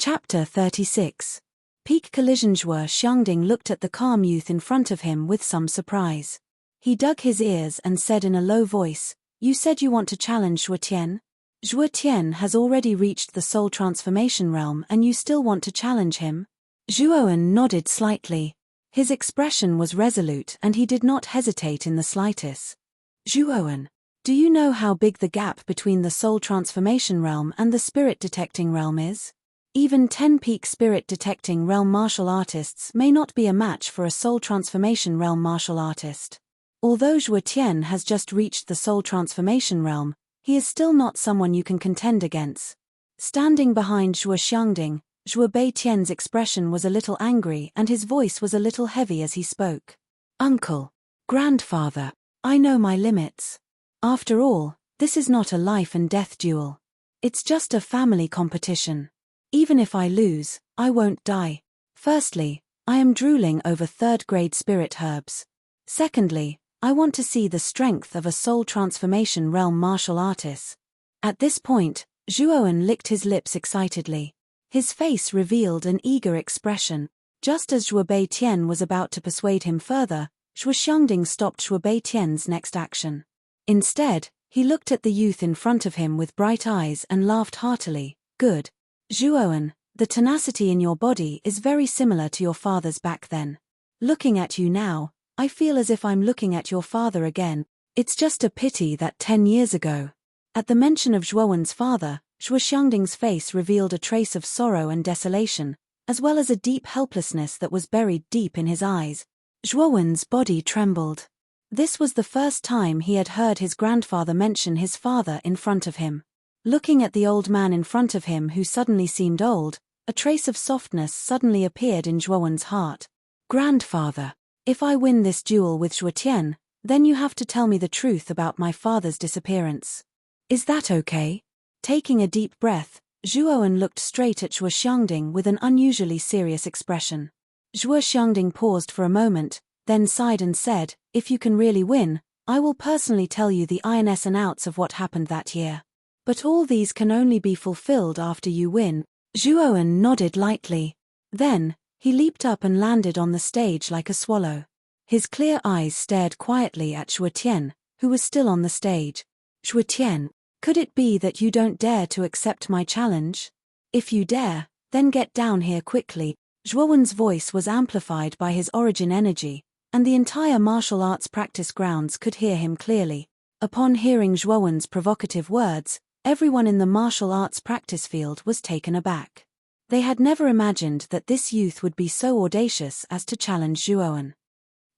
Chapter 36. Peak collision. Zhuo Xiangding looked at the calm youth in front of him with some surprise. He dug his ears and said in a low voice, "You said you want to challenge Zhuo Tian? Zhuo Tian has already reached the soul transformation realm and you still want to challenge him?" Zhuowen nodded slightly. His expression was resolute and he did not hesitate in the slightest. "Zhuowen, do you know how big the gap between the soul transformation realm and the spirit detecting realm is? Even 10 peak spirit detecting realm martial artists may not be a match for a soul transformation realm martial artist. Although Zhuo Tian has just reached the soul transformation realm, he is still not someone you can contend against." Standing behind Zhuo Xiangding, Zhuo Beitian's expression was a little angry and his voice was a little heavy as he spoke. "Uncle, grandfather, I know my limits. After all, this is not a life and death duel. It's just a family competition. Even if I lose, I won't die. Firstly, I am drooling over third-grade spirit herbs. Secondly, I want to see the strength of a soul transformation realm martial artist." At this point, Zhuowen licked his lips excitedly. His face revealed an eager expression. Just as Zhuo Beitian was about to persuade him further, Zhuo Xiangding stopped Zhuo Beitian's next action. Instead, he looked at the youth in front of him with bright eyes and laughed heartily. "Good. Zhuowen, the tenacity in your body is very similar to your father's back then. Looking at you now, I feel as if I'm looking at your father again. It's just a pity that 10 years ago." At the mention of Zhuowen's father, Zhuo Xiangding's face revealed a trace of sorrow and desolation, as well as a deep helplessness that was buried deep in his eyes. Zhuowen's body trembled. This was the first time he had heard his grandfather mention his father in front of him. Looking at the old man in front of him who suddenly seemed old, a trace of softness suddenly appeared in Zhuowen's heart. "Grandfather, if I win this duel with Zhuo Tian, then you have to tell me the truth about my father's disappearance. Is that okay?" Taking a deep breath, Zhuowen looked straight at Zhuo Xiangding with an unusually serious expression. Zhuo Xiangding paused for a moment, then sighed and said, "If you can really win, I will personally tell you the ins and outs of what happened that year. But all these can only be fulfilled after you win." Zhuowen nodded lightly. Then, he leaped up and landed on the stage like a swallow. His clear eyes stared quietly at Zhuo Tian, who was still on the stage. "Zhuo Tian, could it be that you don't dare to accept my challenge? If you dare, then get down here quickly." Zhuowen's voice was amplified by his origin energy, and the entire martial arts practice grounds could hear him clearly. Upon hearing Zhuowen's provocative words, everyone in the martial arts practice field was taken aback. They had never imagined that this youth would be so audacious as to challenge Zhuowen.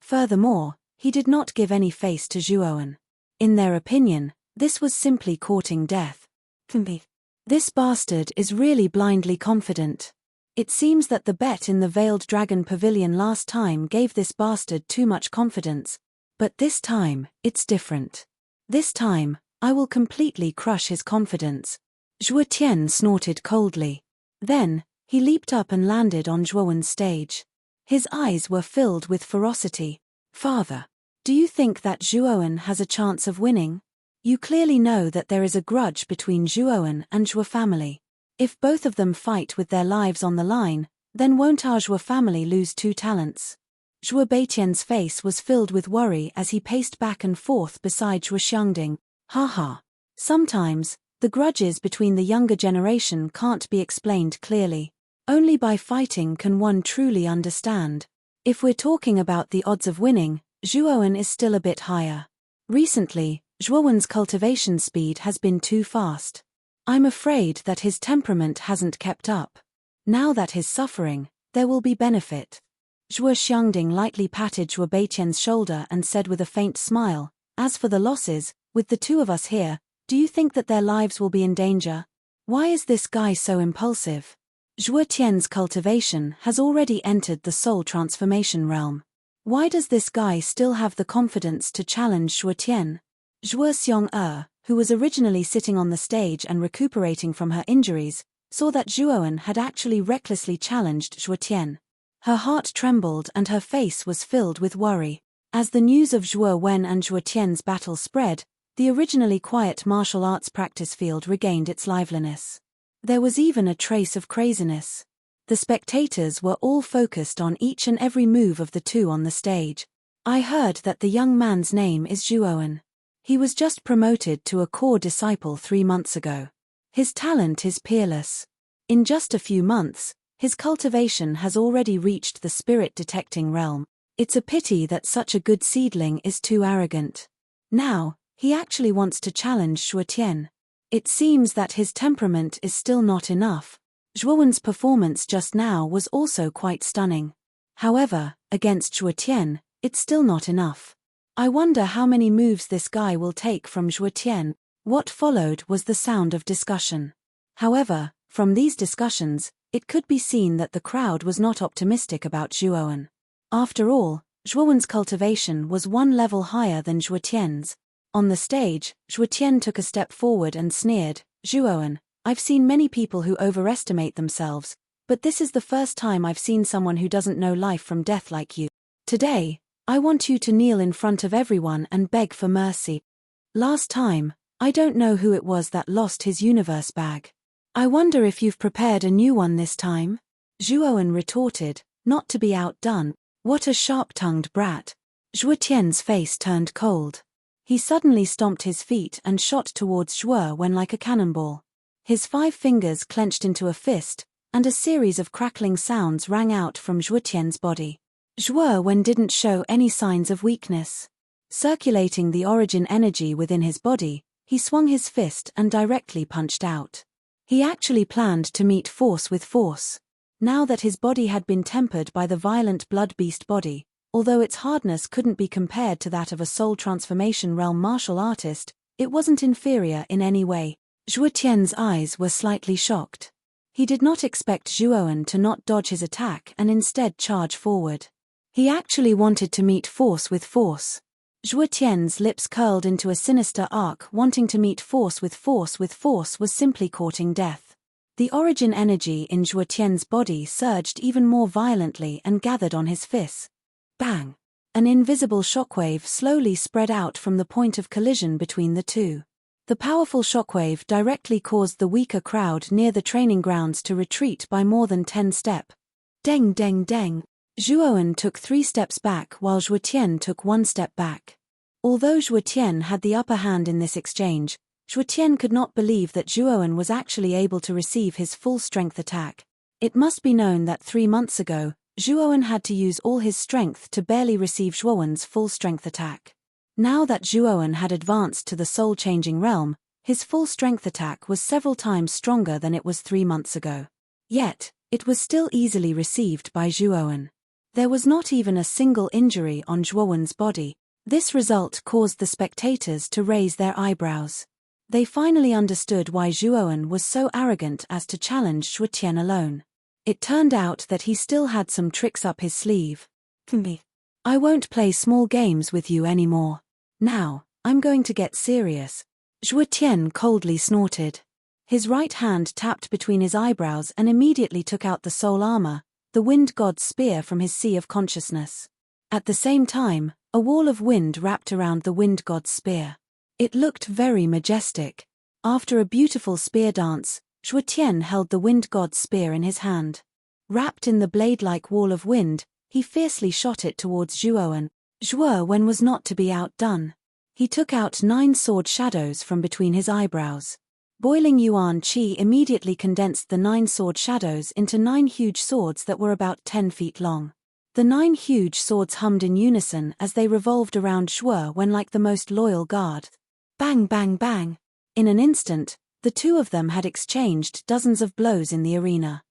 Furthermore, he did not give any face to Zhuowen. In their opinion, this was simply courting death. "This bastard is really blindly confident. It seems that the bet in the Veiled Dragon Pavilion last time gave this bastard too much confidence. But this time, it's different. This time, I will completely crush his confidence." Zhuo Tian snorted coldly. Then, he leaped up and landed on Zhuowen's stage. His eyes were filled with ferocity. "Father, do you think that Zhuowen has a chance of winning? You clearly know that there is a grudge between Zhuowen and Zhuo family. If both of them fight with their lives on the line, then won't our Zhuo family lose 2 talents?" Zhuo Beitian's face was filled with worry as he paced back and forth beside Zhuo Xiangding. "Haha. Sometimes, the grudges between the younger generation can't be explained clearly. Only by fighting can one truly understand. If we're talking about the odds of winning, Zhuowen is still a bit higher. Recently, Zhuowen's cultivation speed has been too fast. I'm afraid that his temperament hasn't kept up. Now that he's suffering, there will be benefit." Zhuo Xiangding lightly patted Zhuo Beitian's shoulder and said with a faint smile, "As for the losses, with the 2 of us here, do you think that their lives will be in danger? Why is this guy so impulsive? Zhuo Tian's cultivation has already entered the soul transformation realm. Why does this guy still have the confidence to challenge Zhuo Tian?" Zhuo Xiong who was originally sitting on the stage and recuperating from her injuries, saw that Zhuowen had actually recklessly challenged Zhuo Tian. Her heart trembled and her face was filled with worry. As the news of Zhuo Wen and Zhuo Tian's battle spread, the originally quiet martial arts practice field regained its liveliness. There was even a trace of craziness. The spectators were all focused on each and every move of the two on the stage. I heard that the young man's name is Zhuowen. He was just promoted to a core disciple 3 months ago. His talent is peerless. In just a few months, his cultivation has already reached the spirit-detecting realm. It's a pity that such a good seedling is too arrogant. Now, he actually wants to challenge Zhuotian. It seems that his temperament is still not enough. Zhuowen's performance just now was also quite stunning. However, against Zhuotian, it's still not enough. I wonder how many moves this guy will take from Zhuotian. What followed was the sound of discussion. However, from these discussions, it could be seen that the crowd was not optimistic about Zhuowen. After all, Zhuowen's cultivation was one level higher than Zhuotian's. On the stage, Zhuotian took a step forward and sneered, "Zhuowen, I've seen many people who overestimate themselves, but this is the first time I've seen someone who doesn't know life from death like you. Today, I want you to kneel in front of everyone and beg for mercy. Last time, I don't know who it was that lost his universe bag. I wonder if you've prepared a new one this time?" Zhuowen retorted, not to be outdone. What a sharp-tongued brat. Zhuotian's face turned cold. He suddenly stomped his feet and shot towards Zhuowen like a cannonball. His 5 fingers clenched into a fist, and a series of crackling sounds rang out from Zhuotian's body. Zhuowen didn't show any signs of weakness. Circulating the origin energy within his body, he swung his fist and directly punched out. He actually planned to meet force with force. Now that his body had been tempered by the violent blood beast body, although its hardness couldn't be compared to that of a soul transformation realm martial artist, it wasn't inferior in any way. Zhuotian's eyes were slightly shocked. He did not expect Zhuowen to not dodge his attack and instead charge forward. He actually wanted to meet force with force. Zhuotian's lips curled into a sinister arc. Wanting to meet force with force was simply courting death. The origin energy in Zhuotian's body surged even more violently and gathered on his fists. Bang! An invisible shockwave slowly spread out from the point of collision between the two. The powerful shockwave directly caused the weaker crowd near the training grounds to retreat by more than 10 steps. Deng deng deng. Zhuowen took 3 steps back while Zhuotian took 1 step back. Although Zhuotian had the upper hand in this exchange, Zhuotian could not believe that Zhuowen was actually able to receive his full strength attack. It must be known that 3 months ago, Zhuowen had to use all his strength to barely receive Zhuowen's full strength attack. Now that Zhuowen had advanced to the soul-changing realm, his full strength attack was several times stronger than it was 3 months ago. Yet, it was still easily received by Zhuowen. There was not even a single injury on Zhuowen's body. This result caused the spectators to raise their eyebrows. They finally understood why Zhuowen was so arrogant as to challenge Zhuotian alone. It turned out that he still had some tricks up his sleeve. "I won't play small games with you anymore. Now, I'm going to get serious," Zhuotian coldly snorted. His right hand tapped between his eyebrows and immediately took out the soul armor, the wind god's spear from his sea of consciousness. At the same time, a wall of wind wrapped around the wind god's spear. It looked very majestic. After a beautiful spear dance, Zhuotian held the wind god's spear in his hand. Wrapped in the blade-like wall of wind, he fiercely shot it towards Zhuowen. Zhuowen was not to be outdone. He took out 9 sword shadows from between his eyebrows. Boiling yuan qi immediately condensed the 9 sword shadows into 9 huge swords that were about 10 feet long. The 9 huge swords hummed in unison as they revolved around Zhuowen like the most loyal guard. Bang bang bang! In an instant, the two of them had exchanged dozens of blows in the arena.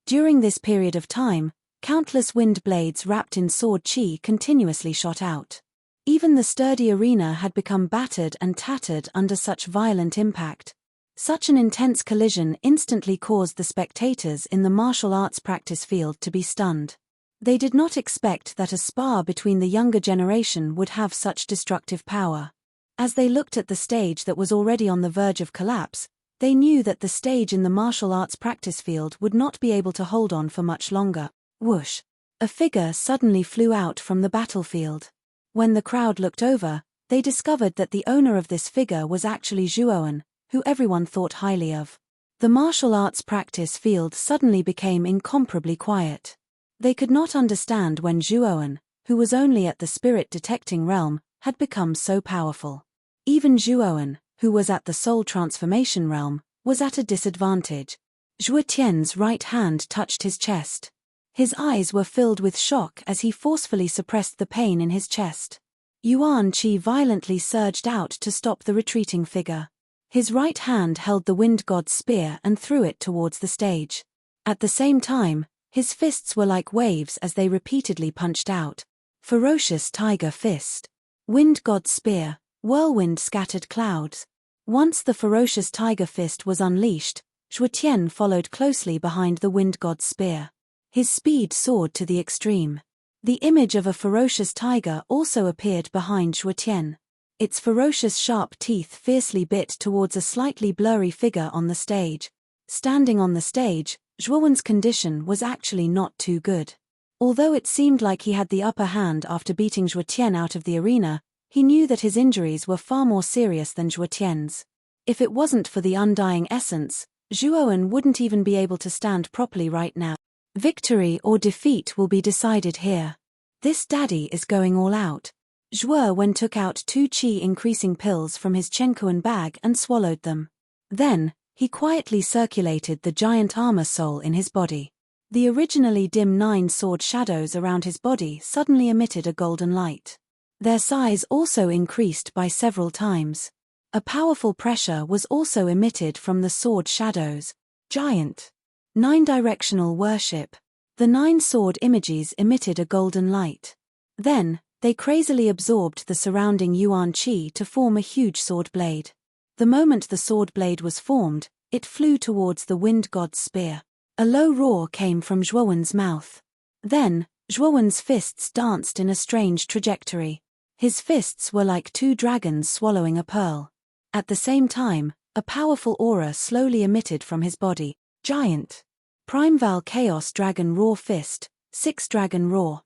During this period of time, countless wind blades wrapped in sword qi continuously shot out. Even the sturdy arena had become battered and tattered under such violent impact. Such an intense collision instantly caused the spectators in the martial arts practice field to be stunned. They did not expect that a spar between the younger generation would have such destructive power. As they looked at the stage that was already on the verge of collapse, they knew that the stage in the martial arts practice field would not be able to hold on for much longer. Whoosh! A figure suddenly flew out from the battlefield. When the crowd looked over, they discovered that the owner of this figure was actually Zhuowen, who everyone thought highly of. The martial arts practice field suddenly became incomparably quiet. They could not understand when Zhuowen, who was only at the spirit detecting realm, had become so powerful. Even Zhuowen, who was at the soul transformation realm, was at a disadvantage. Zhuo Tian's right hand touched his chest. His eyes were filled with shock as he forcefully suppressed the pain in his chest. Yuan Qi violently surged out to stop the retreating figure. His right hand held the wind god's spear and threw it towards the stage. At the same time, his fists were like waves as they repeatedly punched out. Ferocious tiger fist. Wind god's spear. Whirlwind scattered clouds. Once the ferocious tiger fist was unleashed, Zhuo Tian followed closely behind the wind god's spear. His speed soared to the extreme. The image of a ferocious tiger also appeared behind Zhuo Tian. Its ferocious sharp teeth fiercely bit towards a slightly blurry figure on the stage. Standing on the stage, Zhuowen's condition was actually not too good. Although it seemed like he had the upper hand after beating Zhuo Tian out of the arena, he knew that his injuries were far more serious than Zhuo Tian's. If it wasn't for the undying essence, Zhuowen wouldn't even be able to stand properly right now. Victory or defeat will be decided here. This daddy is going all out. Zhuowen took out 2 qi-increasing pills from his Chenkuan bag and swallowed them. Then, he quietly circulated the giant armor soul in his body. The originally dim 9 sword shadows around his body suddenly emitted a golden light. Their size also increased by several times. A powerful pressure was also emitted from the sword shadows. Giant. 9-directional worship. The 9 sword images emitted a golden light. Then, they crazily absorbed the surrounding Yuan Qi to form a huge sword blade. The moment the sword blade was formed, it flew towards the wind god's spear. A low roar came from Zhuowen's mouth. Then, Zhuowen's fists danced in a strange trajectory. His fists were like 2 dragons swallowing a pearl. At the same time, a powerful aura slowly emitted from his body. Giant. Primeval Chaos Dragon Roar Fist, 6 Dragon Roar.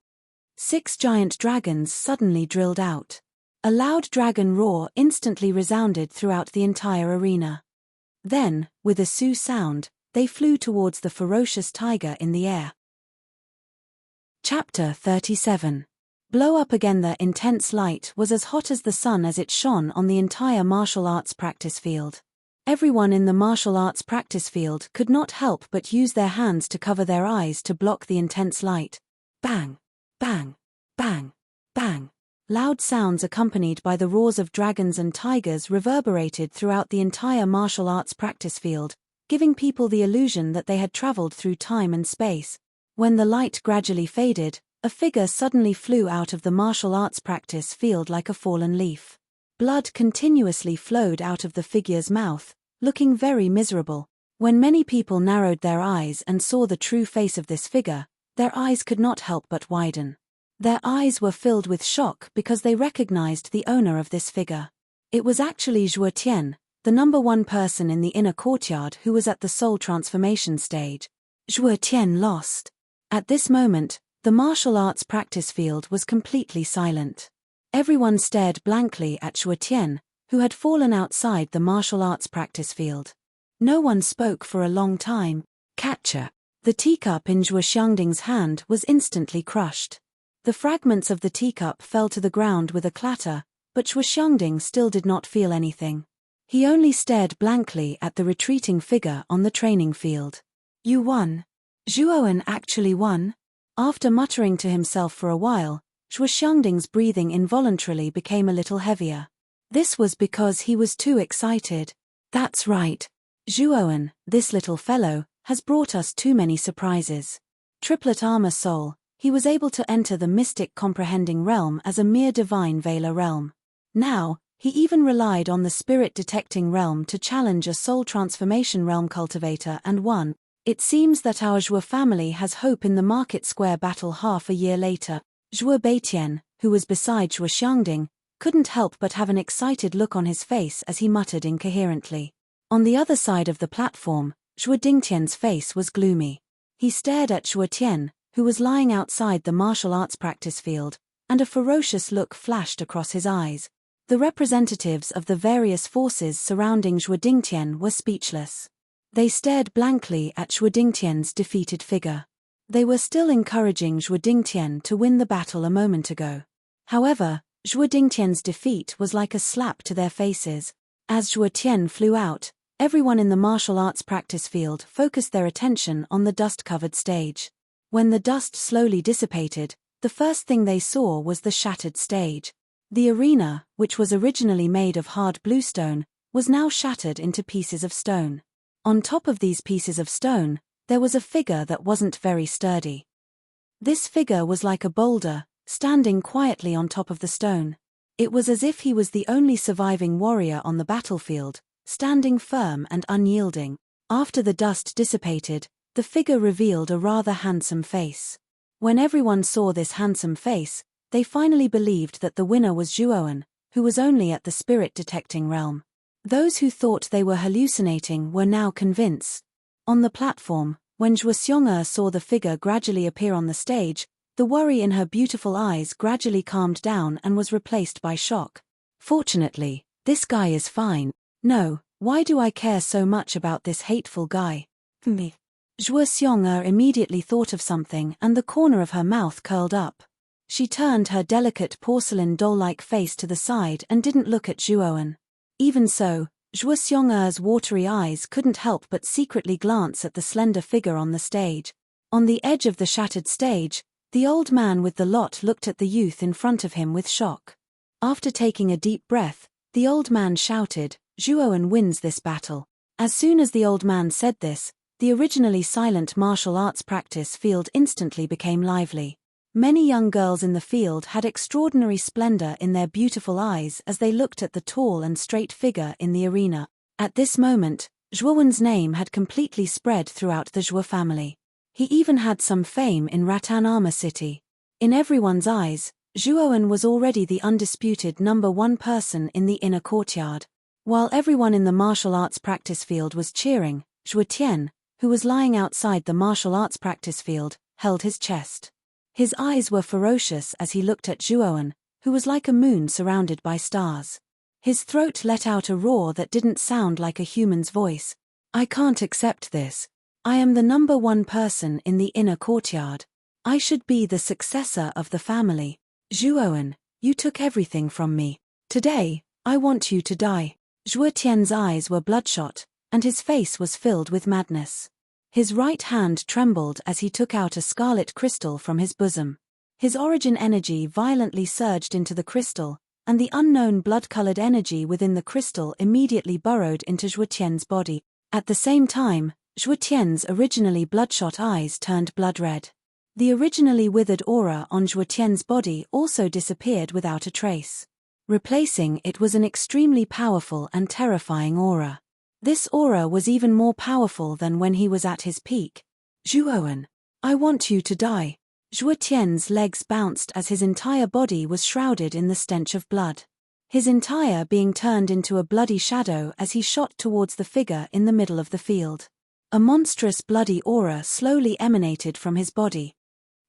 6 giant dragons suddenly drilled out. A loud dragon roar instantly resounded throughout the entire arena. Then, with a su sound, they flew towards the ferocious tiger in the air. Chapter 37. Blow up again. The intense light was as hot as the sun as it shone on the entire martial arts practice field. Everyone in the martial arts practice field could not help but use their hands to cover their eyes to block the intense light. Bang! Bang! Bang! Bang! Loud sounds accompanied by the roars of dragons and tigers reverberated throughout the entire martial arts practice field, giving people the illusion that they had traveled through time and space. When the light gradually faded, a figure suddenly flew out of the martial arts practice field like a fallen leaf. Blood continuously flowed out of the figure's mouth, looking very miserable. When many people narrowed their eyes and saw the true face of this figure, their eyes could not help but widen. Their eyes were filled with shock because they recognized the owner of this figure. It was actually Zhuo Tian, the number 1 person in the inner courtyard who was at the soul transformation stage. Zhuo Tian lost. At this moment, the martial arts practice field was completely silent. Everyone stared blankly at Zhuo Tian, who had fallen outside the martial arts practice field. No one spoke for a long time. Catcher. The teacup in Zhuo Xiangding's hand was instantly crushed. The fragments of the teacup fell to the ground with a clatter, but Zhuo Xiangding still did not feel anything. He only stared blankly at the retreating figure on the training field. You won. Zhuowen actually won? After muttering to himself for a while, Zhuo Xiangding's breathing involuntarily became a little heavier. This was because he was too excited. That's right. Zhuowen, this little fellow, has brought us too many surprises. Triplet armor soul, he was able to enter the mystic comprehending realm as a mere divine Vela realm. Now, he even relied on the spirit detecting realm to challenge a soul transformation realm cultivator and won. It seems that our Zhuo family has hope in the market square battle half a year later. Zhuo Beitian, who was beside Zhuo Xiangding, couldn't help but have an excited look on his face as he muttered incoherently. On the other side of the platform, Zhuo Dingtian's face was gloomy. He stared at Zhuo Tian, who was lying outside the martial arts practice field, and a ferocious look flashed across his eyes. The representatives of the various forces surrounding Zhuo Dingtian were speechless. They stared blankly at Zhuo Dingtian's defeated figure. They were still encouraging Zhuo Dingtian to win the battle a moment ago. However, Zhuo Dingtian's defeat was like a slap to their faces. As Zhuo Tian flew out, everyone in the martial arts practice field focused their attention on the dust-covered stage. When the dust slowly dissipated, the first thing they saw was the shattered stage. The arena, which was originally made of hard bluestone, was now shattered into pieces of stone. On top of these pieces of stone, there was a figure that wasn't very sturdy. This figure was like a boulder, standing quietly on top of the stone. It was as if he was the only surviving warrior on the battlefield, standing firm and unyielding. After the dust dissipated, the figure revealed a rather handsome face. When everyone saw this handsome face, they finally believed that the winner was Zhuowen, who was only at the spirit detecting realm. Those who thought they were hallucinating were now convinced. On the platform, when Zhuo Xiong'er saw the figure gradually appear on the stage, the worry in her beautiful eyes gradually calmed down and was replaced by shock. Fortunately, this guy is fine. No, why do I care so much about this hateful guy? Me. Zhuo Xiong'er immediately thought of something and the corner of her mouth curled up. She turned her delicate porcelain doll-like face to the side and didn't look at Zhuowen. Even so, Zhuo Xiong'er's watery eyes couldn't help but secretly glance at the slender figure on the stage. On the edge of the shattered stage, the old man with the lot looked at the youth in front of him with shock. After taking a deep breath, the old man shouted, "Zhuowen wins this battle." As soon as the old man said this, the originally silent martial arts practice field instantly became lively. Many young girls in the field had extraordinary splendor in their beautiful eyes as they looked at the tall and straight figure in the arena. At this moment, Zhuowen's name had completely spread throughout the Zhuo family. He even had some fame in Rattan Armor City. In everyone's eyes, Zhuowen was already the undisputed #1 person in the inner courtyard. While everyone in the martial arts practice field was cheering, Zhuo Tian, who was lying outside the martial arts practice field, held his chest. His eyes were ferocious as he looked at Zhuowen, who was like a moon surrounded by stars. His throat let out a roar that didn't sound like a human's voice. "I can't accept this. I am the #1 person in the inner courtyard. I should be the successor of the family. Zhuowen, you took everything from me. Today, I want you to die." Zhuo Tian's eyes were bloodshot, and his face was filled with madness. His right hand trembled as he took out a scarlet crystal from his bosom. His origin energy violently surged into the crystal, and the unknown blood-colored energy within the crystal immediately burrowed into Zhuo Tian's body. At the same time, Zhuo Tian's originally bloodshot eyes turned blood red. The originally withered aura on Zhuo Tian's body also disappeared without a trace. Replacing it was an extremely powerful and terrifying aura. This aura was even more powerful than when he was at his peak. "Zhuowen, I want you to die." Zhuo Tian's legs bounced as his entire body was shrouded in the stench of blood. His entire being turned into a bloody shadow as he shot towards the figure in the middle of the field. A monstrous bloody aura slowly emanated from his body.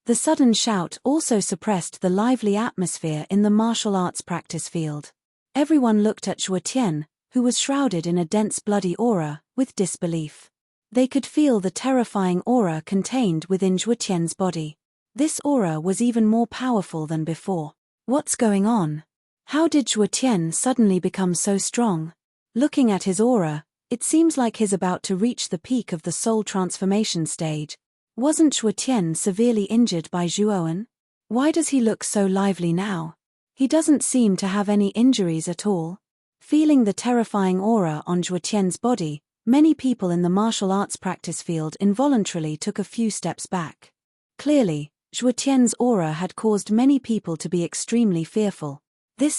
The sudden shout also suppressed the lively atmosphere in the martial arts practice field. Everyone looked at Zhuo Tian, who was shrouded in a dense bloody aura, with disbelief. They could feel the terrifying aura contained within Zhuo Tian's body. This aura was even more powerful than before. What's going on? How did Zhuo Tian suddenly become so strong? Looking at his aura, it seems like he's about to reach the peak of the soul transformation stage. Wasn't Zhuo Tian severely injured by Zhuowen? Why does he look so lively now? He doesn't seem to have any injuries at all. Feeling the terrifying aura on Zhuo Tian's body, many people in the martial arts practice field involuntarily took a few steps back. Clearly, Zhuo Tian's aura had caused many people to be extremely fearful. Is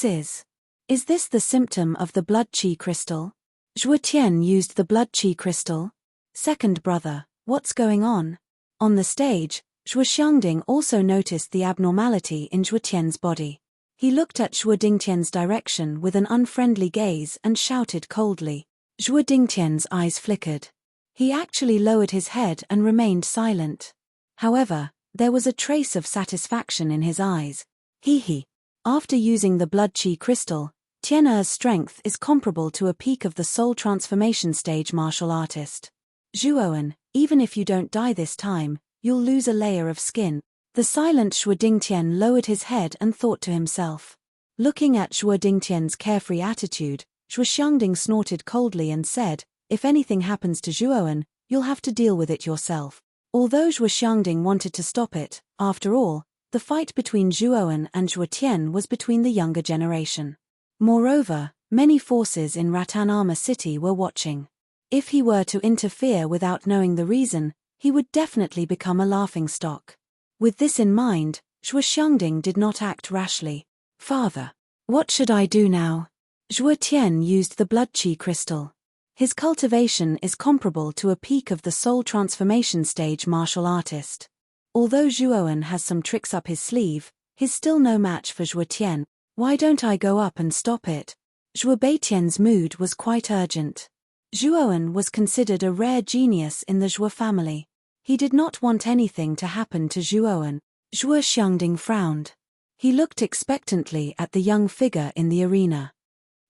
this the symptom of the blood chi crystal? Zhuo Tian used the blood chi crystal? Second brother, what's going on? On the stage, Zhuo Xiangding also noticed the abnormality in Zhuo Tian's body. He looked at Zhuo Dingtian's direction with an unfriendly gaze and shouted coldly. Zhuo Dingtian's eyes flickered. He actually lowered his head and remained silent. However, there was a trace of satisfaction in his eyes. He. After using the blood chi crystal, Tian'er's strength is comparable to a peak of the soul transformation stage martial artist. Zhuoan, even if you don't die this time, you'll lose a layer of skin. The silent Zhuo Dingtian lowered his head and thought to himself. Looking at Zhuo Dingtian's carefree attitude, Zhuo Xiangding snorted coldly and said, if anything happens to Zhuoan, you'll have to deal with it yourself. Although Zhuo Xiangding wanted to stop it, after all, the fight between Zhuoan and Zhuo Tian was between the younger generation. Moreover, many forces in Ratanama City were watching. If he were to interfere without knowing the reason, he would definitely become a laughingstock. With this in mind, Zhuo Xiangding did not act rashly. Father, what should I do now? Zhuo Tian used the blood qi crystal. His cultivation is comparable to a peak of the soul transformation stage martial artist. Although Zhuoan has some tricks up his sleeve, he's still no match for Zhuo Tian. Why don't I go up and stop it? Zhuo Beitian's mood was quite urgent. Zhuoan was considered a rare genius in the Zhuo family. He did not want anything to happen to Zhuoan. Zhuo Xiangding frowned. He looked expectantly at the young figure in the arena.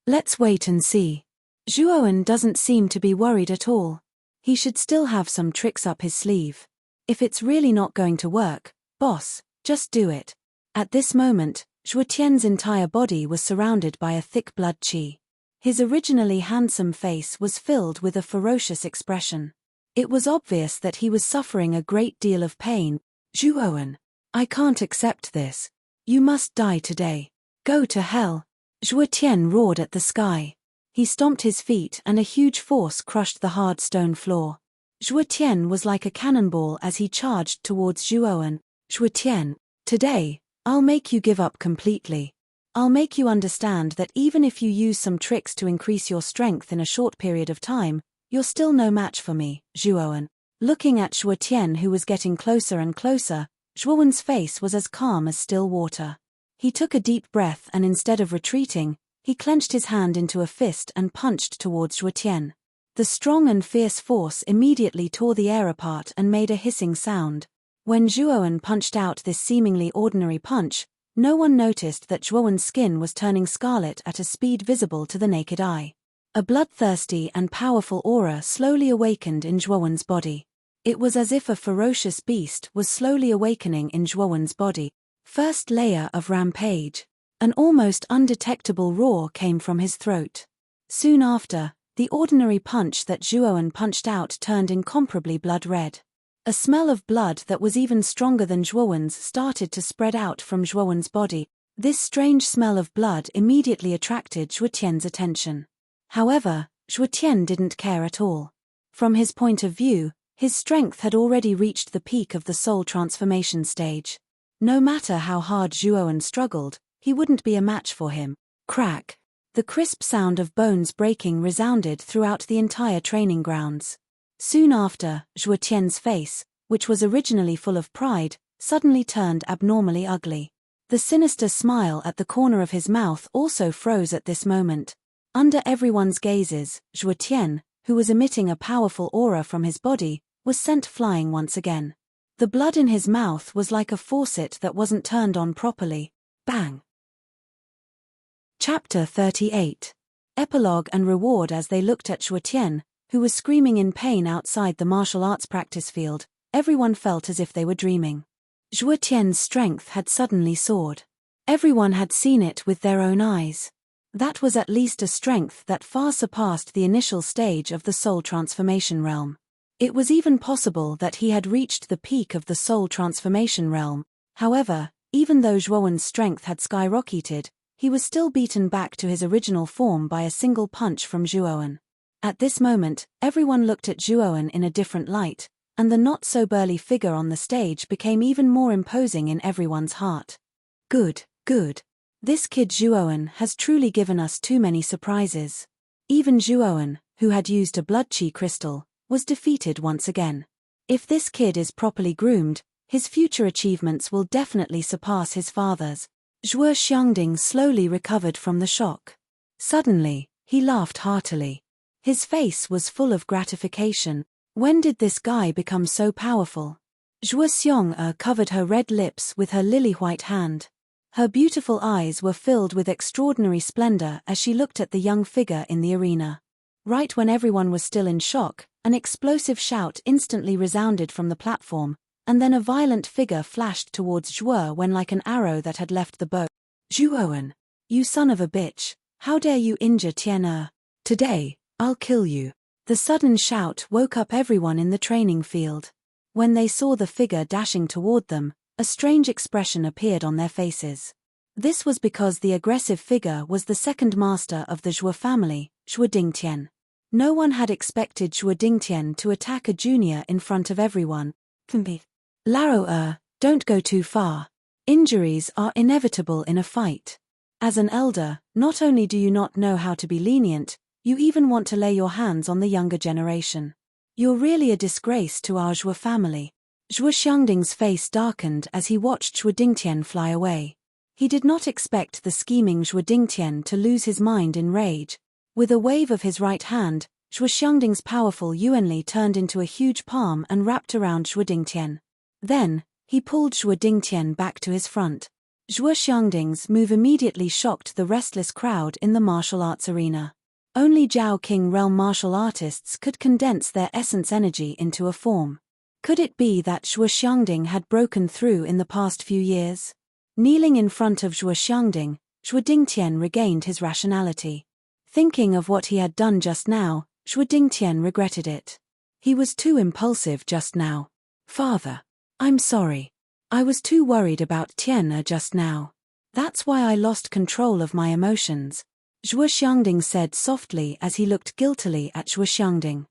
Let's wait and see. Zhuoan doesn't seem to be worried at all. He should still have some tricks up his sleeve. If it's really not going to work, boss, just do it. At this moment, Zhuo Tian's entire body was surrounded by a thick blood qi. His originally handsome face was filled with a ferocious expression. It was obvious that he was suffering a great deal of pain. Zhuoan, I can't accept this. You must die today. Go to hell. Zhuo Tian roared at the sky. He stomped his feet and a huge force crushed the hard stone floor. Zhuo Tian was like a cannonball as he charged towards Zhuoan. Zhuo Tian, today, I'll make you give up completely. I'll make you understand that even if you use some tricks to increase your strength in a short period of time, you're still no match for me, Zhuoan. Looking at Zhuo Tian, who was getting closer and closer, Zhuoan's face was as calm as still water. He took a deep breath and instead of retreating, he clenched his hand into a fist and punched towards Zhuo Tian. The strong and fierce force immediately tore the air apart and made a hissing sound. When Zhuoan punched out this seemingly ordinary punch, no one noticed that Zhuoan's skin was turning scarlet at a speed visible to the naked eye. A bloodthirsty and powerful aura slowly awakened in Zhuoan's body. It was as if a ferocious beast was slowly awakening in Zhuoan's body. First layer of rampage. An almost undetectable roar came from his throat. Soon after, the ordinary punch that Zhuoan punched out turned incomparably blood red. A smell of blood that was even stronger than Zhuoan's started to spread out from Zhuoan's body. This strange smell of blood immediately attracted Zhuo Tian's attention. However, Zhuo Tian didn't care at all. From his point of view, his strength had already reached the peak of the soul transformation stage. No matter how hard Zhuoan struggled, he wouldn't be a match for him. Crack! The crisp sound of bones breaking resounded throughout the entire training grounds. Soon after, Zhuo Tian's face, which was originally full of pride, suddenly turned abnormally ugly. The sinister smile at the corner of his mouth also froze at this moment. Under everyone's gazes, Zhuo Tian, who was emitting a powerful aura from his body, was sent flying once again. The blood in his mouth was like a faucet that wasn't turned on properly. Bang! Chapter 38. Epilogue and reward. As they looked at Zhuo Tian, who was screaming in pain outside the martial arts practice field, everyone felt as if they were dreaming. Zhuo Tian's strength had suddenly soared. Everyone had seen it with their own eyes. That was at least a strength that far surpassed the initial stage of the soul transformation realm. It was even possible that he had reached the peak of the soul transformation realm. However, even though Zhuoan's strength had skyrocketed, he was still beaten back to his original form by a single punch from Zhuoan. At this moment, everyone looked at Zhuoan in a different light, and the not-so-burly figure on the stage became even more imposing in everyone's heart. Good, good. This kid Zhuoan has truly given us too many surprises. Even Zhuoan, who had used a blood qi crystal, was defeated once again. If this kid is properly groomed, his future achievements will definitely surpass his father's. Zhuo Xiangding slowly recovered from the shock. Suddenly, he laughed heartily. His face was full of gratification. When did this guy become so powerful? Zhuo Xiong covered her red lips with her lily-white hand. Her beautiful eyes were filled with extraordinary splendor as she looked at the young figure in the arena. Right when everyone was still in shock, An explosive shout instantly resounded from the platform, and then a violent figure flashed towards Zhuo Wen like an arrow that had left the bow. Zhuo Wen, you son of a bitch, how dare you injure Tian? Today, I'll kill you. The sudden shout woke up everyone in the training field. When they saw the figure dashing toward them, a strange expression appeared on their faces. This was because the aggressive figure was the second master of the Zhuo family, Zhuo Dingtian. No one had expected Zhuo Dingtian to attack a junior in front of everyone. Lao don't go too far. Injuries are inevitable in a fight. As an elder, not only do you not know how to be lenient, you even want to lay your hands on the younger generation. You're really a disgrace to our Zhuo family. Zhuo Xiangding's face darkened as he watched Zhuo Dingtian fly away. He did not expect the scheming Zhuo Dingtian to lose his mind in rage. With a wave of his right hand, Zhuo Xiangding's powerful Yuanli turned into a huge palm and wrapped around Zhuo Dingtian. Then, he pulled Zhuo Dingtian back to his front. Zhuo Xiangding's move immediately shocked the restless crowd in the martial arts arena. Only Zhao King realm martial artists could condense their essence energy into a form. Could it be that Zhuo Xiangding had broken through in the past few years? Kneeling in front of Zhuo Xiangding, Zhuo Dingtian regained his rationality. Thinking of what he had done just now, Zhuo Dingtian regretted it. He was too impulsive just now. Father, I'm sorry. I was too worried about Tian just now. That's why I lost control of my emotions, Zhuo Xiangding said softly as he looked guiltily at Zhuo Xiangding.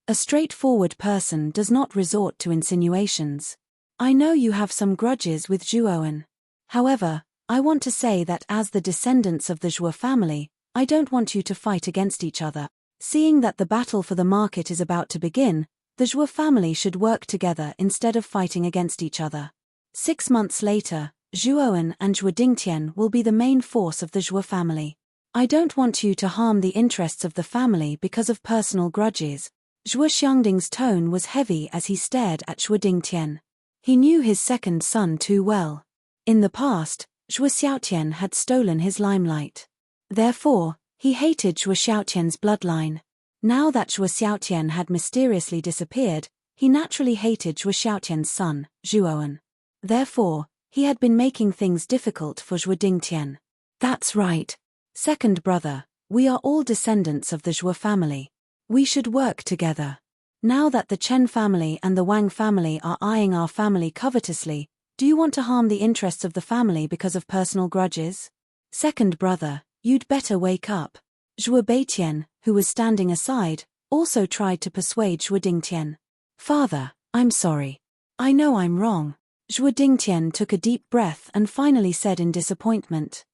A straightforward person does not resort to insinuations. I know you have some grudges with Zhuo Wen. However, I want to say that as the descendants of the Zhuo family, I don't want you to fight against each other. Seeing that the battle for the market is about to begin, the Zhuo family should work together instead of fighting against each other. 6 months later, Zhuo Wen and Zhuo Dingtian will be the main force of the Zhuo family. I don't want you to harm the interests of the family because of personal grudges. Zhuo Xiangding's tone was heavy as he stared at Zhuo Dingtian. He knew his second son too well. In the past, Zhuo Xiaotian had stolen his limelight. Therefore, he hated Zhuo Xiaotian's bloodline. Now that Zhuo Xiaotian had mysteriously disappeared, he naturally hated Zhuo Xiaotian's son, Zhuo Wen. Therefore, he had been making things difficult for Zhuo Dingtian. That's right. Second brother, we are all descendants of the Zhuo family. We should work together. Now that the Chen family and the Wang family are eyeing our family covetously, do you want to harm the interests of the family because of personal grudges? Second brother, you'd better wake up. Zhuo Beitian, who was standing aside, also tried to persuade Zhuo Dingtian. Father, I'm sorry. I know I'm wrong. Zhuo Dingtian took a deep breath and finally said in disappointment.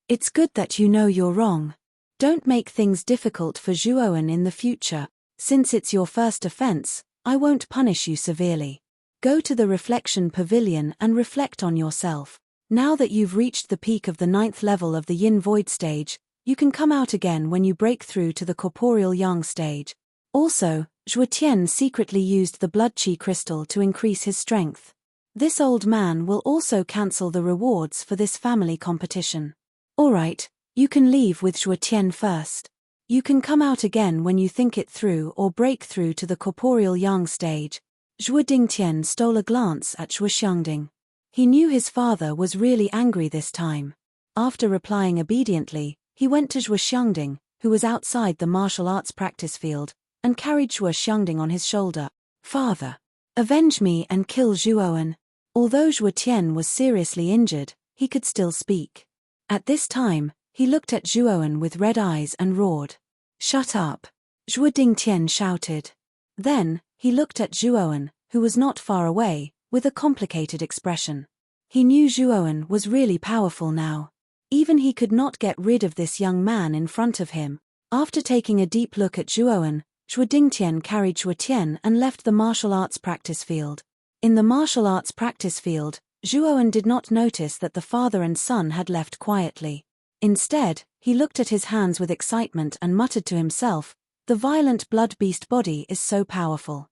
It's good that you know you're wrong. Don't make things difficult for Zhuo Wen in the future. Since it's your first offense, I won't punish you severely. Go to the reflection pavilion and reflect on yourself. Now that you've reached the peak of the 9th level of the Yin Void stage, you can come out again when you break through to the corporeal Yang stage. Also, Zhuo Tian secretly used the blood qi crystal to increase his strength. This old man will also cancel the rewards for this family competition. Alright, you can leave with Zhuo Tian first. You can come out again when you think it through or break through to the corporeal Yang stage. Zhuo Dingtian stole a glance at Zhuo Xiangding. He knew his father was really angry this time. After replying obediently, he went to Zhuo Xiangding, who was outside the martial arts practice field, and carried Zhuo Xiangding on his shoulder. Father, avenge me and kill Zhuo Wen. Although Zhuo Tian was seriously injured, he could still speak. At this time, he looked at Zhuo Wen with red eyes and roared. Shut up! Zhuo Dingtian shouted. Then, he looked at Zhuo Wen, who was not far away, with a complicated expression. He knew Zhuo Wen was really powerful now. Even he could not get rid of this young man in front of him. After taking a deep look at Zhuo Wen, Zhuo Dingtian carried Zhuo Tian and left the martial arts practice field. In the martial arts practice field, Zhuo Wen did not notice that the father and son had left quietly. Instead, he looked at his hands with excitement and muttered to himself, the violent blood beast body is so powerful.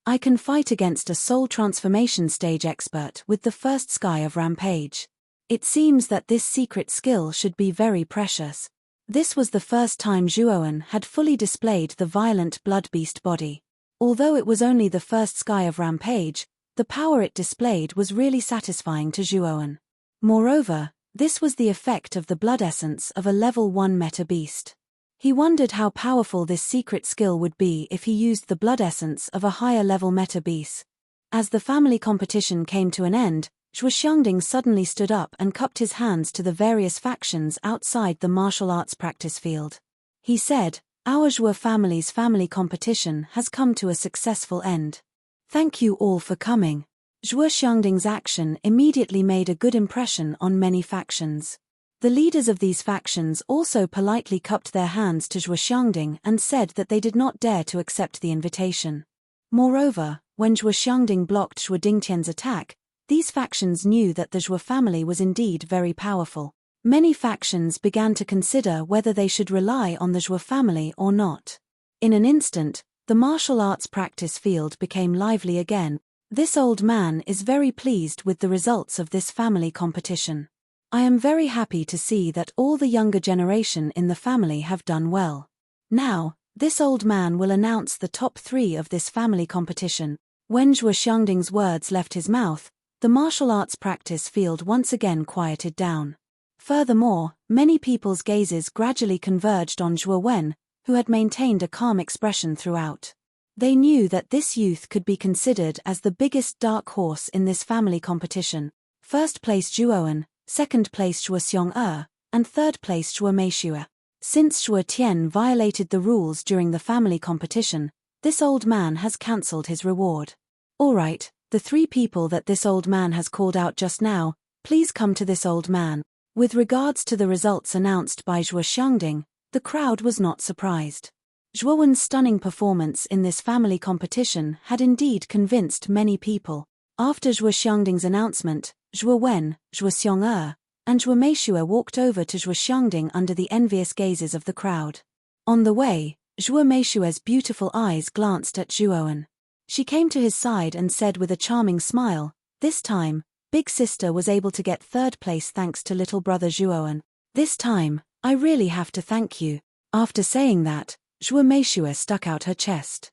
I can fight against a soul transformation stage expert with the first sky of rampage. It seems that this secret skill should be very precious. This was the first time Zhuowen had fully displayed the violent blood-beast body. Although it was only the first sky of Rampage, the power it displayed was really satisfying to Zhuowen. Moreover, this was the effect of the blood essence of a level 1 meta beast. He wondered how powerful this secret skill would be if he used the blood essence of a higher level meta beast. As the family competition came to an end, Zhuo Xiangding suddenly stood up and cupped his hands to the various factions outside the martial arts practice field. He said, "Our Zhuo family's family competition has come to a successful end. Thank you all for coming." Zhuo Xiangding's action immediately made a good impression on many factions. The leaders of these factions also politely cupped their hands to Zhuo Xiangding and said that they did not dare to accept the invitation. Moreover, when Zhuo Xiangding blocked Zhuo Dingtian's attack, these factions knew that the Zhuo family was indeed very powerful. Many factions began to consider whether they should rely on the Zhuo family or not. In an instant, the martial arts practice field became lively again. This old man is very pleased with the results of this family competition. I am very happy to see that all the younger generation in the family have done well. Now, this old man will announce the top 3 of this family competition. When Zhuo Xiangding's words left his mouth, the martial arts practice field once again quieted down. Furthermore, many people's gazes gradually converged on Zhuo Wen, who had maintained a calm expression throughout. They knew that this youth could be considered as the biggest dark horse in this family competition. First place Zhuowen, second place Zhuo Xiong and third place Zhuo Meishue. Since Zhuo Tian violated the rules during the family competition, this old man has cancelled his reward. Alright, the 3 people that this old man has called out just now, please come to this old man. With regards to the results announced by Zhuo Xiangding, the crowd was not surprised. Zhuowen's stunning performance in this family competition had indeed convinced many people. After Zhuo Xiangding's announcement, Zhuo Wen, Zhuo Xiong and Zhuo Meishue walked over to Zhuo Xiangding under the envious gazes of the crowd. On the way, Zhuo Meishue's beautiful eyes glanced at Zhuowen. She came to his side and said with a charming smile, "This time, big sister was able to get 3rd place thanks to little brother Zhuowen. This time, I really have to thank you." After saying that, Zhuo Meishue stuck out her chest.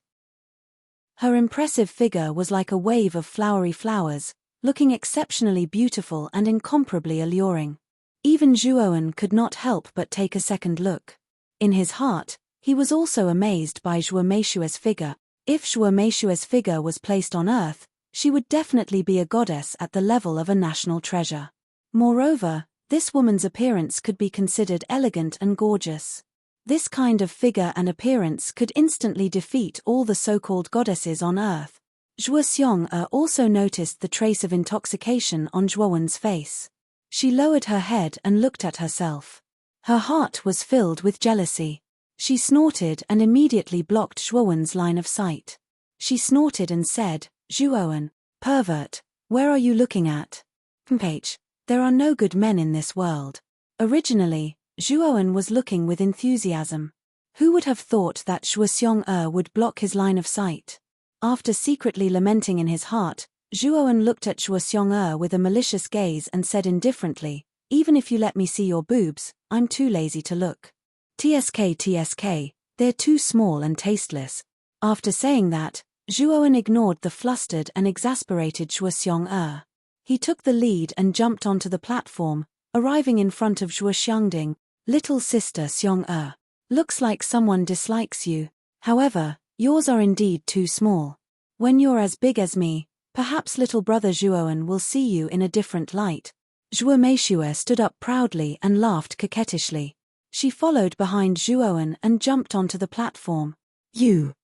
Her impressive figure was like a wave of flowery flowers, looking exceptionally beautiful and incomparably alluring. Even Zhuowen could not help but take a second look. In his heart, he was also amazed by Zhuo Meishue's figure. If Zhuo Meishue's figure was placed on Earth, she would definitely be a goddess at the level of a national treasure. Moreover, this woman's appearance could be considered elegant and gorgeous. This kind of figure and appearance could instantly defeat all the so-called goddesses on Earth. Zhuo Xiong also noticed the trace of intoxication on Zhuowen's face. She lowered her head and looked at herself. Her heart was filled with jealousy. She snorted and immediately blocked Zhuowen's line of sight. She snorted and said, "Zhuowen, pervert, where are you looking at? Page, there are no good men in this world." Originally, Zhuowen was looking with enthusiasm. Who would have thought that Zhuo Xiong would block his line of sight? After secretly lamenting in his heart, Zhuowen looked at Zhuo Xiong with a malicious gaze and said indifferently, "Even if you let me see your boobs, I'm too lazy to look. TSK, they're too small and tasteless." After saying that, Zhuowen ignored the flustered and exasperated Zhuo Xiong. He took the lead and jumped onto the platform, arriving in front of Zhuo Xiangding. "Little sister Xiong, looks like someone dislikes you. However, yours are indeed too small. When you're as big as me, perhaps little brother Zhuowen will see you in a different light." Zhuo Meishue stood up proudly and laughed coquettishly. She followed behind Zhuowen and jumped onto the platform. "You,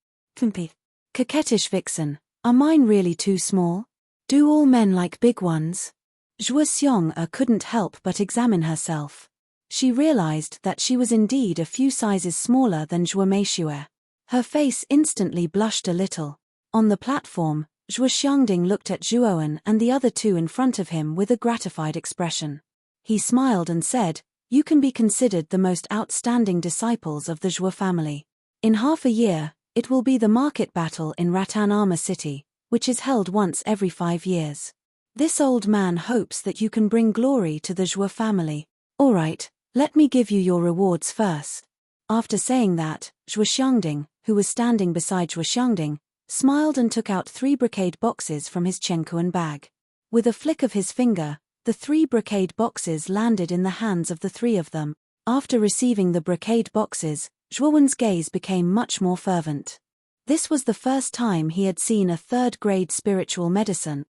coquettish vixen, are mine really too small? Do all men like big ones?" Zhuo Xiong couldn't help but examine herself. She realized that she was indeed a few sizes smaller than Zhuo Meishue. Her face instantly blushed a little. On the platform, Zhuo Xiangding looked at Zhuowen and the other 2 in front of him with a gratified expression. He smiled and said, "You can be considered the most outstanding disciples of the Zhuo family. In half a year, it will be the market battle in Rattan Armor City, which is held once every 5 years. This old man hopes that you can bring glory to the Zhuo family. Alright, Let me give you your rewards first. After saying that, Zhuo Xiangding, who was standing beside Zhuo Xiangding, smiled and took out 3 brocade boxes from his Chenkuan bag. With a flick of his finger, the 3 brocade boxes landed in the hands of the 3 of them. After receiving the brocade boxes, Zhuowen's gaze became much more fervent. This was the first time he had seen a 3rd-grade spiritual medicine.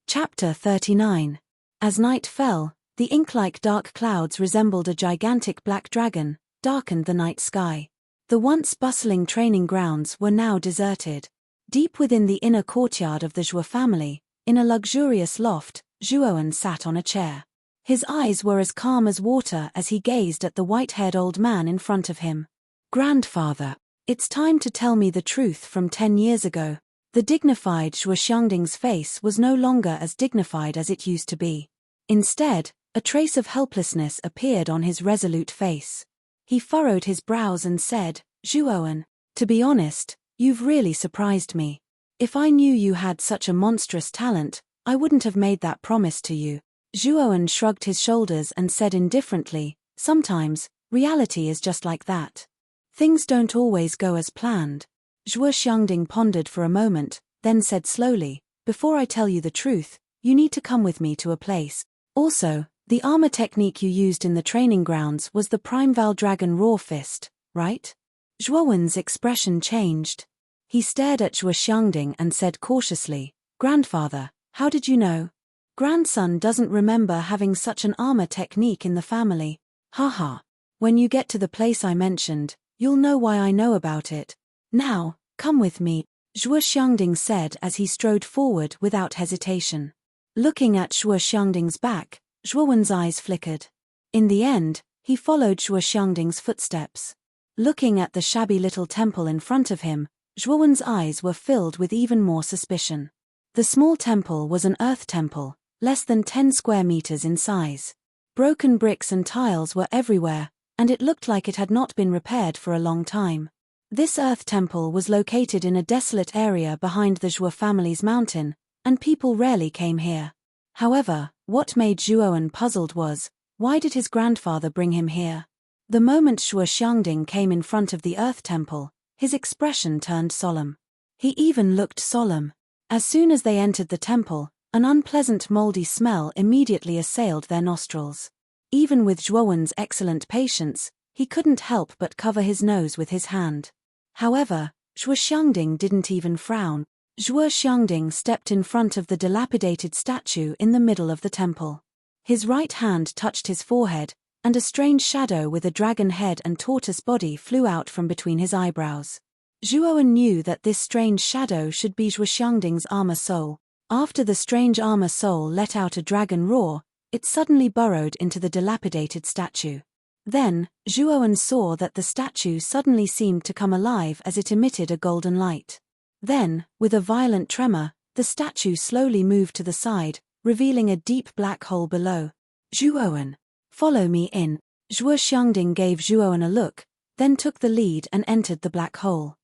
Chapter 39. As night fell, the ink-like dark clouds resembled a gigantic black dragon, darkened the night sky. The once bustling training grounds were now deserted. Deep within the inner courtyard of the Zhuo family, in a luxurious loft, Zhuowen sat on a chair. His eyes were as calm as water as he gazed at the white-haired old man in front of him. Grandfather, it's time to tell me the truth from 10 years ago. The dignified Zhuo Xiangding's face was no longer as dignified as it used to be. Instead, a trace of helplessness appeared on his resolute face. He furrowed his brows and said, Zhuowen, to be honest, you've really surprised me. If I knew you had such a monstrous talent, I wouldn't have made that promise to you. Zhuowen shrugged his shoulders and said indifferently, sometimes, reality is just like that. Things don't always go as planned. Zhuo Xiangding pondered for a moment, then said slowly, before I tell you the truth, you need to come with me to a place. Also, the armor technique you used in the training grounds was the Primeval Dragon Raw Fist, right? Zhuowen's expression changed. He stared at Zhuo Xiangding and said cautiously, Grandfather, how did you know? Grandson doesn't remember having such an armor technique in the family. Haha. When you get to the place I mentioned, you'll know why I know about it. Now, come with me, Zhuo Xiangding said as he strode forward without hesitation. Looking at Zhuo Xiangding's back, Zhuowen's eyes flickered. In the end, he followed Zhuo Xiangding's footsteps. Looking at the shabby little temple in front of him, Zhuowen's eyes were filled with even more suspicion. The small temple was an earth temple, less than 10 square meters in size. Broken bricks and tiles were everywhere, and it looked like it had not been repaired for a long time. This earth temple was located in a desolate area behind the Zhuo family's mountain, and people rarely came here. However, what made Zhuowen puzzled was, why did his grandfather bring him here? The moment Zhuo Xiangding came in front of the earth temple, his expression turned solemn. He even looked solemn. As soon as they entered the temple, an unpleasant moldy smell immediately assailed their nostrils. Even with Zhuowen's excellent patience, he couldn't help but cover his nose with his hand. However, Zhuo Xiangding didn't even frown. Zhuo Xiangding stepped in front of the dilapidated statue in the middle of the temple. His right hand touched his forehead, and a strange shadow with a dragon head and tortoise body flew out from between his eyebrows. Zhuowen knew that this strange shadow should be Zhuo Xiangding's armor soul. After the strange armor soul let out a dragon roar, it suddenly burrowed into the dilapidated statue. Then, Zhuowen saw that the statue suddenly seemed to come alive as it emitted a golden light. Then, with a violent tremor, the statue slowly moved to the side, revealing a deep black hole below. Zhuowen, follow me in. Zhuo Xiangding gave Zhuowen a look, then took the lead and entered the black hole.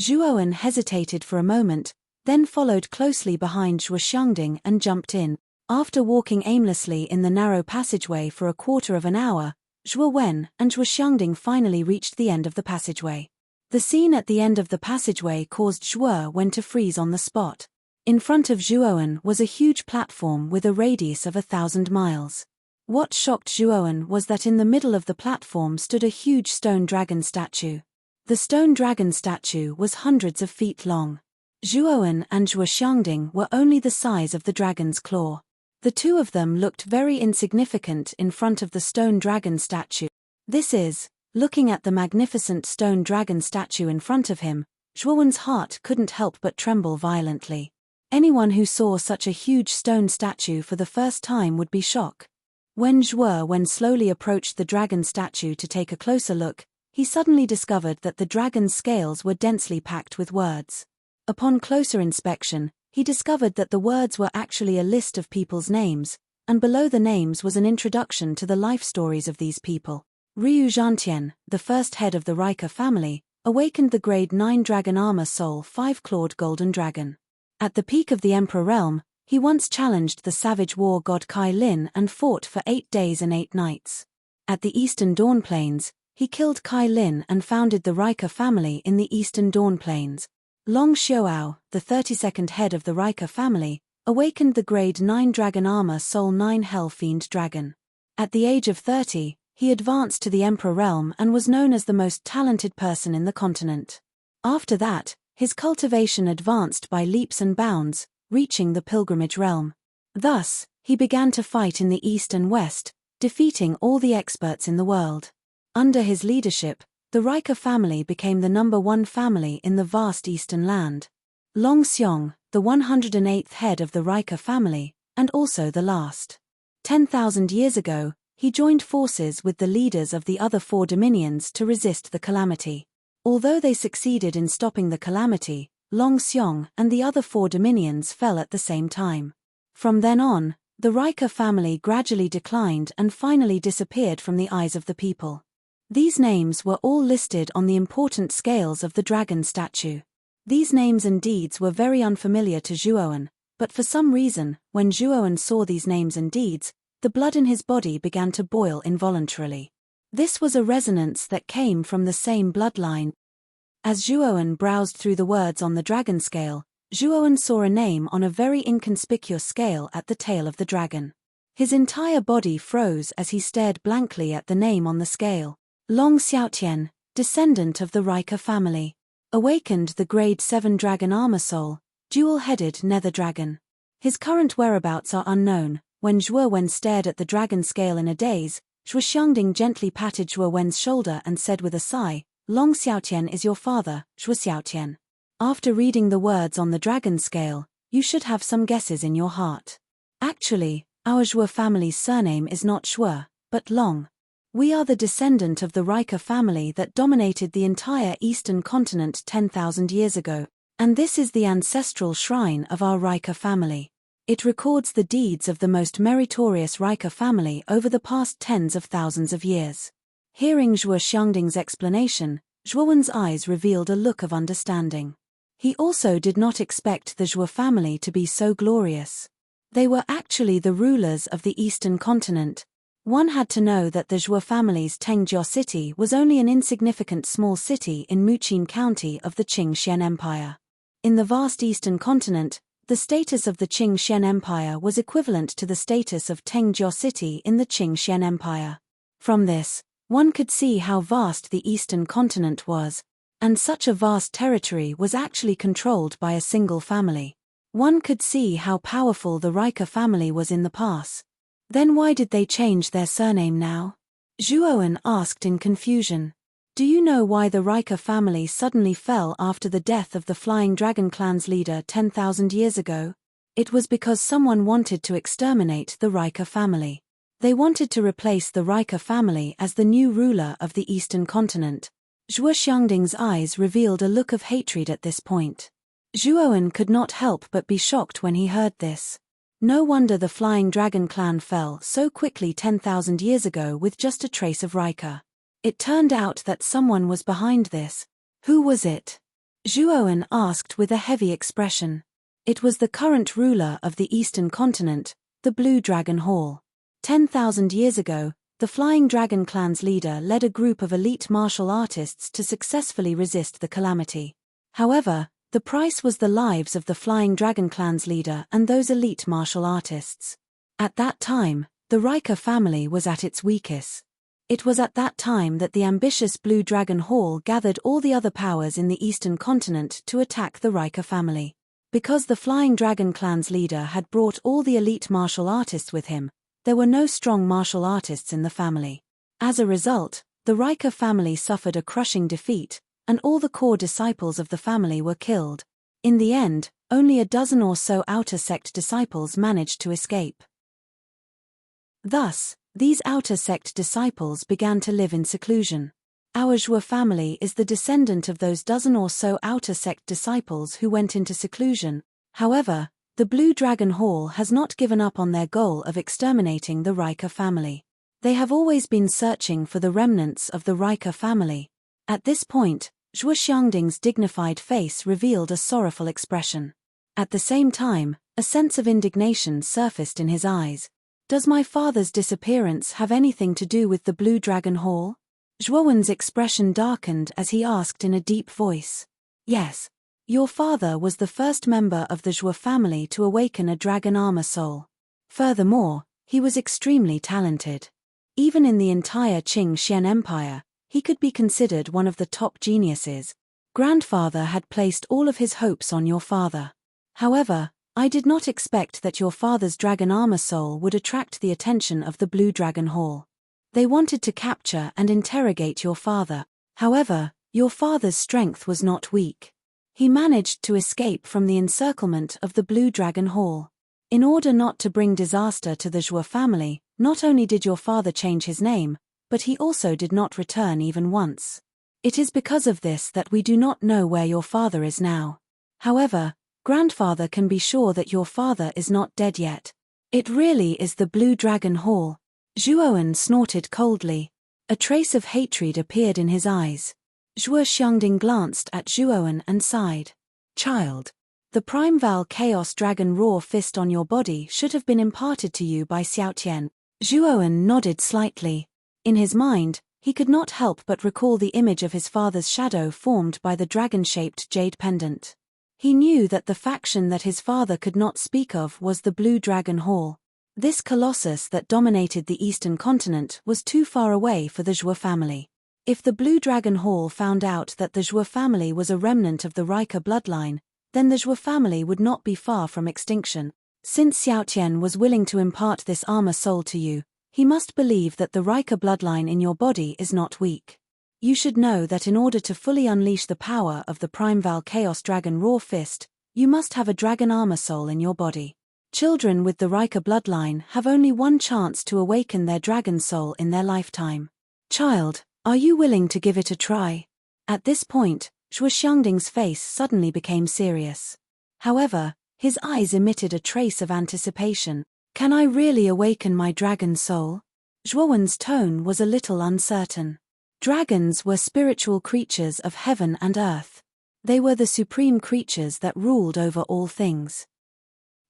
Zhuowen hesitated for a moment, then followed closely behind Zhuo Xiangding and jumped in. After walking aimlessly in the narrow passageway for a quarter of an hour, Zhuowen and Zhuo Xiangding finally reached the end of the passageway. The scene at the end of the passageway caused Zhuowen to freeze on the spot. In front of Zhuowen was a huge platform with a radius of 1,000 miles. What shocked Zhuowen was that in the middle of the platform stood a huge stone dragon statue. The stone dragon statue was hundreds of feet long. Zhuowen and Zhuo Xiangding were only the size of the dragon's claw. The two of them looked very insignificant in front of the stone dragon statue. Looking at the magnificent stone dragon statue in front of him, Zhuowen's heart couldn't help but tremble violently. Anyone who saw such a huge stone statue for the first time would be shocked. When Zhuowen slowly approached the dragon statue to take a closer look, he suddenly discovered that the dragon's scales were densely packed with words. Upon closer inspection, he discovered that the words were actually a list of people's names, and below the names was an introduction to the life stories of these people. Ryu Zhantian, the first head of the Rika family, awakened the grade 9 dragon armor soul 5-clawed golden dragon. At the peak of the Emperor realm, He once challenged the savage war god Kai Lin and fought for 8 days and 8 nights. At the Eastern Dawn Plains, he killed Kai Lin and founded the Rika family in the Eastern Dawn Plains. Long Xiaoao, the 32nd head of the Rika family, awakened the grade 9 dragon armor soul 9 hell fiend dragon. At the age of 30, he advanced to the Emperor realm and was known as the most talented person in the continent. After that, his cultivation advanced by leaps and bounds, reaching the pilgrimage realm. Thus, he began to fight in the east and west, defeating all the experts in the world. Under his leadership, the Rika family became the #1 family in the vast eastern land. Long Xiong, the 108th head of the Rika family, and also the last. 10,000 years ago, he joined forces with the leaders of the other 4 dominions to resist the calamity. Although they succeeded in stopping the calamity, Long Xiong and the other 4 dominions fell at the same time. From then on, the Rika family gradually declined and finally disappeared from the eyes of the people. These names were all listed on the important scales of the dragon statue. These names and deeds were very unfamiliar to Zhuowen, but for some reason, when Zhuowen saw these names and deeds, the blood in his body began to boil involuntarily. This was a resonance that came from the same bloodline. As Zhuowen browsed through the words on the dragon scale, Zhuowen saw a name on a very inconspicuous scale at the tail of the dragon. His entire body froze as he stared blankly at the name on the scale. Long Xiaotian, descendant of the Rika family. Awakened the grade 7 dragon armor soul, dual-headed nether dragon. His current whereabouts are unknown. When Zhuowen stared at the dragon scale in a daze, Zhuo Xiangding gently patted Zhuowen's shoulder and said with a sigh, Long Xiaotian is your father, Zhuo Xiaotian. After reading the words on the dragon scale, you should have some guesses in your heart. Actually, our Zhuo family's surname is not Shuo, but Long. We are the descendant of the Rika family that dominated the entire eastern continent 10,000 years ago, and this is the ancestral shrine of our Rika family. It records the deeds of the most meritorious Rika family over the past tens of thousands of years. Hearing Zhuo Xiangding's explanation, Zhuowen's eyes revealed a look of understanding. He also did not expect the Zhuo family to be so glorious. They were actually the rulers of the eastern continent. One had to know that the Zhuo family's Tengjiao city was only an insignificant small city in Muqin County of the Qing-Xian Empire. In the vast eastern continent, the status of the Qing-Xian Empire was equivalent to the status of Tengjiao city in the Qing-Xian Empire. From this, one could see how vast the eastern continent was, and such a vast territory was actually controlled by a single family. One could see how powerful the Rika family was in the past. Then why did they change their surname now? Zhuowen asked in confusion. Do you know why the Rika family suddenly fell after the death of the Flying Dragon clan's leader 10,000 years ago? It was because someone wanted to exterminate the Rika family. They wanted to replace the Rika family as the new ruler of the eastern continent. Zhuo Xiangding's eyes revealed a look of hatred at this point. Zhuowen could not help but be shocked when he heard this. No wonder the Flying Dragon clan fell so quickly 10,000 years ago with just a trace of Rika. It turned out that someone was behind this. Who was it? Zhuowen asked with a heavy expression. It was the current ruler of the eastern continent, the Blue Dragon Hall. 10,000 years ago, the Flying Dragon clan's leader led a group of elite martial artists to successfully resist the calamity. However, the price was the lives of the Flying Dragon clan's leader and those elite martial artists. At that time, the Rika family was at its weakest. It was at that time that the ambitious Blue Dragon Hall gathered all the other powers in the eastern continent to attack the Rika family. Because the Flying Dragon clan's leader had brought all the elite martial artists with him, there were no strong martial artists in the family. As a result, the Rika family suffered a crushing defeat, and all the core disciples of the family were killed. In the end, only a dozen or so outer sect disciples managed to escape. Thus, these outer sect disciples began to live in seclusion. Our Zhuo family is the descendant of those dozen or so outer sect disciples who went into seclusion. However, the Blue Dragon Hall has not given up on their goal of exterminating the Rika family. They have always been searching for the remnants of the Rika family. At this point, Zhuo Xiangding's dignified face revealed a sorrowful expression. At the same time, A sense of indignation surfaced in his eyes. Does my father's disappearance have anything to do with the Blue Dragon Hall? Zhuowen's expression darkened as he asked in a deep voice. Yes. Your father was the first member of the Zhuo family to awaken a dragon armor soul. Furthermore, he was extremely talented. Even in the entire Qing Xian Empire, he could be considered one of the top geniuses. Grandfather had placed all of his hopes on your father. However, I did not expect that your father's dragon armor soul would attract the attention of the Blue Dragon Hall. They wanted to capture and interrogate your father. However, your father's strength was not weak. He managed to escape from the encirclement of the Blue Dragon Hall. In order not to bring disaster to the Zhuo family, not only did your father change his name, but he also did not return even once. It is because of this that we do not know where your father is now. However, grandfather can be sure that your father is not dead yet. It really is the Blue Dragon Hall. Zhuowen snorted coldly. A trace of hatred appeared in his eyes. Zhuo Xiangding glanced at Zhuowen and sighed. Child, the Primeval Chaos Dragon Raw Fist on your body should have been imparted to you by Xiaotian. Zhuowen nodded slightly. In his mind, he could not help but recall the image of his father's shadow formed by the dragon-shaped jade pendant. He knew that the faction that his father could not speak of was the Blue Dragon Hall. This colossus that dominated the eastern continent was too far away for the Zhuo family. If the Blue Dragon Hall found out that the Zhuo family was a remnant of the Rika bloodline, then the Zhuo family would not be far from extinction. Since Xiaotian was willing to impart this armor soul to you, he must believe that the Rika bloodline in your body is not weak. You should know that in order to fully unleash the power of the Primeval Chaos Dragon Raw Fist, you must have a dragon armor soul in your body. Children with the Rika bloodline have only one chance to awaken their dragon soul in their lifetime. Child, are you willing to give it a try? At this point, Zhuo Xiangding's face suddenly became serious. However, his eyes emitted a trace of anticipation. Can I really awaken my dragon soul? Zhuowen's tone was a little uncertain. Dragons were spiritual creatures of heaven and earth. They were the supreme creatures that ruled over all things.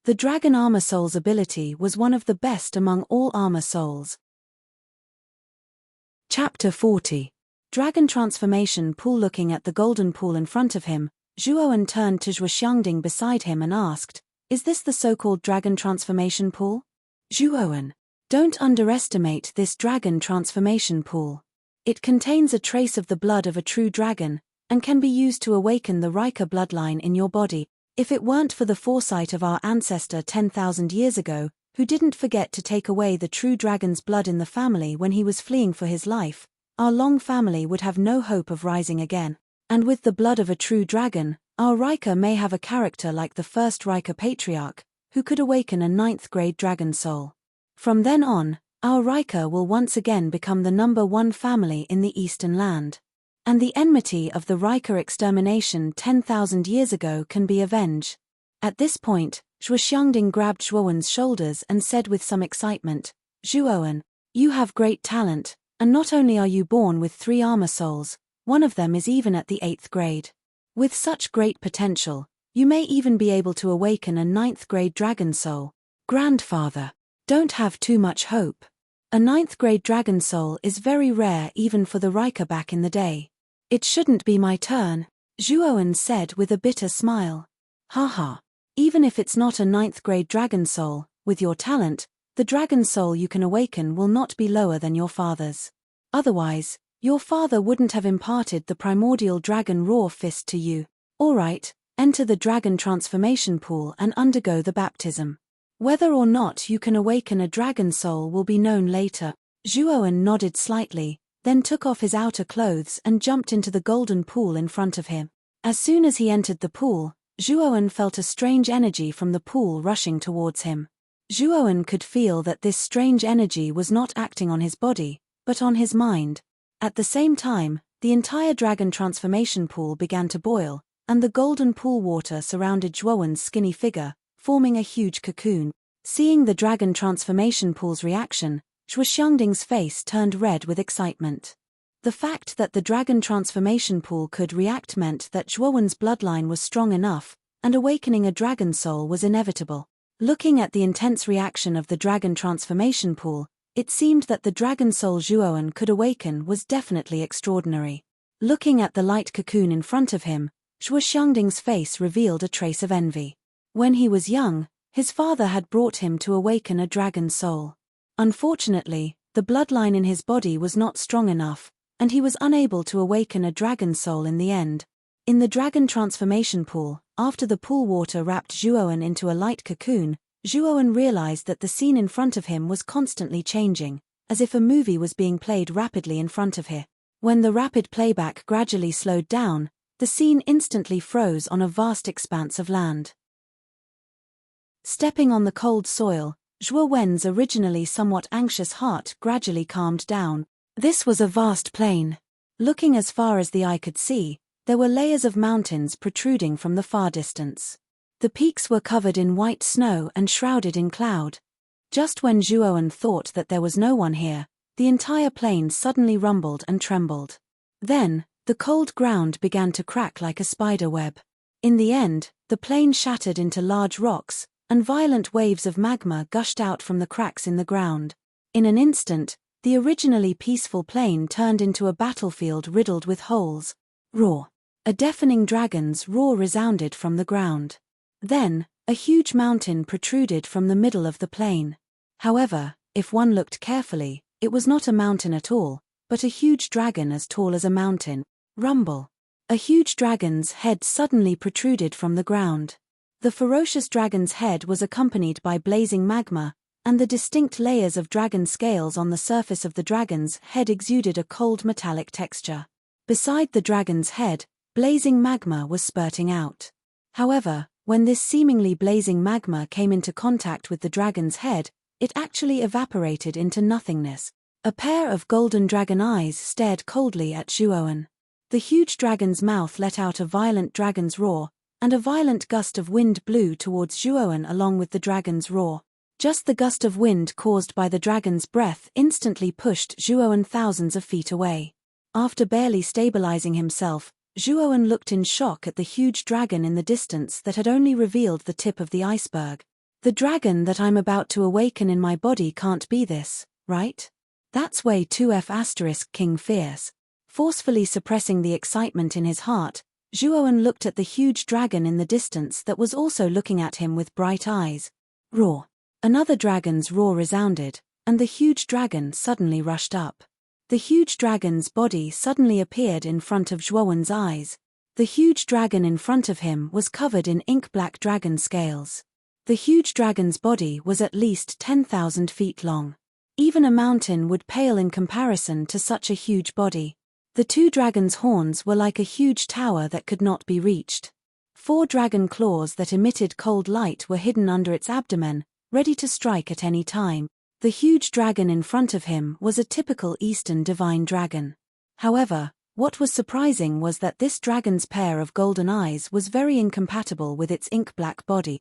The dragon armor soul's ability was one of the best among all armor souls. Chapter 40. Dragon Transformation Pool. Looking at the golden pool in front of him, Zhuowen turned to Zhuo Xiangding beside him and asked, Is this the so-called Dragon Transformation Pool? Zhuowen, don't underestimate this Dragon Transformation Pool. It contains a trace of the blood of a true dragon, and can be used to awaken the Rika bloodline in your body. If it weren't for the foresight of our ancestor 10,000 years ago, who didn't forget to take away the true dragon's blood in the family when he was fleeing for his life, our long family would have no hope of rising again. And with the blood of a true dragon, our Rika may have a character like the first Rika patriarch, who could awaken a 9th-grade dragon soul. From then on, our Rika will once again become the #1 family in the Eastern land. And the enmity of the Rika extermination 10,000 years ago can be avenged. At this point, Zhuo Xiangding grabbed Zhuowen's shoulders and said with some excitement, Zhuowen, you have great talent, and not only are you born with 3 armor souls, one of them is even at the 8th grade. With such great potential, you may even be able to awaken a 9th-grade dragon soul. Grandfather, don't have too much hope. A 9th-grade dragon soul is very rare even for the Rika back in the day. It shouldn't be my turn, Zhuowen said with a bitter smile. Haha. Even if it's not a 9th-grade dragon soul, with your talent, the dragon soul you can awaken will not be lower than your father's. Otherwise, your father wouldn't have imparted the primordial dragon raw fist to you. Alright, enter the dragon transformation pool and undergo the baptism. Whether or not you can awaken a dragon soul will be known later. Zhuowen nodded slightly, then took off his outer clothes and jumped into the golden pool in front of him. As soon as he entered the pool, Zhuowen felt a strange energy from the pool rushing towards him. Zhuowen could feel that this strange energy was not acting on his body, but on his mind. At the same time, the entire dragon transformation pool began to boil, and the golden pool water surrounded Zhuowen's skinny figure, forming a huge cocoon. Seeing the dragon transformation pool's reaction, Zhuo Xiangding's face turned red with excitement. The fact that the dragon transformation pool could react meant that Zhuowen's bloodline was strong enough, and awakening a dragon soul was inevitable. Looking at the intense reaction of the dragon transformation pool, it seemed that the dragon soul Zhuowen could awaken was definitely extraordinary. Looking at the light cocoon in front of him, Zhuo Xiangding's face revealed a trace of envy. When he was young, his father had brought him to awaken a dragon soul. Unfortunately, the bloodline in his body was not strong enough, and he was unable to awaken a dragon soul in the end. In the dragon transformation pool, after the pool water wrapped Zhuowen into a light cocoon, Zhuowen realized that the scene in front of him was constantly changing, as if a movie was being played rapidly in front of him. When the rapid playback gradually slowed down, the scene instantly froze on a vast expanse of land. Stepping on the cold soil, Zhuo Wen's originally somewhat anxious heart gradually calmed down. This was a vast plain. Looking as far as the eye could see, there were layers of mountains protruding from the far distance. The peaks were covered in white snow and shrouded in cloud. Just when Zhuowen thought that there was no one here, the entire plain suddenly rumbled and trembled. Then, the cold ground began to crack like a spider web. In the end, the plain shattered into large rocks, and violent waves of magma gushed out from the cracks in the ground. In an instant, the originally peaceful plain turned into a battlefield riddled with holes. Roar! A deafening dragon's roar resounded from the ground. Then, a huge mountain protruded from the middle of the plain. However, if one looked carefully, it was not a mountain at all, but a huge dragon as tall as a mountain. Rumble! A huge dragon's head suddenly protruded from the ground. The ferocious dragon's head was accompanied by blazing magma, and the distinct layers of dragon scales on the surface of the dragon's head exuded a cold metallic texture. Beside the dragon's head, blazing magma was spurting out. However, when this seemingly blazing magma came into contact with the dragon's head, it actually evaporated into nothingness. A pair of golden dragon eyes stared coldly at Zhuowen. The huge dragon's mouth let out a violent dragon's roar, and a violent gust of wind blew towards Zhuowen along with the dragon's roar. Just the gust of wind caused by the dragon's breath instantly pushed Zhuowen thousands of feet away. After barely stabilizing himself, Zhuowen looked in shock at the huge dragon in the distance that had only revealed the tip of the iceberg. The dragon that I'm about to awaken in my body can't be this, right? That's way 2F** King Fierce. Forcefully suppressing the excitement in his heart, Zhuowen looked at the huge dragon in the distance that was also looking at him with bright eyes. Roar! Another dragon's roar resounded, and the huge dragon suddenly rushed up. The huge dragon's body suddenly appeared in front of Zhuowen's eyes. The huge dragon in front of him was covered in ink-black dragon scales. The huge dragon's body was at least 10,000 feet long. Even a mountain would pale in comparison to such a huge body. The two dragons' horns were like a huge tower that could not be reached. 4 dragon claws that emitted cold light were hidden under its abdomen, ready to strike at any time. The huge dragon in front of him was a typical Eastern divine dragon. However, what was surprising was that this dragon's pair of golden eyes was very incompatible with its ink-black body.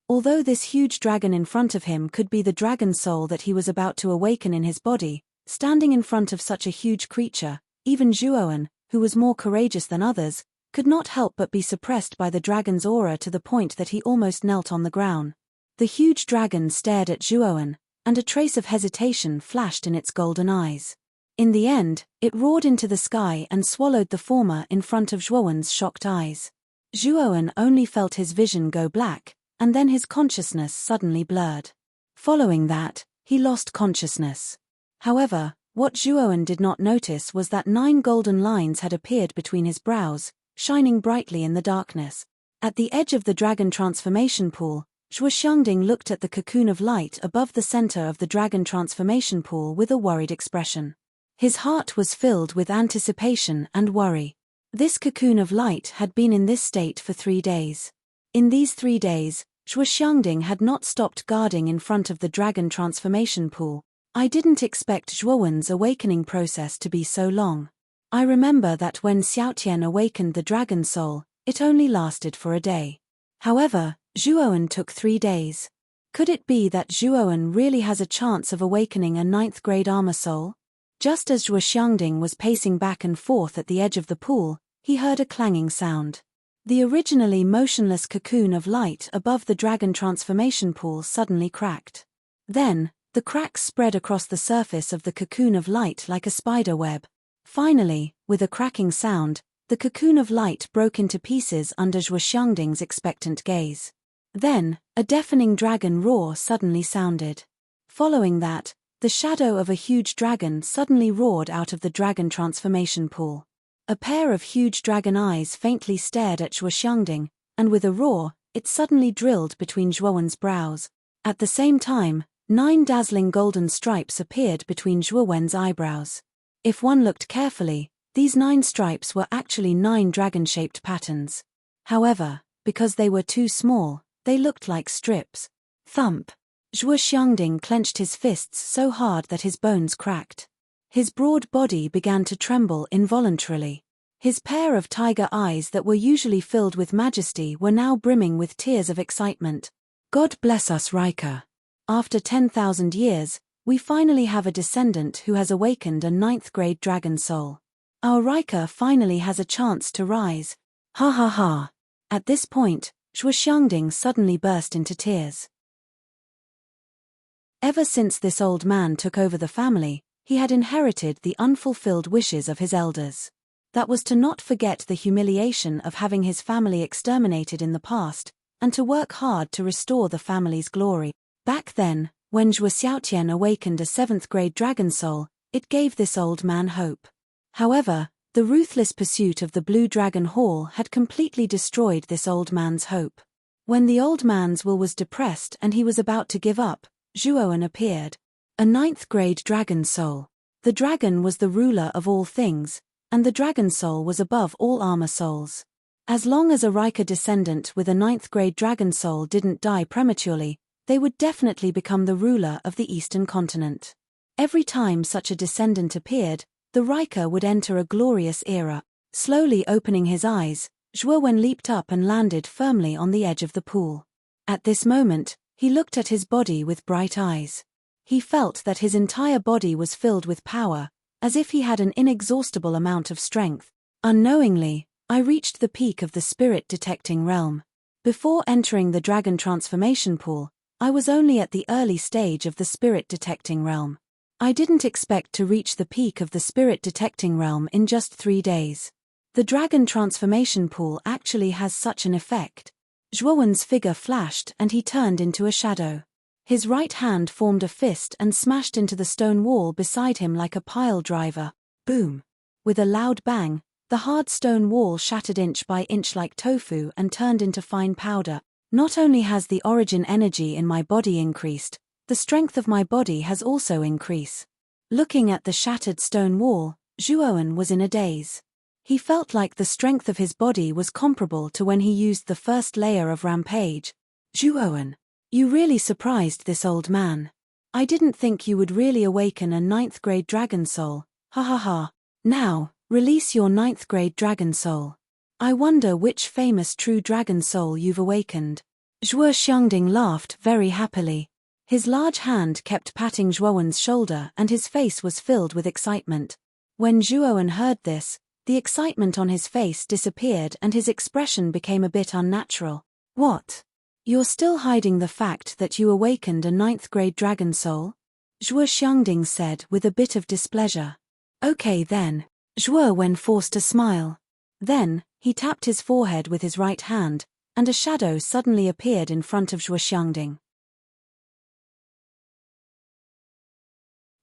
Although this huge dragon in front of him could be the dragon soul that he was about to awaken in his body, standing in front of such a huge creature, even Zhuowen, who was more courageous than others, could not help but be suppressed by the dragon's aura to the point that he almost knelt on the ground. The huge dragon stared at Zhuowen, and a trace of hesitation flashed in its golden eyes. In the end, it roared into the sky and swallowed the former in front of Zhuowen's shocked eyes. Zhuowen only felt his vision go black, and then his consciousness suddenly blurred. Following that, he lost consciousness. However, what Zhuowen did not notice was that 9 golden lines had appeared between his brows, shining brightly in the darkness. At the edge of the dragon transformation pool, Zhuo Xiangding looked at the cocoon of light above the center of the dragon transformation pool with a worried expression. His heart was filled with anticipation and worry. This cocoon of light had been in this state for 3 days. In these 3 days, Zhuo Xiangding had not stopped guarding in front of the dragon transformation pool. I didn't expect Zhuowen's awakening process to be so long. I remember that when Xiaotian awakened the dragon soul, it only lasted for a day. However, Zhuowen took 3 days. Could it be that Zhuowen really has a chance of awakening a 9th grade armor soul? Just as Zhuo Xiangding was pacing back and forth at the edge of the pool, he heard a clanging sound. The originally motionless cocoon of light above the dragon transformation pool suddenly cracked. Then, the cracks spread across the surface of the cocoon of light like a spider web. Finally, with a cracking sound, the cocoon of light broke into pieces under Zhuo Xiangding's expectant gaze. Then, a deafening dragon roar suddenly sounded. Following that, the shadow of a huge dragon suddenly roared out of the dragon transformation pool. A pair of huge dragon eyes faintly stared at Zhuo Xiangding, and with a roar, it suddenly drilled between Zhuowen's brows. At the same time, 9 dazzling golden stripes appeared between Zhuowen's eyebrows. If one looked carefully, these 9 stripes were actually 9 dragon-shaped patterns. However, because they were too small, they looked like strips. Thump! Zhuo Xiangding clenched his fists so hard that his bones cracked. His broad body began to tremble involuntarily. His pair of tiger eyes that were usually filled with majesty were now brimming with tears of excitement. God bless us, Rika. After 10,000 years, we finally have a descendant who has awakened a 9th-grade dragon soul. Our Rika finally has a chance to rise. Ha ha ha. At this point, Zhuo Xiangding suddenly burst into tears. Ever since this old man took over the family, he had inherited the unfulfilled wishes of his elders. That was to not forget the humiliation of having his family exterminated in the past, and to work hard to restore the family's glory. Back then, when Zhuo Xiaotian awakened a 7th-grade dragon soul, it gave this old man hope. However, the ruthless pursuit of the Blue Dragon Hall had completely destroyed this old man's hope. When the old man's will was depressed and he was about to give up, Zhuowen appeared. A 9th-grade dragon soul. The dragon was the ruler of all things, and the dragon soul was above all armor souls. As long as a Rika descendant with a 9th-grade dragon soul didn't die prematurely, they would definitely become the ruler of the Eastern continent. Every time such a descendant appeared, the Rika would enter a glorious era. Slowly opening his eyes, Zhuowen leaped up and landed firmly on the edge of the pool. At this moment, he looked at his body with bright eyes. He felt that his entire body was filled with power, as if he had an inexhaustible amount of strength. Unknowingly, I reached the peak of the spirit-detecting realm. Before entering the dragon transformation pool, I was only at the early stage of the spirit-detecting realm. I didn't expect to reach the peak of the spirit-detecting realm in just 3 days. The dragon transformation pool actually has such an effect. Zhuowen's figure flashed and he turned into a shadow. His right hand formed a fist and smashed into the stone wall beside him like a pile driver. Boom! With a loud bang, the hard stone wall shattered inch by inch like tofu and turned into fine powder. Not only has the origin energy in my body increased, the strength of my body has also increased. Looking at the shattered stone wall, Zhuowen was in a daze. He felt like the strength of his body was comparable to when he used the first layer of Rampage. Zhuowen, you really surprised this old man. I didn't think you would really awaken a 9th-grade dragon soul. Ha ha ha. Now, release your 9th-grade dragon soul. I wonder which famous true dragon soul you've awakened. Zhuo Xiangding laughed very happily. His large hand kept patting Zhuowen's shoulder and his face was filled with excitement. When Zhuowen heard this, the excitement on his face disappeared and his expression became a bit unnatural. What? You're still hiding the fact that you awakened a 9th-grade dragon soul? Zhuo Xiangding said with a bit of displeasure. Okay then. Zhuowen forced a smile. Then, he tapped his forehead with his right hand, and a shadow suddenly appeared in front of Zhuo Xiangding.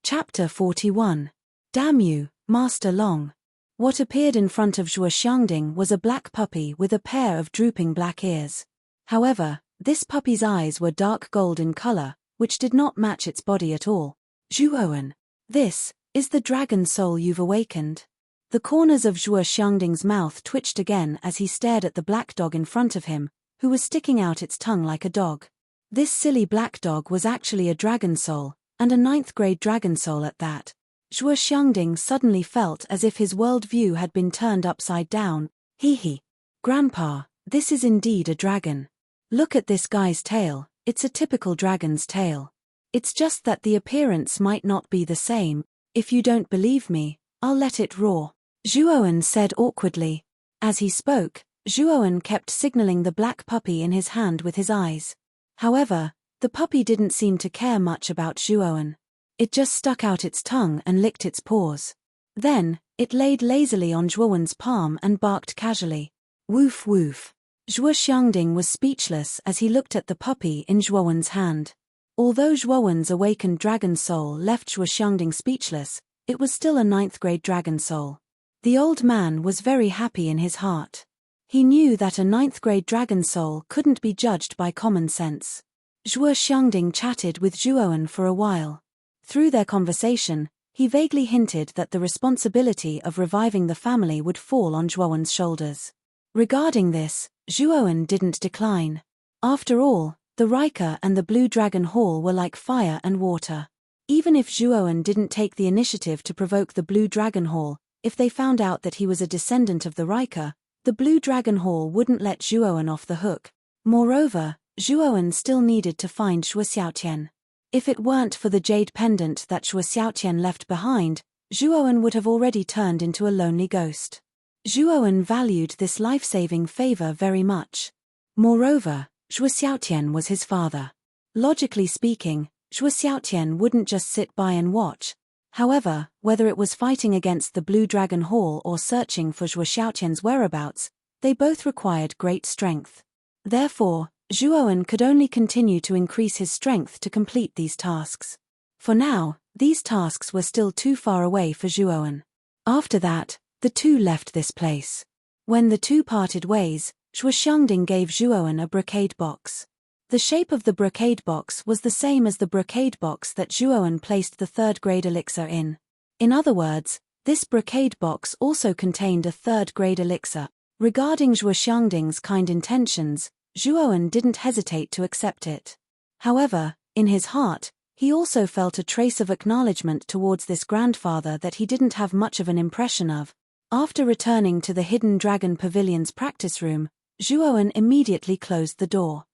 Chapter 41. Damn you, Master Long. What appeared in front of Zhuo Xiangding was a black puppy with a pair of drooping black ears. However, this puppy's eyes were dark gold in color, which did not match its body at all. Zhuowen, this is the dragon soul you've awakened. The corners of Zhuo Xiangding's mouth twitched again as he stared at the black dog in front of him, who was sticking out its tongue like a dog. This silly black dog was actually a dragon soul, and a 9th-grade dragon soul at that. Zhuo Xiangding suddenly felt as if his world-view had been turned upside down. Hee. Grandpa, this is indeed a dragon. Look at this guy's tail, it's a typical dragon's tail. It's just that the appearance might not be the same. If you don't believe me, I'll let it roar. Zhuowen said awkwardly. As he spoke, Zhuowen kept signaling the black puppy in his hand with his eyes. However, the puppy didn't seem to care much about Zhuowen. It just stuck out its tongue and licked its paws. Then, it laid lazily on Zhuowen's palm and barked casually. Woof woof. Zhuo Xiangding was speechless as he looked at the puppy in Zhuowen's hand. Although Zhuowen's awakened dragon soul left Zhuo Xiangding speechless, it was still a 9th-grade dragon soul. The old man was very happy in his heart. He knew that a 9th-grade dragon soul couldn't be judged by common sense. Zhuo Xiangding chatted with Zhuowen for a while. Through their conversation, he vaguely hinted that the responsibility of reviving the family would fall on Zhuowen's shoulders. Regarding this, Zhuowen didn't decline. After all, the Riker and the Blue Dragon Hall were like fire and water. Even if Zhuowen didn't take the initiative to provoke the Blue Dragon Hall, if they found out that he was a descendant of the Riker, the Blue Dragon Hall wouldn't let Zhuowen off the hook. Moreover, Zhuowen still needed to find Shuo Xiaotian. If it weren't for the jade pendant that Shuo Xiaotian left behind, Zhuowen would have already turned into a lonely ghost. Zhuowen valued this life-saving favor very much. Moreover, Shuo Xiaotian was his father. Logically speaking, Shuo Xiaotian wouldn't just sit by and watch. However, whether it was fighting against the Blue Dragon Hall or searching for Shuo Xiaotian's whereabouts, they both required great strength. Therefore, Zhuowen could only continue to increase his strength to complete these tasks. For now, these tasks were still too far away for Zhuowen. After that, the two left this place. When the two parted ways, Shuo Xiangding gave Zhuowen a brocade box. The shape of the brocade box was the same as the brocade box that Zhuowen placed the 3rd-grade elixir in. In other words, this brocade box also contained a 3rd-grade elixir. Regarding Shuo Xiangding's kind intentions, Zhuowen didn't hesitate to accept it. However, in his heart, he also felt a trace of acknowledgement towards this grandfather that he didn't have much of an impression of. After returning to the Hidden Dragon Pavilion's practice room, Zhuowen immediately closed the door.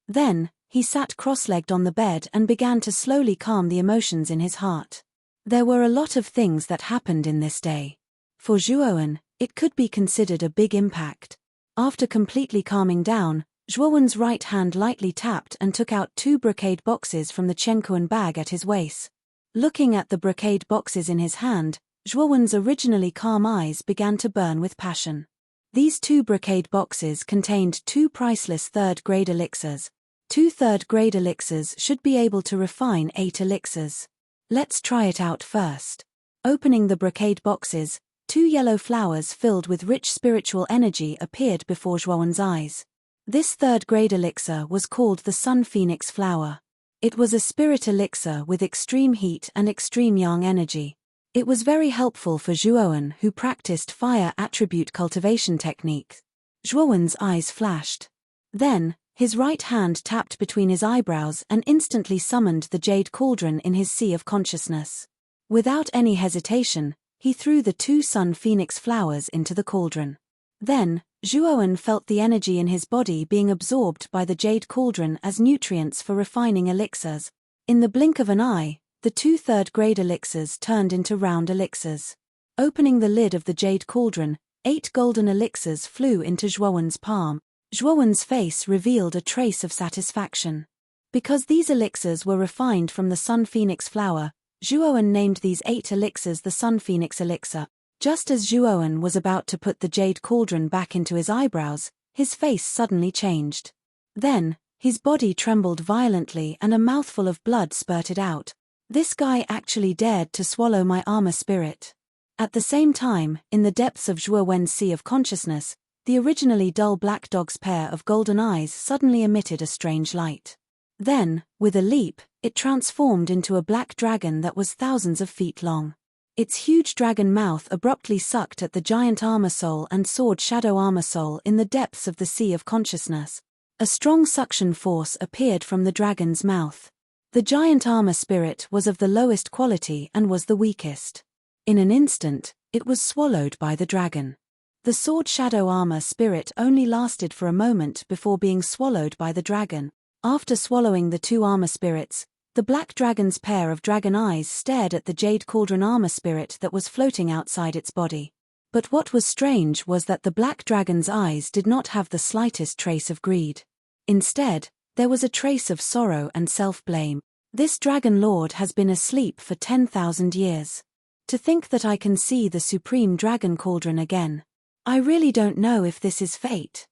Then, he sat cross-legged on the bed and began to slowly calm the emotions in his heart. There were a lot of things that happened in this day. For Zhuowen, it could be considered a big impact. After completely calming down, Zhuowen's right hand lightly tapped and took out 2 brocade boxes from the Chenkuan bag at his waist. Looking at the brocade boxes in his hand, Zhuowen's originally calm eyes began to burn with passion. These 2 brocade boxes contained 2 priceless 3rd-grade elixirs. 2 3rd-grade elixirs should be able to refine 8 elixirs. Let's try it out first. Opening the brocade boxes, 2 yellow flowers filled with rich spiritual energy appeared before Zhuowen's eyes. This 3rd-grade elixir was called the Sun Phoenix Flower. It was a spirit elixir with extreme heat and extreme yang energy. It was very helpful for Zhuowen, who practiced fire attribute cultivation technique. Zhuowen's eyes flashed. Then, his right hand tapped between his eyebrows and instantly summoned the jade cauldron in his sea of consciousness. Without any hesitation, he threw the 2 Sun Phoenix flowers into the cauldron. Then, Zhuowen felt the energy in his body being absorbed by the jade cauldron as nutrients for refining elixirs. In the blink of an eye, the 2 3rd-grade elixirs turned into round elixirs. Opening the lid of the jade cauldron, 8 golden elixirs flew into Zhuowen's palm. Zhuowen's face revealed a trace of satisfaction. Because these elixirs were refined from the Sun Phoenix flower, Zhuowen named these 8 elixirs the Sun Phoenix elixir. Just as Zhuowen was about to put the jade cauldron back into his eyebrows, his face suddenly changed. Then, his body trembled violently and a mouthful of blood spurted out. This guy actually dared to swallow my armor spirit. At the same time, in the depths of Zhuowen's sea of consciousness, the originally dull black dog's pair of golden eyes suddenly emitted a strange light. Then, with a leap, it transformed into a black dragon that was thousands of feet long. Its huge dragon mouth abruptly sucked at the giant armor soul and sword shadow armor soul in the depths of the sea of consciousness. A strong suction force appeared from the dragon's mouth. The giant armor spirit was of the lowest quality and was the weakest. In an instant, it was swallowed by the dragon. The sword shadow armor spirit only lasted for a moment before being swallowed by the dragon. After swallowing the 2 armor spirits, the black dragon's pair of dragon eyes stared at the jade cauldron armor spirit that was floating outside its body. But what was strange was that the black dragon's eyes did not have the slightest trace of greed. Instead, there was a trace of sorrow and self-blame. This dragon lord has been asleep for 10,000 years. To think that I can see the supreme dragon cauldron again. I really don't know if this is fate.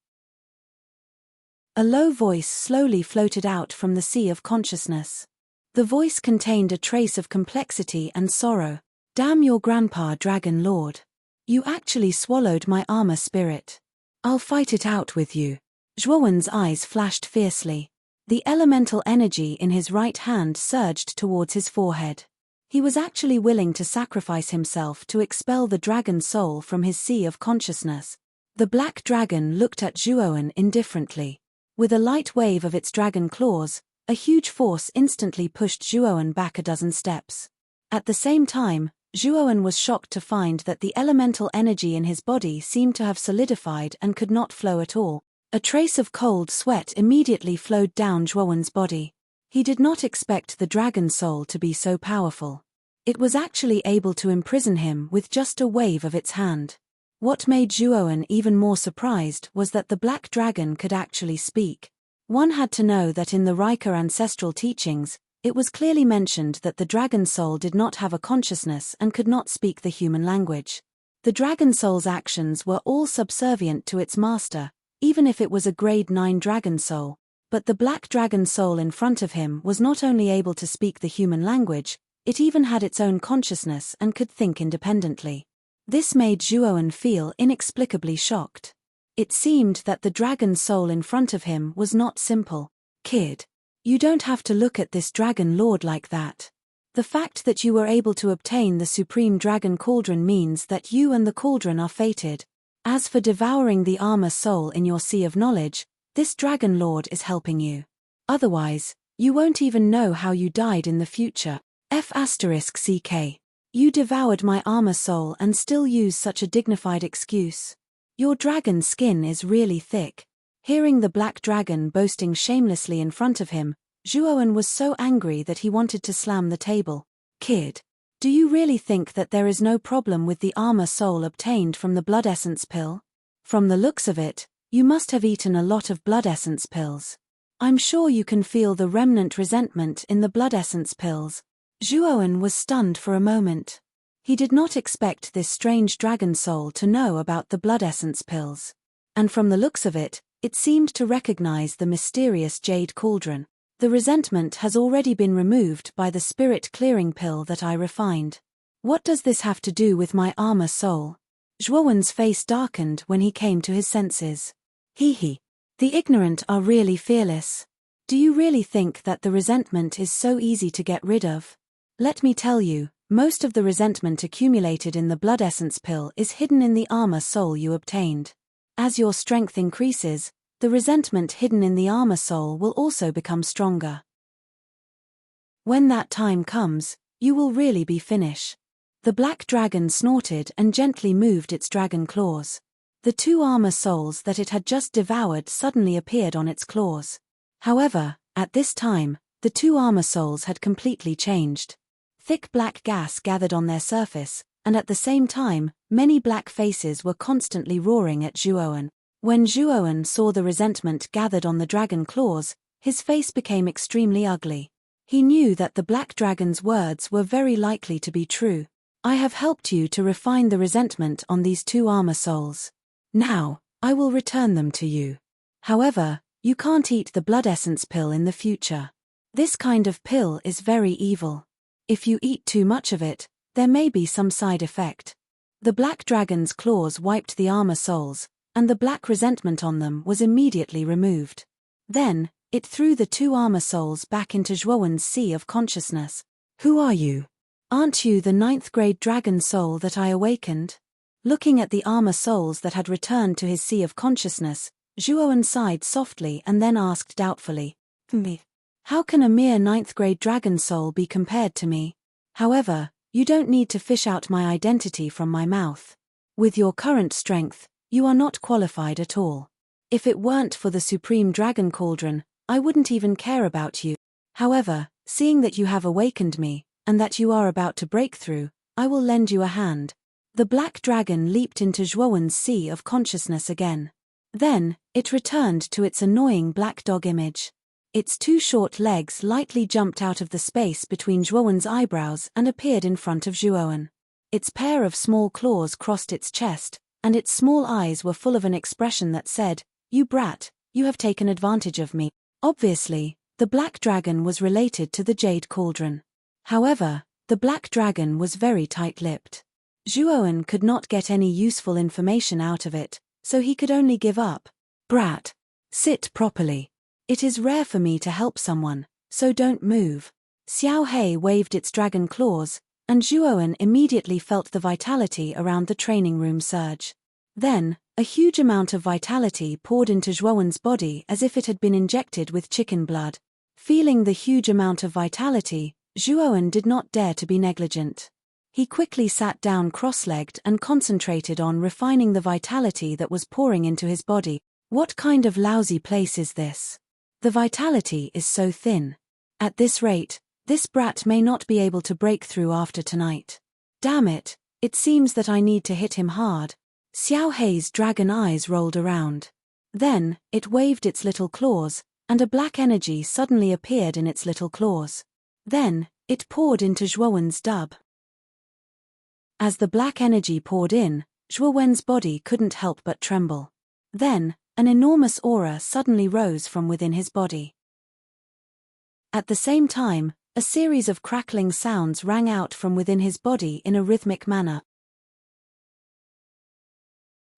A low voice slowly floated out from the sea of consciousness. The voice contained a trace of complexity and sorrow. Damn your grandpa, dragon lord. You actually swallowed my armor spirit. I'll fight it out with you. Zhuowen's eyes flashed fiercely. The elemental energy in his right hand surged towards his forehead. He was actually willing to sacrifice himself to expel the dragon soul from his sea of consciousness. The black dragon looked at Zhuowen indifferently. With a light wave of its dragon claws, a huge force instantly pushed Zhuowen back a dozen steps. At the same time, Zhuowen was shocked to find that the elemental energy in his body seemed to have solidified and could not flow at all. A trace of cold sweat immediately flowed down Zhuowen's body. He did not expect the dragon soul to be so powerful. It was actually able to imprison him with just a wave of its hand. What made Zhuowen even more surprised was that the black dragon could actually speak. One had to know that in the Rika ancestral teachings, it was clearly mentioned that the dragon soul did not have a consciousness and could not speak the human language. The dragon soul's actions were all subservient to its master, even if it was a grade 9 dragon soul. But the black dragon soul in front of him was not only able to speak the human language, it even had its own consciousness and could think independently. This made Zhuowen feel inexplicably shocked. It seemed that the dragon soul in front of him was not simple. Kid. You don't have to look at this dragon lord like that. The fact that you were able to obtain the supreme dragon cauldron means that you and the cauldron are fated. As for devouring the armor soul in your sea of knowledge, this dragon lord is helping you. Otherwise, you won't even know how you died in the future. F***ck. You devoured my armor soul and still use such a dignified excuse. Your dragon skin is really thick. Hearing the black dragon boasting shamelessly in front of him, Zhuowen was so angry that he wanted to slam the table. Kid. Do you really think that there is no problem with the armor soul obtained from the blood essence pill? From the looks of it, you must have eaten a lot of blood essence pills. I'm sure you can feel the remnant resentment in the blood essence pills. Zhuowen was stunned for a moment. He did not expect this strange dragon soul to know about the blood essence pills. And from the looks of it, it seemed to recognize the mysterious jade cauldron. The resentment has already been removed by the spirit clearing pill that I refined. What does this have to do with my armor soul? Zhuowen's face darkened when he came to his senses. Hee. The ignorant are really fearless. Do you really think that the resentment is so easy to get rid of? Let me tell you, most of the resentment accumulated in the blood essence pill is hidden in the armor soul you obtained. As your strength increases, the resentment hidden in the armor soul will also become stronger. When that time comes, you will really be finished. The black dragon snorted and gently moved its dragon claws. The two armor souls that it had just devoured suddenly appeared on its claws. However, at this time, the two armor souls had completely changed. Thick black gas gathered on their surface, and at the same time, many black faces were constantly roaring at Zhuowen. When Zhuowen saw the resentment gathered on the dragon claws, his face became extremely ugly. He knew that the black dragon's words were very likely to be true. I have helped you to refine the resentment on these two armor souls. Now, I will return them to you. However, you can't eat the blood essence pill in the future. This kind of pill is very evil. If you eat too much of it, there may be some side effect. The black dragon's claws wiped the armor souls, and the black resentment on them was immediately removed. Then, it threw the two armor souls back into Zhuowen's sea of consciousness. Who are you? Aren't you the 9th grade dragon soul that I awakened? Looking at the armor souls that had returned to his sea of consciousness, Zhuowen sighed softly and then asked doubtfully, Me? How can a mere 9th grade dragon soul be compared to me? However, you don't need to fish out my identity from my mouth. With your current strength, you are not qualified at all. If it weren't for the supreme dragon cauldron, I wouldn't even care about you. However, seeing that you have awakened me, and that you are about to break through, I will lend you a hand. The black dragon leaped into Zhuowen's sea of consciousness again. Then, it returned to its annoying black dog image. Its two short legs lightly jumped out of the space between Zhuowen's eyebrows and appeared in front of Zhuowen. Its pair of small claws crossed its chest, and its small eyes were full of an expression that said, "You brat, you have taken advantage of me." Obviously, the black dragon was related to the jade cauldron. However, the black dragon was very tight-lipped. Zhuowen could not get any useful information out of it, so he could only give up. "Brat, sit properly. It is rare for me to help someone, so don't move." Xiao Hei waved its dragon claws, and Zhuowen immediately felt the vitality around the training room surge. Then, a huge amount of vitality poured into Zhuowen's body as if it had been injected with chicken blood. Feeling the huge amount of vitality, Zhuowen did not dare to be negligent. He quickly sat down cross-legged and concentrated on refining the vitality that was pouring into his body. What kind of lousy place is this? The vitality is so thin. At this rate, this brat may not be able to break through after tonight. Damn it, it seems that I need to hit him hard. Xiao Hei's dragon eyes rolled around. Then, it waved its little claws, and a black energy suddenly appeared in its little claws. Then, it poured into Zhuowen's dub. As the black energy poured in, Zhuowen's body couldn't help but tremble. Then, an enormous aura suddenly rose from within his body. At the same time, a series of crackling sounds rang out from within his body in a rhythmic manner.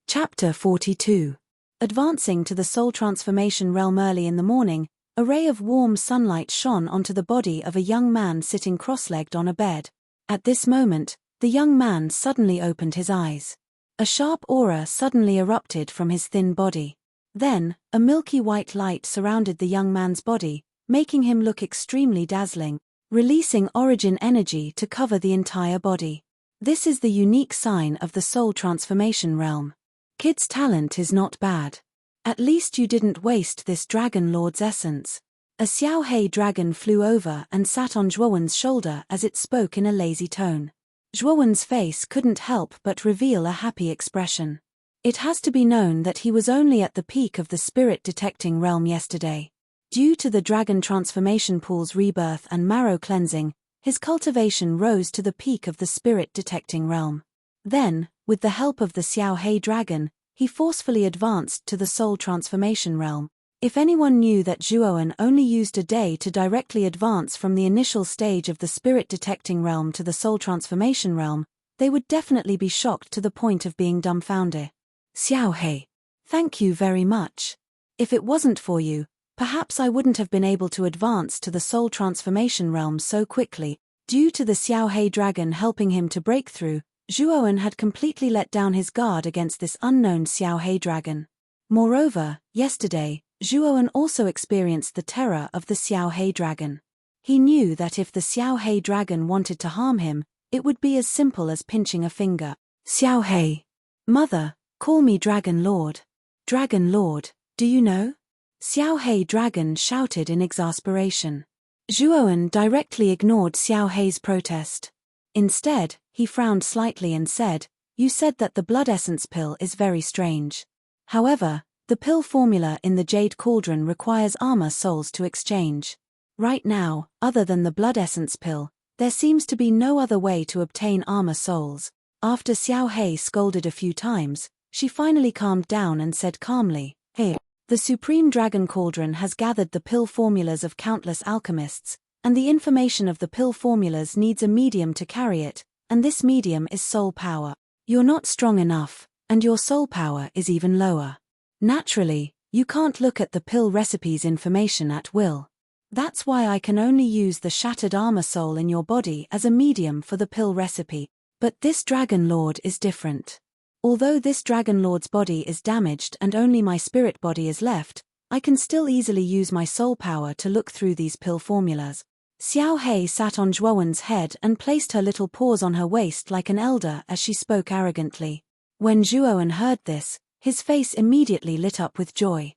Chapter 42. Advancing to the soul transformation realm early in the morning, a ray of warm sunlight shone onto the body of a young man sitting cross-legged on a bed. At this moment, the young man suddenly opened his eyes. A sharp aura suddenly erupted from his thin body. Then, a milky white light surrounded the young man's body, making him look extremely dazzling, releasing origin energy to cover the entire body. This is the unique sign of the soul transformation realm. Kid's talent is not bad. At least you didn't waste this dragon lord's essence. A Xiao Hei dragon flew over and sat on Zhuowen's shoulder as it spoke in a lazy tone. Zhuowen's face couldn't help but reveal a happy expression. It has to be known that he was only at the peak of the spirit detecting realm yesterday. Due to the dragon transformation pool's rebirth and marrow cleansing, his cultivation rose to the peak of the spirit detecting realm. Then, with the help of the Xiao Hei dragon, he forcefully advanced to the soul transformation realm. If anyone knew that Zhuowen only used a day to directly advance from the initial stage of the spirit detecting realm to the soul transformation realm, they would definitely be shocked to the point of being dumbfounded. Xiao Hei, thank you very much. If it wasn't for you, perhaps I wouldn't have been able to advance to the soul transformation realm so quickly. Due to the Xiao Hei dragon helping him to break through, Zhuowen had completely let down his guard against this unknown Xiao Hei dragon. Moreover, yesterday, Zhuowen also experienced the terror of the Xiao Hei dragon. He knew that if the Xiao Hei dragon wanted to harm him, it would be as simple as pinching a finger. Xiao Hei. Mother, call me Dragon Lord. Dragon Lord, do you know? Xiao Hei dragon shouted in exasperation. Zhuowen directly ignored Xiao Hei's protest. Instead, he frowned slightly and said, "You said that the blood essence pill is very strange. However, the pill formula in the Jade Cauldron requires armor souls to exchange. Right now, other than the blood essence pill, there seems to be no other way to obtain armor souls." After Xiao Hei scolded a few times, she finally calmed down and said calmly, "Hey, the Supreme Dragon Cauldron has gathered the pill formulas of countless alchemists, and the information of the pill formulas needs a medium to carry it, and this medium is soul power. You're not strong enough, and your soul power is even lower. Naturally, you can't look at the pill recipe's information at will. That's why I can only use the shattered armor soul in your body as a medium for the pill recipe. But this Dragon Lord is different. Although this Dragon Lord's body is damaged and only my spirit body is left, I can still easily use my soul power to look through these pill formulas." Xiao Hei sat on Zhuowen's head and placed her little paws on her waist like an elder as she spoke arrogantly. When Zhuowen heard this, his face immediately lit up with joy.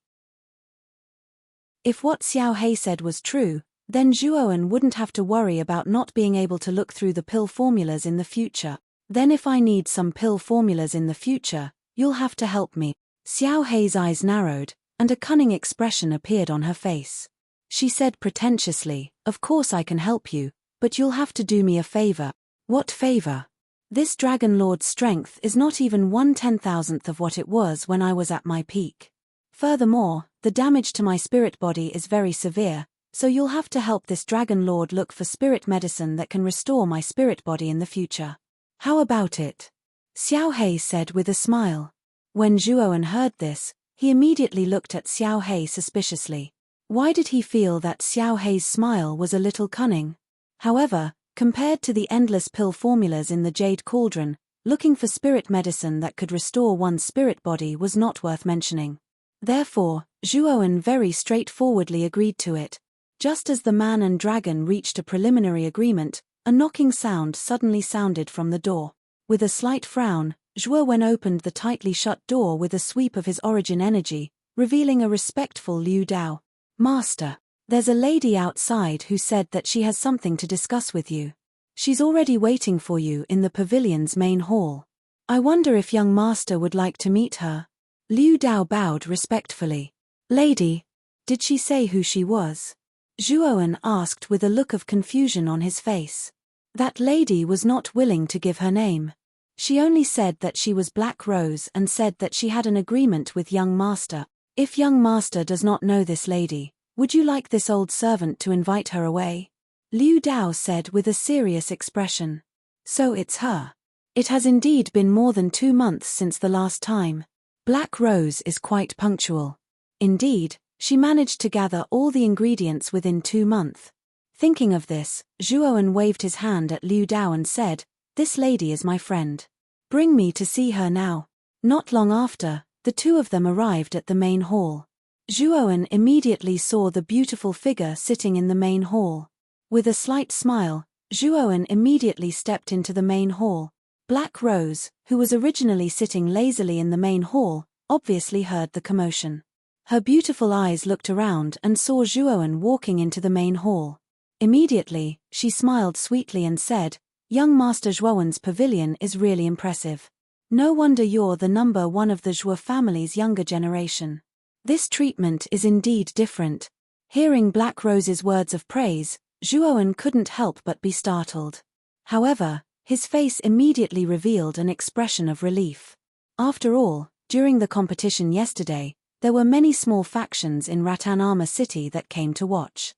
If what Xiao Hei said was true, then Zhuowen wouldn't have to worry about not being able to look through the pill formulas in the future. Then if I need some pill formulas in the future, you'll have to help me. Xiao Hei's eyes narrowed, and a cunning expression appeared on her face. She said pretentiously, "Of course I can help you, but you'll have to do me a favor." "What favor?" "This Dragon Lord's strength is not even 1/10,000th of what it was when I was at my peak. Furthermore, the damage to my spirit body is very severe, so you'll have to help this Dragon Lord look for spirit medicine that can restore my spirit body in the future." "How about it?" Xiao Hei said with a smile. When Zhuowen heard this, he immediately looked at Xiao Hei suspiciously. Why did he feel that Xiao Hei's smile was a little cunning? However, compared to the endless pill formulas in the Jade Cauldron, looking for spirit medicine that could restore one's spirit body was not worth mentioning. Therefore, Zhuowen very straightforwardly agreed to it. Just as the man and dragon reached a preliminary agreement, a knocking sound suddenly sounded from the door. With a slight frown, Zhuowen opened the tightly shut door with a sweep of his origin energy, revealing a respectful Liu Dao. "Master, there's a lady outside who said that she has something to discuss with you. She's already waiting for you in the pavilion's main hall. I wonder if young master would like to meet her." Liu Dao bowed respectfully. "Lady? Did she say who she was?" Zhuowen asked with a look of confusion on his face. That lady was not willing to give her name. She only said that she was Black Rose and said that she had an agreement with young master. "If young master does not know this lady, would you like this old servant to invite her away?" Liu Dao said with a serious expression. "So it's her. It has indeed been more than 2 months since the last time. Black Rose is quite punctual. Indeed, she managed to gather all the ingredients within 2 months. Thinking of this, Zhuowen waved his hand at Liu Dao and said, "This lady is my friend. Bring me to see her now." Not long after, the two of them arrived at the main hall. Zhuowen immediately saw the beautiful figure sitting in the main hall. With a slight smile, Zhuowen immediately stepped into the main hall. Black Rose, who was originally sitting lazily in the main hall, obviously heard the commotion. Her beautiful eyes looked around and saw Zhuowen walking into the main hall. Immediately, she smiled sweetly and said, "Young Master Zhuowen's pavilion is really impressive. No wonder you're the number one of the Zhuo family's younger generation. This treatment is indeed different." Hearing Black Rose's words of praise, Zhuowen couldn't help but be startled. However, his face immediately revealed an expression of relief. After all, during the competition yesterday, there were many small factions in Ratanama City that came to watch.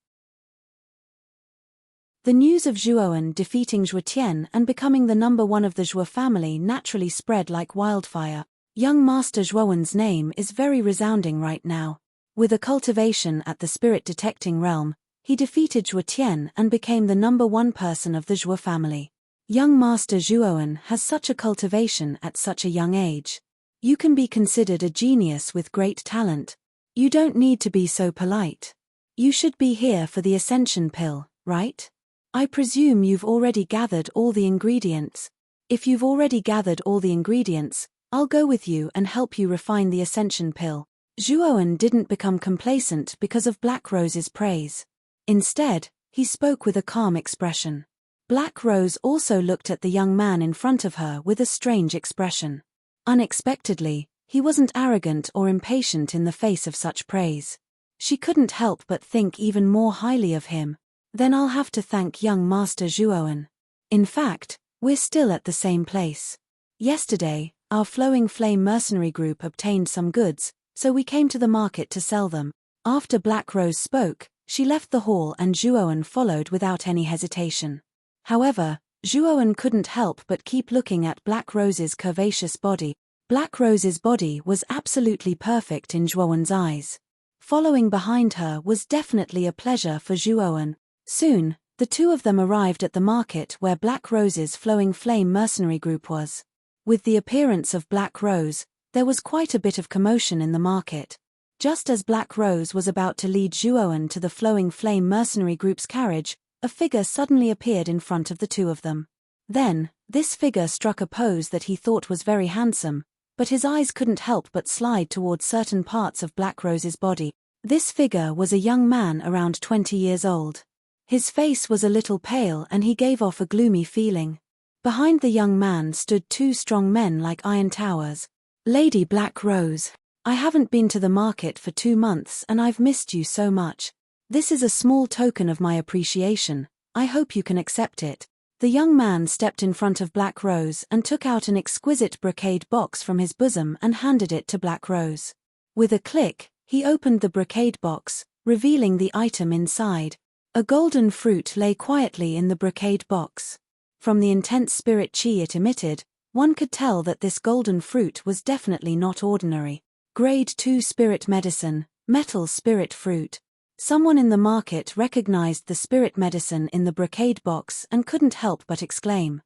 The news of Zhuowen defeating Zhuo Tian and becoming the number one of the Zhuo family naturally spread like wildfire. Young Master Zhuowen's name is very resounding right now. With a cultivation at the spirit detecting realm, he defeated Zhuo Tian and became the number one person of the Zhuo family. Young Master Zhuowen has such a cultivation at such a young age. You can be considered a genius with great talent. You don't need to be so polite. You should be here for the ascension pill, right? I presume you've already gathered all the ingredients. If you've already gathered all the ingredients, I'll go with you and help you refine the ascension pill. Zhuowen didn't become complacent because of Black Rose's praise. Instead, he spoke with a calm expression. Black Rose also looked at the young man in front of her with a strange expression. Unexpectedly, he wasn't arrogant or impatient in the face of such praise. She couldn't help but think even more highly of him. Then I'll have to thank young Master Zhuowen. In fact, we're still at the same place. Yesterday, our Flowing Flame mercenary group obtained some goods, so we came to the market to sell them. After Black Rose spoke, she left the hall and Zhuowen followed without any hesitation. However, Zhuowen couldn't help but keep looking at Black Rose's curvaceous body. Black Rose's body was absolutely perfect in Zhuowen's eyes. Following behind her was definitely a pleasure for Zhuowen. Soon, the two of them arrived at the market where Black Rose's Flowing Flame mercenary group was. With the appearance of Black Rose, there was quite a bit of commotion in the market. Just as Black Rose was about to lead Zhuowen to the Flowing Flame mercenary group's carriage, a figure suddenly appeared in front of the two of them. Then, this figure struck a pose that he thought was very handsome, but his eyes couldn't help but slide towards certain parts of Black Rose's body. This figure was a young man around 20 years old. His face was a little pale and he gave off a gloomy feeling. Behind the young man stood two strong men like iron towers. Lady Black Rose, I haven't been to the market for 2 months and I've missed you so much. This is a small token of my appreciation. I hope you can accept it. The young man stepped in front of Black Rose and took out an exquisite brocade box from his bosom and handed it to Black Rose. With a click, he opened the brocade box, revealing the item inside. A golden fruit lay quietly in the brocade box. From the intense spirit chi it emitted, one could tell that this golden fruit was definitely not ordinary. Grade 2 spirit medicine, metal spirit fruit. Someone in the market recognized the spirit medicine in the brocade box and couldn't help but exclaim.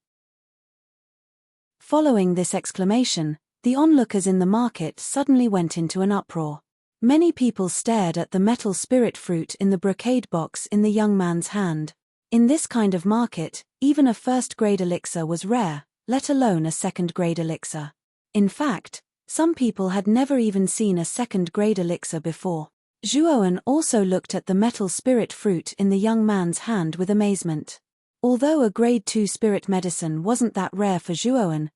Following this exclamation, the onlookers in the market suddenly went into an uproar. Many people stared at the metal spirit fruit in the brocade box in the young man's hand. In this kind of market, even a first-grade elixir was rare, let alone a second-grade elixir. In fact, some people had never even seen a second-grade elixir before. Zhuowen also looked at the metal spirit fruit in the young man's hand with amazement. Although a grade 2 spirit medicine wasn't that rare for Zhuowen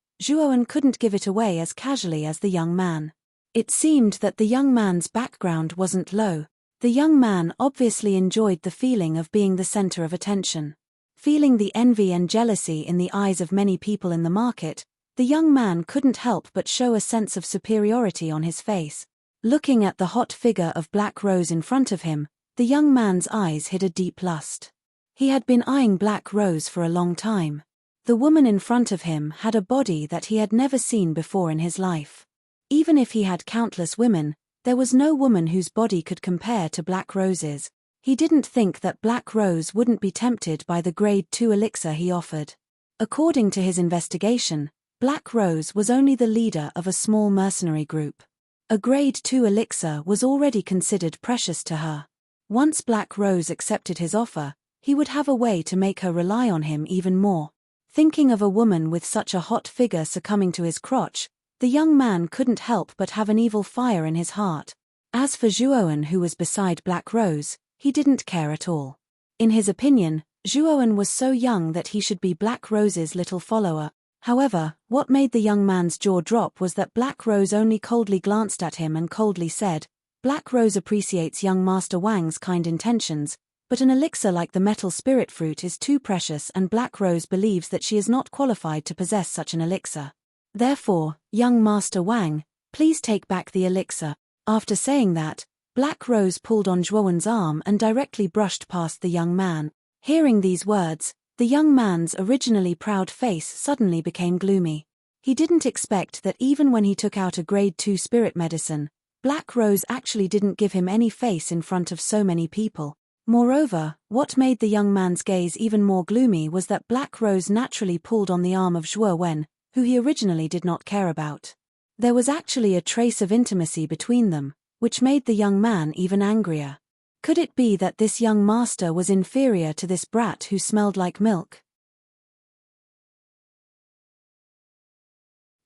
couldn't give it away as casually as the young man. It seemed that the young man's background wasn't low. The young man obviously enjoyed the feeling of being the center of attention. Feeling the envy and jealousy in the eyes of many people in the market, the young man couldn't help but show a sense of superiority on his face. Looking at the hot figure of Black Rose in front of him, the young man's eyes hid a deep lust. He had been eyeing Black Rose for a long time. The woman in front of him had a body that he had never seen before in his life. Even if he had countless women, there was no woman whose body could compare to Black Rose's. He didn't think that Black Rose wouldn't be tempted by the grade 2 elixir he offered. According to his investigation, Black Rose was only the leader of a small mercenary group. A grade 2 elixir was already considered precious to her. Once Black Rose accepted his offer, he would have a way to make her rely on him even more. Thinking of a woman with such a hot figure succumbing to his crotch, the young man couldn't help but have an evil fire in his heart. As for Zhuowen, who was beside Black Rose, he didn't care at all. In his opinion, Zhuowen was so young that he should be Black Rose's little follower. However, what made the young man's jaw drop was that Black Rose only coldly glanced at him and coldly said, "Black Rose appreciates young Master Wang's kind intentions, but an elixir like the metal spirit fruit is too precious and Black Rose believes that she is not qualified to possess such an elixir. Therefore, young Master Wang, please take back the elixir." After saying that, Black Rose pulled on Zhuowen's arm and directly brushed past the young man. Hearing these words, the young man's originally proud face suddenly became gloomy. He didn't expect that even when he took out a grade 2 spirit medicine, Black Rose actually didn't give him any face in front of so many people. Moreover, what made the young man's gaze even more gloomy was that Black Rose naturally pulled on the arm of Zhuowen, who he originally did not care about. There was actually a trace of intimacy between them, which made the young man even angrier. Could it be that this young master was inferior to this brat who smelled like milk?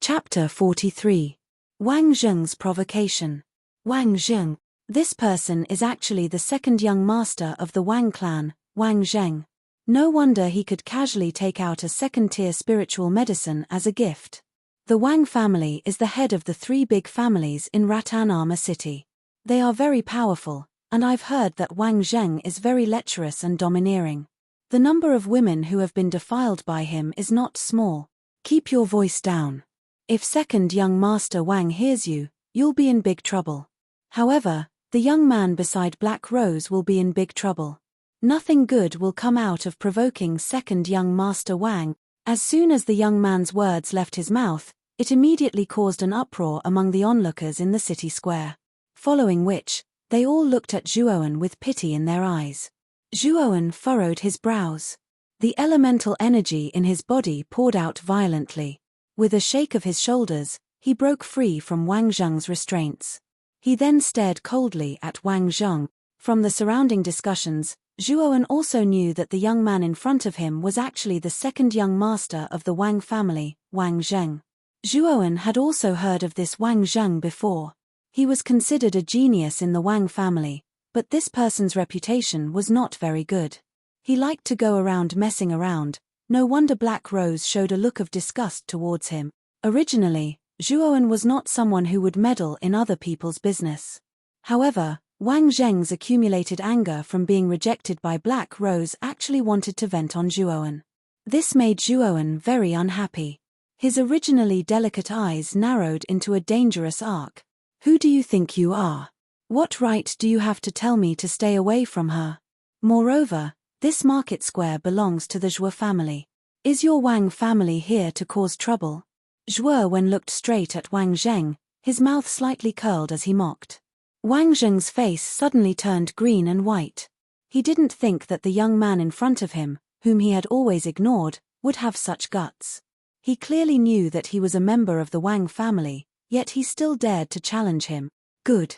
Chapter 43. Wang Zheng's Provocation. Wang Zheng. This person is actually the second young master of the Wang clan, Wang Zheng. No wonder he could casually take out a second-tier spiritual medicine as a gift. The Wang family is the head of the 3 big families in Rattan Armor City. They are very powerful, and I've heard that Wang Zheng is very lecherous and domineering. The number of women who have been defiled by him is not small. Keep your voice down. If second young master Wang hears you, you'll be in big trouble. However, the young man beside Black Rose will be in big trouble. Nothing good will come out of provoking second young master Wang. As soon as the young man's words left his mouth, it immediately caused an uproar among the onlookers in the city square. Following which, they all looked at Zhuowen with pity in their eyes. Zhuowen furrowed his brows. The elemental energy in his body poured out violently. With a shake of his shoulders, he broke free from Wang Zheng's restraints. He then stared coldly at Wang Zheng. From the surrounding discussions, Zhuowen also knew that the young man in front of him was actually the second young master of the Wang family, Wang Zheng. Zhuowen had also heard of this Wang Zheng before. He was considered a genius in the Wang family, but this person's reputation was not very good. He liked to go around messing around, No wonder Black Rose showed a look of disgust towards him. Originally, Zhuowen was not someone who would meddle in other people's business. However, Wang Zheng's accumulated anger from being rejected by Black Rose actually wanted to vent on Zhuowen. This made Zhuowen very unhappy. His originally delicate eyes narrowed into a dangerous arc. Who do you think you are? What right do you have to tell me to stay away from her? Moreover, this market square belongs to the Zhuo family. Is your Wang family here to cause trouble? Zhuowen looked straight at Wang Zheng, his mouth slightly curled as he mocked. Wang Zheng's face suddenly turned green and white. He didn't think that the young man in front of him, whom he had always ignored, would have such guts. He clearly knew that he was a member of the Wang family, yet he still dared to challenge him. Good.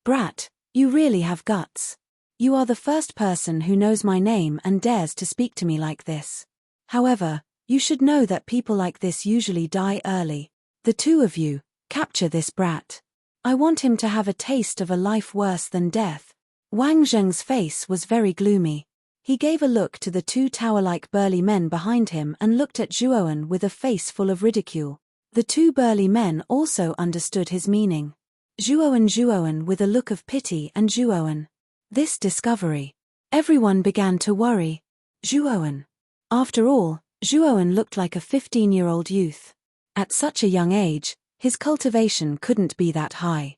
Brat, you really have guts. You are the first person who knows my name and dares to speak to me like this. However, you should know that people like this usually die early. The two of you, capture this brat. I want him to have a taste of a life worse than death. Wang Zheng's face was very gloomy. He gave a look to the two tower-like burly men behind him and looked at Zhuowen with a face full of ridicule. The two burly men also understood his meaning. Zhuowen with a look of pity and Zhuowen. This discovery. Everyone began to worry. Zhuowen. After all, Zhuowen looked like a 15-year-old youth. At such a young age, his cultivation couldn't be that high.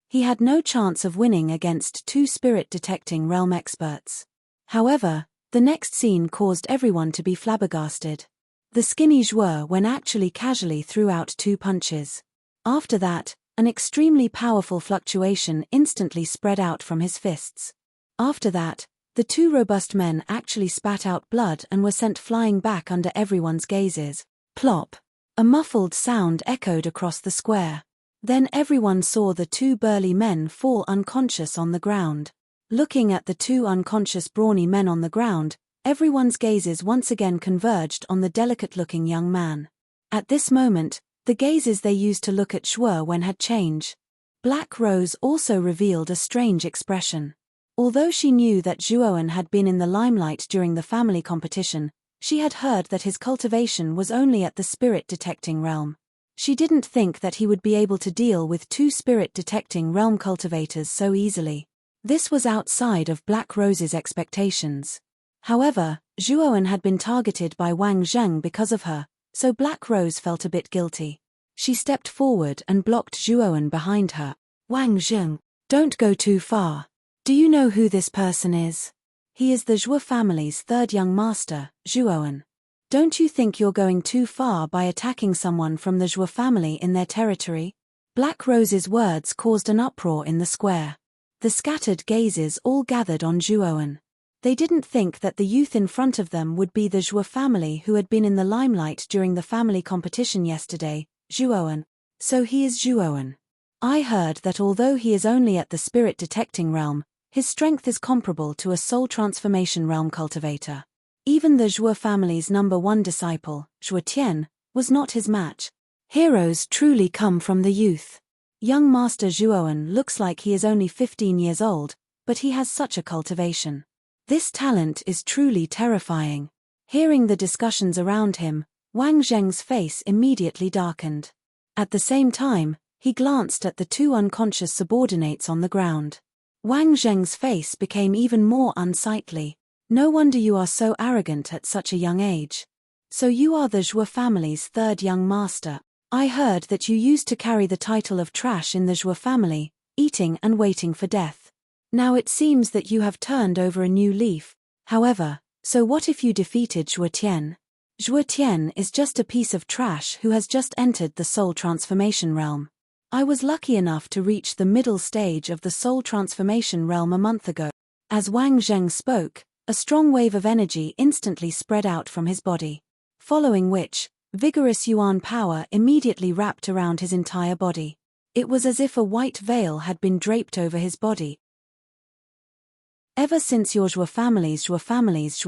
He had no chance of winning against two spirit-detecting realm experts. However, the next scene caused everyone to be flabbergasted. The skinny Zhuowen actually casually threw out two punches. After that, an extremely powerful fluctuation instantly spread out from his fists. After that, the two robust men actually spat out blood and were sent flying back under everyone's gazes. Plop! A muffled sound echoed across the square. Then everyone saw the two burly men fall unconscious on the ground. Looking at the two unconscious brawny men on the ground, everyone's gazes once again converged on the delicate-looking young man. At this moment, the gazes they used to look at Zhuowen had changed. Black Rose also revealed a strange expression. Although she knew that Zhuowen had been in the limelight during the family competition, she had heard that his cultivation was only at the spirit-detecting realm. She didn't think that he would be able to deal with two spirit-detecting realm cultivators so easily. This was outside of Black Rose's expectations. However, Zhuowen had been targeted by Wang Zheng because of her, so Black Rose felt a bit guilty. She stepped forward and blocked Zhuowen behind her. Wang Zheng, don't go too far. Do you know who this person is? He is the Zhuo family's third young master, Zhuowen. Don't you think you're going too far by attacking someone from the Zhuo family in their territory? Black Rose's words caused an uproar in the square. The scattered gazes all gathered on Zhuowen. They didn't think that the youth in front of them would be the Zhuo family who had been in the limelight during the family competition yesterday. Zhuowen. So he is Zhuowen. I heard that although he is only at the spirit-detecting realm, his strength is comparable to a soul transformation realm cultivator. Even the Zhuo family's #1 disciple, Zhuo Tian, was not his match. Heroes truly come from the youth. Young Master Zhuowen looks like he is only 15 years old, but he has such a cultivation. This talent is truly terrifying. Hearing the discussions around him, Wang Zheng's face immediately darkened. At the same time, he glanced at the two unconscious subordinates on the ground. Wang Zheng's face became even more unsightly. No wonder you are so arrogant at such a young age. So you are the Zhuo family's third young master. I heard that you used to carry the title of trash in the Zhuo family, eating and waiting for death. Now it seems that you have turned over a new leaf. However, so what if you defeated Zhuo Tian? Zhuo Tian is just a piece of trash who has just entered the soul transformation realm. I was lucky enough to reach the middle stage of the soul transformation realm a month ago. As Wang Zheng spoke, a strong wave of energy instantly spread out from his body. Following which, vigorous yuan power immediately wrapped around his entire body. It was as if a white veil had been draped over his body. Ever since your Zhuo family's Zhuo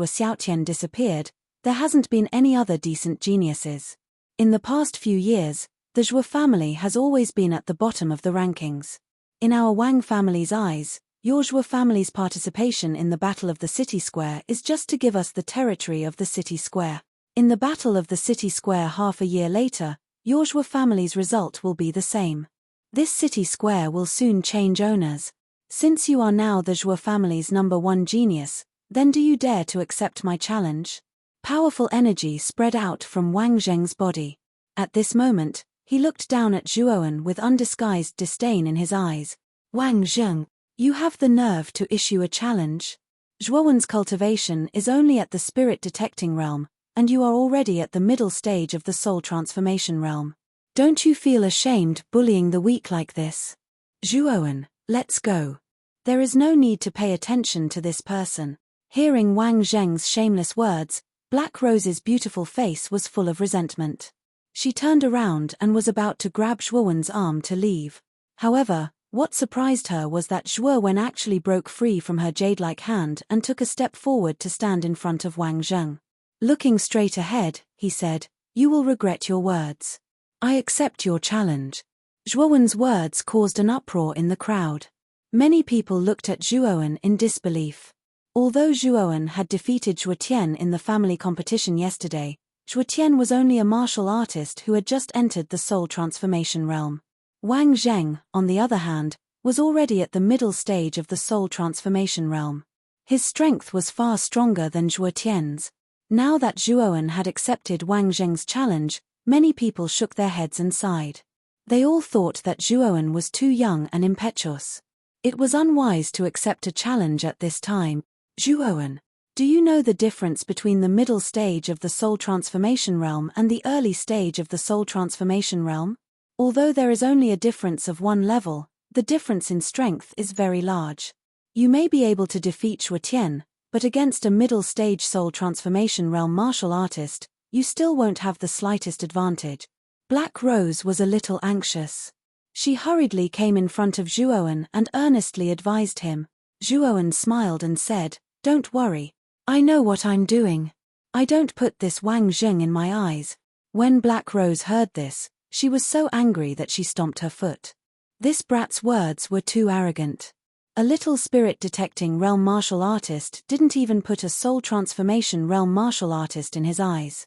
Xiaotian disappeared, there hasn't been any other decent geniuses. In the past few years, the Zhuo family has always been at the bottom of the rankings. In our Wang family's eyes, Your Zhuo family's participation in the Battle of the City Square is just to give us the territory of the City Square. In the Battle of the City Square half a year later, your Zhuo family's result will be the same. This City Square will soon change owners. Since you are now the Zhuo family's #1 genius, then do you dare to accept my challenge? Powerful energy spread out from Wang Zheng's body. At this moment, he looked down at Zhuowen with undisguised disdain in his eyes. Wang Zheng, you have the nerve to issue a challenge? Zhuowen's cultivation is only at the spirit detecting realm, and you are already at the middle stage of the soul transformation realm. Don't you feel ashamed bullying the weak like this? Zhuowen, let's go. There is no need to pay attention to this person. Hearing Wang Zheng's shameless words, Black Rose's beautiful face was full of resentment. She turned around and was about to grab Zhuowen's arm to leave. However, what surprised her was that Zhuowen actually broke free from her jade-like hand and took a step forward to stand in front of Wang Zheng. Looking straight ahead, he said, "You will regret your words. I accept your challenge." Zhuowen's words caused an uproar in the crowd. Many people looked at Zhuowen in disbelief. Although Zhuowen had defeated Zhuo Tian in the family competition yesterday, Zhuo Tian was only a martial artist who had just entered the soul transformation realm. Wang Zheng, on the other hand, was already at the middle stage of the soul transformation realm. His strength was far stronger than Zhuo Tian's. Now that Zhuowen had accepted Wang Zheng's challenge, many people shook their heads and sighed. They all thought that Zhuowen was too young and impetuous. It was unwise to accept a challenge at this time. Zhuowen, do you know the difference between the middle stage of the soul transformation realm and the early stage of the soul transformation realm? Although there is only a difference of 1 level, the difference in strength is very large. You may be able to defeat Zhuo Tian, but against a middle stage soul transformation realm martial artist, you still won't have the slightest advantage. Black Rose was a little anxious. She hurriedly came in front of Zhuowen and earnestly advised him. Zhuowen smiled and said, "Don't worry. I know what I'm doing. I don't put this Wang Zheng in my eyes." When Black Rose heard this, she was so angry that she stomped her foot. This brat's words were too arrogant. A little spirit-detecting realm martial artist didn't even put a soul transformation realm martial artist in his eyes.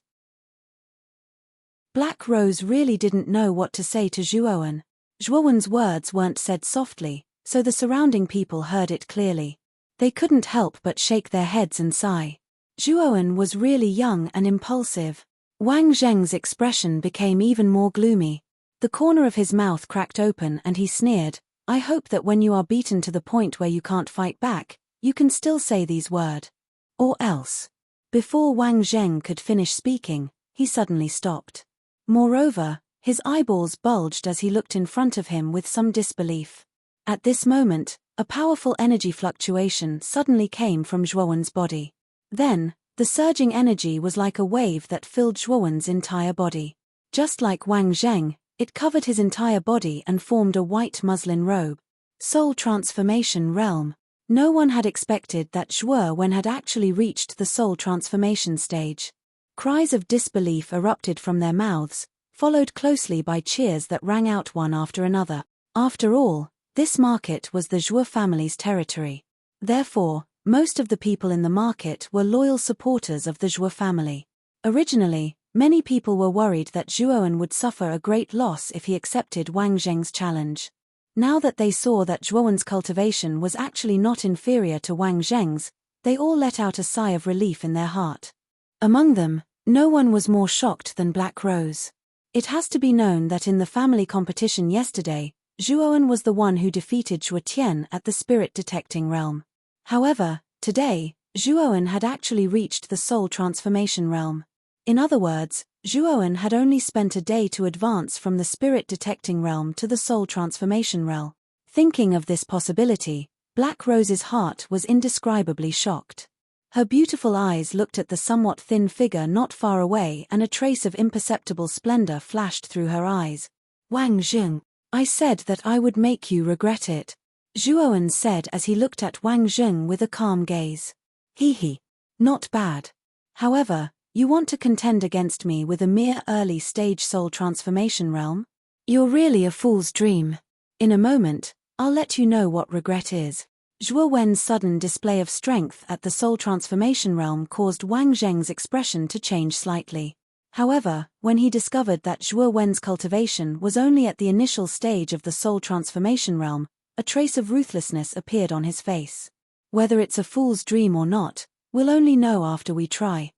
Black Rose really didn't know what to say to Zhuowen. Zhuowen's words weren't said softly, so the surrounding people heard it clearly. They couldn't help but shake their heads and sigh. Zhuowen was really young and impulsive. Wang Zheng's expression became even more gloomy. The corner of his mouth cracked open and he sneered, "I hope that when you are beaten to the point where you can't fight back, you can still say these words. Or else." Before Wang Zheng could finish speaking, he suddenly stopped. Moreover, his eyeballs bulged as he looked in front of him with some disbelief. At this moment, a powerful energy fluctuation suddenly came from Zhuowen's body. Then, the surging energy was like a wave that filled Zhuowen's entire body. Just like Wang Zheng, it covered his entire body and formed a white muslin robe. Soul transformation realm. No one had expected that Zhuowen had actually reached the soul transformation stage. Cries of disbelief erupted from their mouths, followed closely by cheers that rang out one after another. After all, this market was the Zhuo family's territory. Therefore, most of the people in the market were loyal supporters of the Zhuo family. Originally, many people were worried that Zhuowen would suffer a great loss if he accepted Wang Zheng's challenge. Now that they saw that Zhuowen's cultivation was actually not inferior to Wang Zheng's, they all let out a sigh of relief in their heart. Among them, no one was more shocked than Black Rose. It has to be known that in the family competition yesterday, Zhuowen was the one who defeated Zhuo Tian at the spirit detecting realm. However, today, Zhuowen had actually reached the soul transformation realm. In other words, Zhuowen had only spent a day to advance from the spirit detecting realm to the soul transformation realm. Thinking of this possibility, Black Rose's heart was indescribably shocked. Her beautiful eyes looked at the somewhat thin figure not far away and a trace of imperceptible splendor flashed through her eyes. "Wang Zheng, I said that I would make you regret it," Zhuowen said as he looked at Wang Zheng with a calm gaze. He. Not bad. However, you want to contend against me with a mere early-stage soul transformation realm? You're really a fool's dream. In a moment, I'll let you know what regret is." Zhuo Wen's sudden display of strength at the soul transformation realm caused Wang Zheng's expression to change slightly. However, when he discovered that Zhuo Wen's cultivation was only at the initial stage of the soul transformation realm, a trace of ruthlessness appeared on his face. Whether it's a fool's dream or not, we'll only know after we try.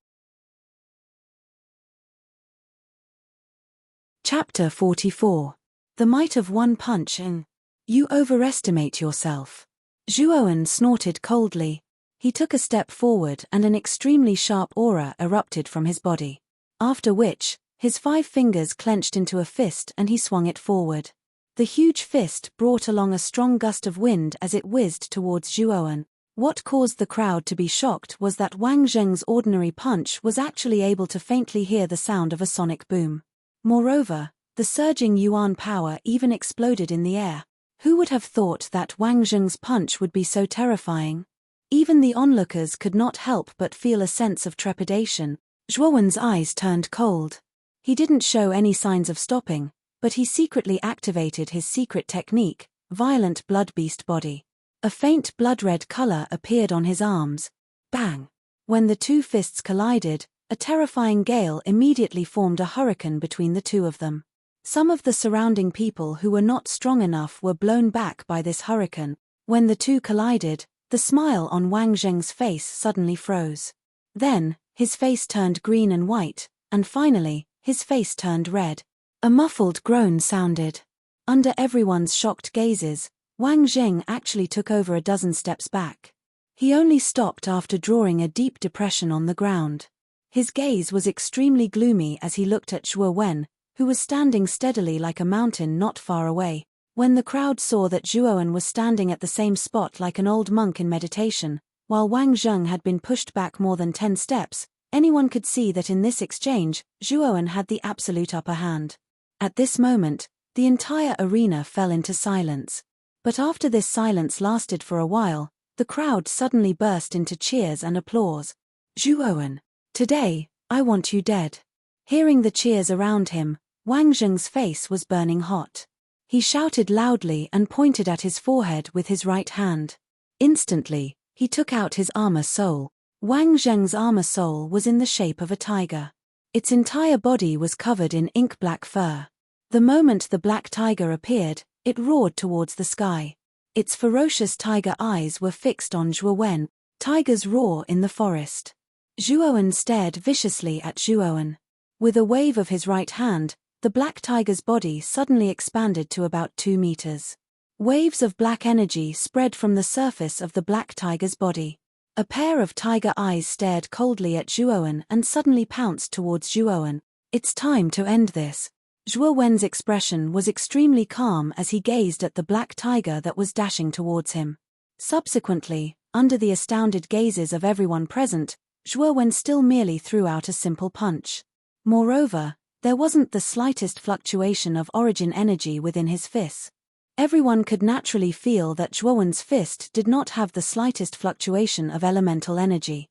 Chapter 44. The Might of One Punch in. You overestimate yourself. Zhuowen snorted coldly. He took a step forward and an extremely sharp aura erupted from his body. After which, his 5 fingers clenched into a fist and he swung it forward. The huge fist brought along a strong gust of wind as it whizzed towards Zhuowen. What caused the crowd to be shocked was that Wang Zheng's ordinary punch was actually able to faintly hear the sound of a sonic boom. Moreover, the surging yuan power even exploded in the air. Who would have thought that Wang Zheng's punch would be so terrifying? Even the onlookers could not help but feel a sense of trepidation. Zhuowen's eyes turned cold. He didn't show any signs of stopping, but he secretly activated his secret technique, Violent Bloodbeast Body. A faint blood-red color appeared on his arms. Bang! When the 2 fists collided, a terrifying gale immediately formed a hurricane between the 2 of them. Some of the surrounding people who were not strong enough were blown back by this hurricane. When the 2 collided, the smile on Wang Zheng's face suddenly froze. Then, his face turned green and white, and finally, his face turned red. A muffled groan sounded. Under everyone's shocked gazes, Wang Zheng actually took over a dozen steps back. He only stopped after drawing a deep depression on the ground. His gaze was extremely gloomy as he looked at Zhuo Wen, who was standing steadily like a mountain not far away. When the crowd saw that Zhuowen was standing at the same spot like an old monk in meditation, while Wang Zheng had been pushed back more than 10 steps, anyone could see that in this exchange, Zhuowen had the absolute upper hand. At this moment, the entire arena fell into silence. But after this silence lasted for a while, the crowd suddenly burst into cheers and applause. Zhuowen, today, I want you dead. Hearing the cheers around him, Wang Zheng's face was burning hot. He shouted loudly and pointed at his forehead with his right hand. Instantly, he took out his armor soul. Wang Zheng's armor soul was in the shape of a tiger. Its entire body was covered in ink-black fur. The moment the black tiger appeared, it roared towards the sky. Its ferocious tiger eyes were fixed on Zhuowen. Tigers roar in the forest. Zhuowen stared viciously at Zhuowen. With a wave of his right hand, the black tiger's body suddenly expanded to about 2 meters. Waves of black energy spread from the surface of the black tiger's body. A pair of tiger eyes stared coldly at Zhuowen and suddenly pounced towards Zhuowen. It's time to end this. Zhuowen's expression was extremely calm as he gazed at the black tiger that was dashing towards him. Subsequently, under the astounded gazes of everyone present, Zhuowen still merely threw out a simple punch. Moreover, there wasn't the slightest fluctuation of origin energy within his fist. Everyone could naturally feel that Zhuowen's fist did not have the slightest fluctuation of elemental energy.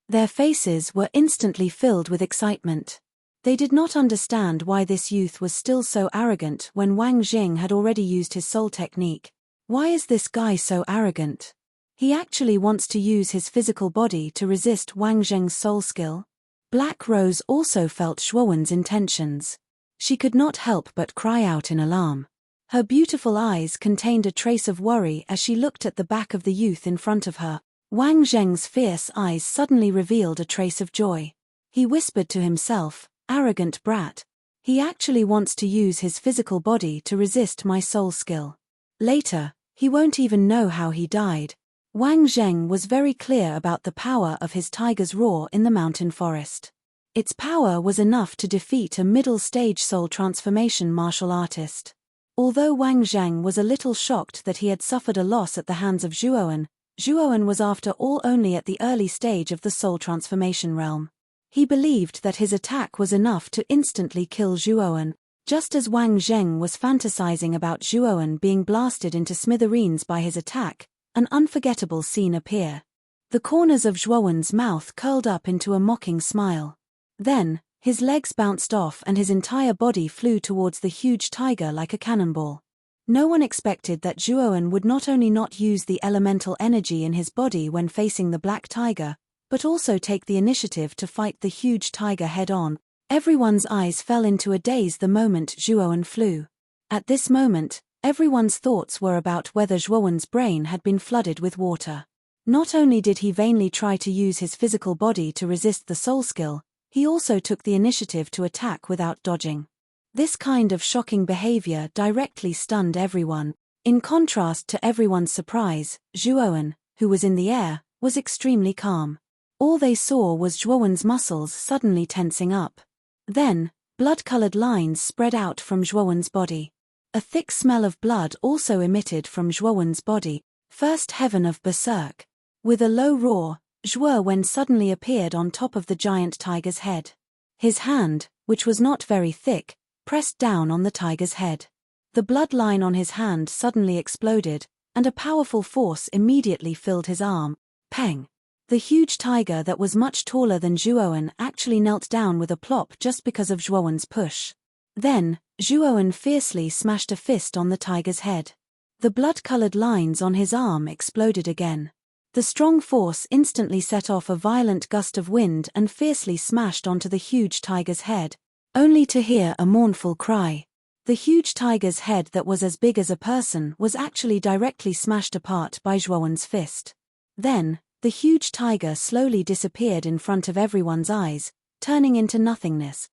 Their faces were instantly filled with excitement. They did not understand why this youth was still so arrogant when Wang Zheng had already used his soul technique. Why is this guy so arrogant? He actually wants to use his physical body to resist Wang Zheng's soul skill? Black Rose also felt Zhuowen's intentions. She could not help but cry out in alarm. Her beautiful eyes contained a trace of worry as she looked at the back of the youth in front of her. Wang Zheng's fierce eyes suddenly revealed a trace of joy. He whispered to himself, "Arrogant brat. He actually wants to use his physical body to resist my soul skill. Later, he won't even know how he died." Wang Zheng was very clear about the power of his tiger's roar in the mountain forest. Its power was enough to defeat a middle-stage soul transformation martial artist. Although Wang Zheng was a little shocked that he had suffered a loss at the hands of Zhuowen, Zhuowen was after all only at the early stage of the soul transformation realm. He believed that his attack was enough to instantly kill Zhuowen. Just as Wang Zheng was fantasizing about Zhuowen being blasted into smithereens by his attack, an unforgettable scene appeared. The corners of Zhuowen's mouth curled up into a mocking smile. Then, his legs bounced off and his entire body flew towards the huge tiger like a cannonball. No one expected that Zhuowen would not only not use the elemental energy in his body when facing the black tiger, but also take the initiative to fight the huge tiger head-on. Everyone's eyes fell into a daze the moment Zhuowen flew. At this moment, everyone's thoughts were about whether Zhuowen's brain had been flooded with water. Not only did he vainly try to use his physical body to resist the soul skill, he also took the initiative to attack without dodging. This kind of shocking behavior directly stunned everyone. In contrast to everyone's surprise, Zhuowen, who was in the air, was extremely calm. All they saw was Zhuowen's muscles suddenly tensing up. Then, blood-colored lines spread out from Zhuowen's body. A thick smell of blood also emitted from Zhuowen's body. First heaven of Berserk. With a low roar, Zhuowen suddenly appeared on top of the giant tiger's head. His hand, which was not very thick, pressed down on the tiger's head. The bloodline on his hand suddenly exploded, and a powerful force immediately filled his arm. Peng! The huge tiger that was much taller than Zhuowen actually knelt down with a plop just because of Zhuowen's push. Then, Zhuowen fiercely smashed a fist on the tiger's head. The blood-colored lines on his arm exploded again. The strong force instantly set off a violent gust of wind and fiercely smashed onto the huge tiger's head, only to hear a mournful cry. The huge tiger's head that was as big as a person was actually directly smashed apart by Zhuowen's fist. Then, the huge tiger slowly disappeared in front of everyone's eyes, turning into nothingness.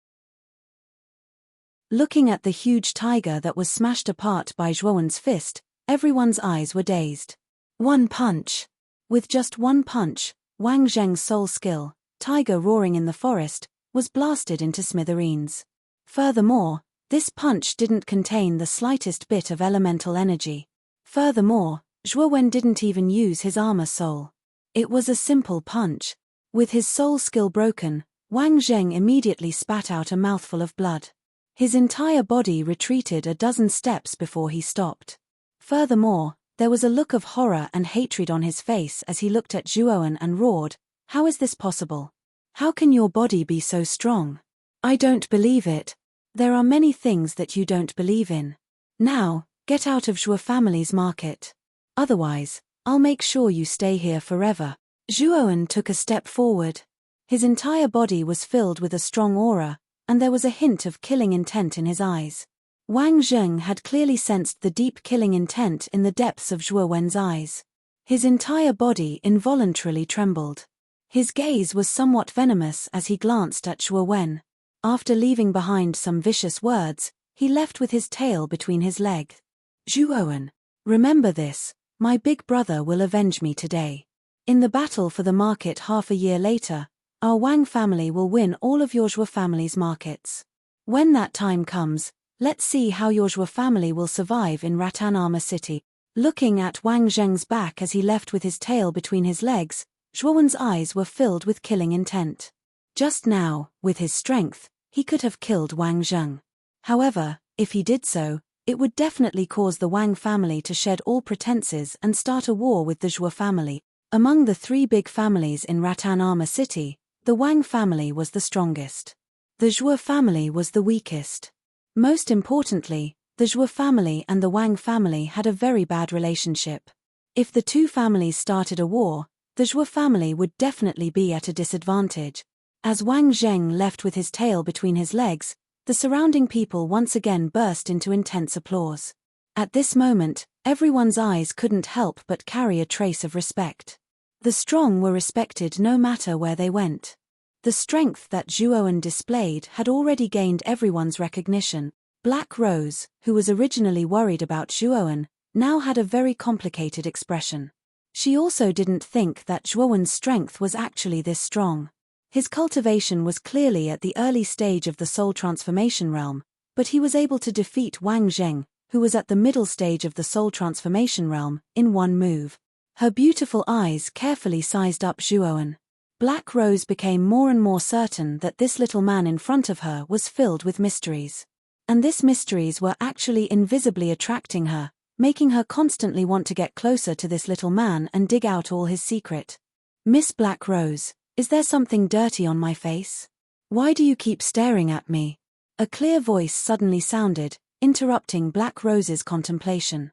Looking at the huge tiger that was smashed apart by Zhuowen's fist, everyone's eyes were dazed. One punch. With just one punch, Wang Zheng's soul skill, tiger roaring in the forest, was blasted into smithereens. Furthermore, this punch didn't contain the slightest bit of elemental energy. Furthermore, Zhuowen didn't even use his armor soul. It was a simple punch. With his soul skill broken, Wang Zheng immediately spat out a mouthful of blood. His entire body retreated a dozen steps before he stopped. Furthermore, there was a look of horror and hatred on his face as he looked at Zhuowen and roared, "How is this possible? How can your body be so strong? I don't believe it. There are many things that you don't believe in. Now, get out of Zhuo family's market. Otherwise, I'll make sure you stay here forever." Zhuowen took a step forward. His entire body was filled with a strong aura, and there was a hint of killing intent in his eyes. Wang Zheng had clearly sensed the deep killing intent in the depths of Zhuowen's eyes. His entire body involuntarily trembled. His gaze was somewhat venomous as he glanced at Zhuowen. After leaving behind some vicious words, he left with his tail between his legs. "Zhuowen, remember this, my big brother will avenge me today. In the battle for the market half a year later, our Wang family will win all of your Zhuo family's markets. When that time comes, let's see how your Zhuo family will survive in Rattan Armor City." Looking at Wang Zheng's back as he left with his tail between his legs, Zhuowen's eyes were filled with killing intent. Just now, with his strength, he could have killed Wang Zheng. However, if he did so, it would definitely cause the Wang family to shed all pretenses and start a war with the Zhuo family. Among the three big families in Rattan Armor City, the Wang family was the strongest. The Zhuo family was the weakest. Most importantly, the Zhuo family and the Wang family had a very bad relationship. If the two families started a war, the Zhuo family would definitely be at a disadvantage. As Wang Zheng left with his tail between his legs, the surrounding people once again burst into intense applause. At this moment, everyone's eyes couldn't help but carry a trace of respect. The strong were respected no matter where they went. The strength that Zhuowen displayed had already gained everyone's recognition. Black Rose, who was originally worried about Zhuowen, now had a very complicated expression. She also didn't think that Zhuowen's strength was actually this strong. His cultivation was clearly at the early stage of the soul transformation realm, but he was able to defeat Wang Zheng, who was at the middle stage of the soul transformation realm, in one move. Her beautiful eyes carefully sized up Zhuowen. Black Rose became more and more certain that this little man in front of her was filled with mysteries. And these mysteries were actually invisibly attracting her, making her constantly want to get closer to this little man and dig out all his secret. "Miss Black Rose, is there something dirty on my face? Why do you keep staring at me?" A clear voice suddenly sounded, interrupting Black Rose's contemplation.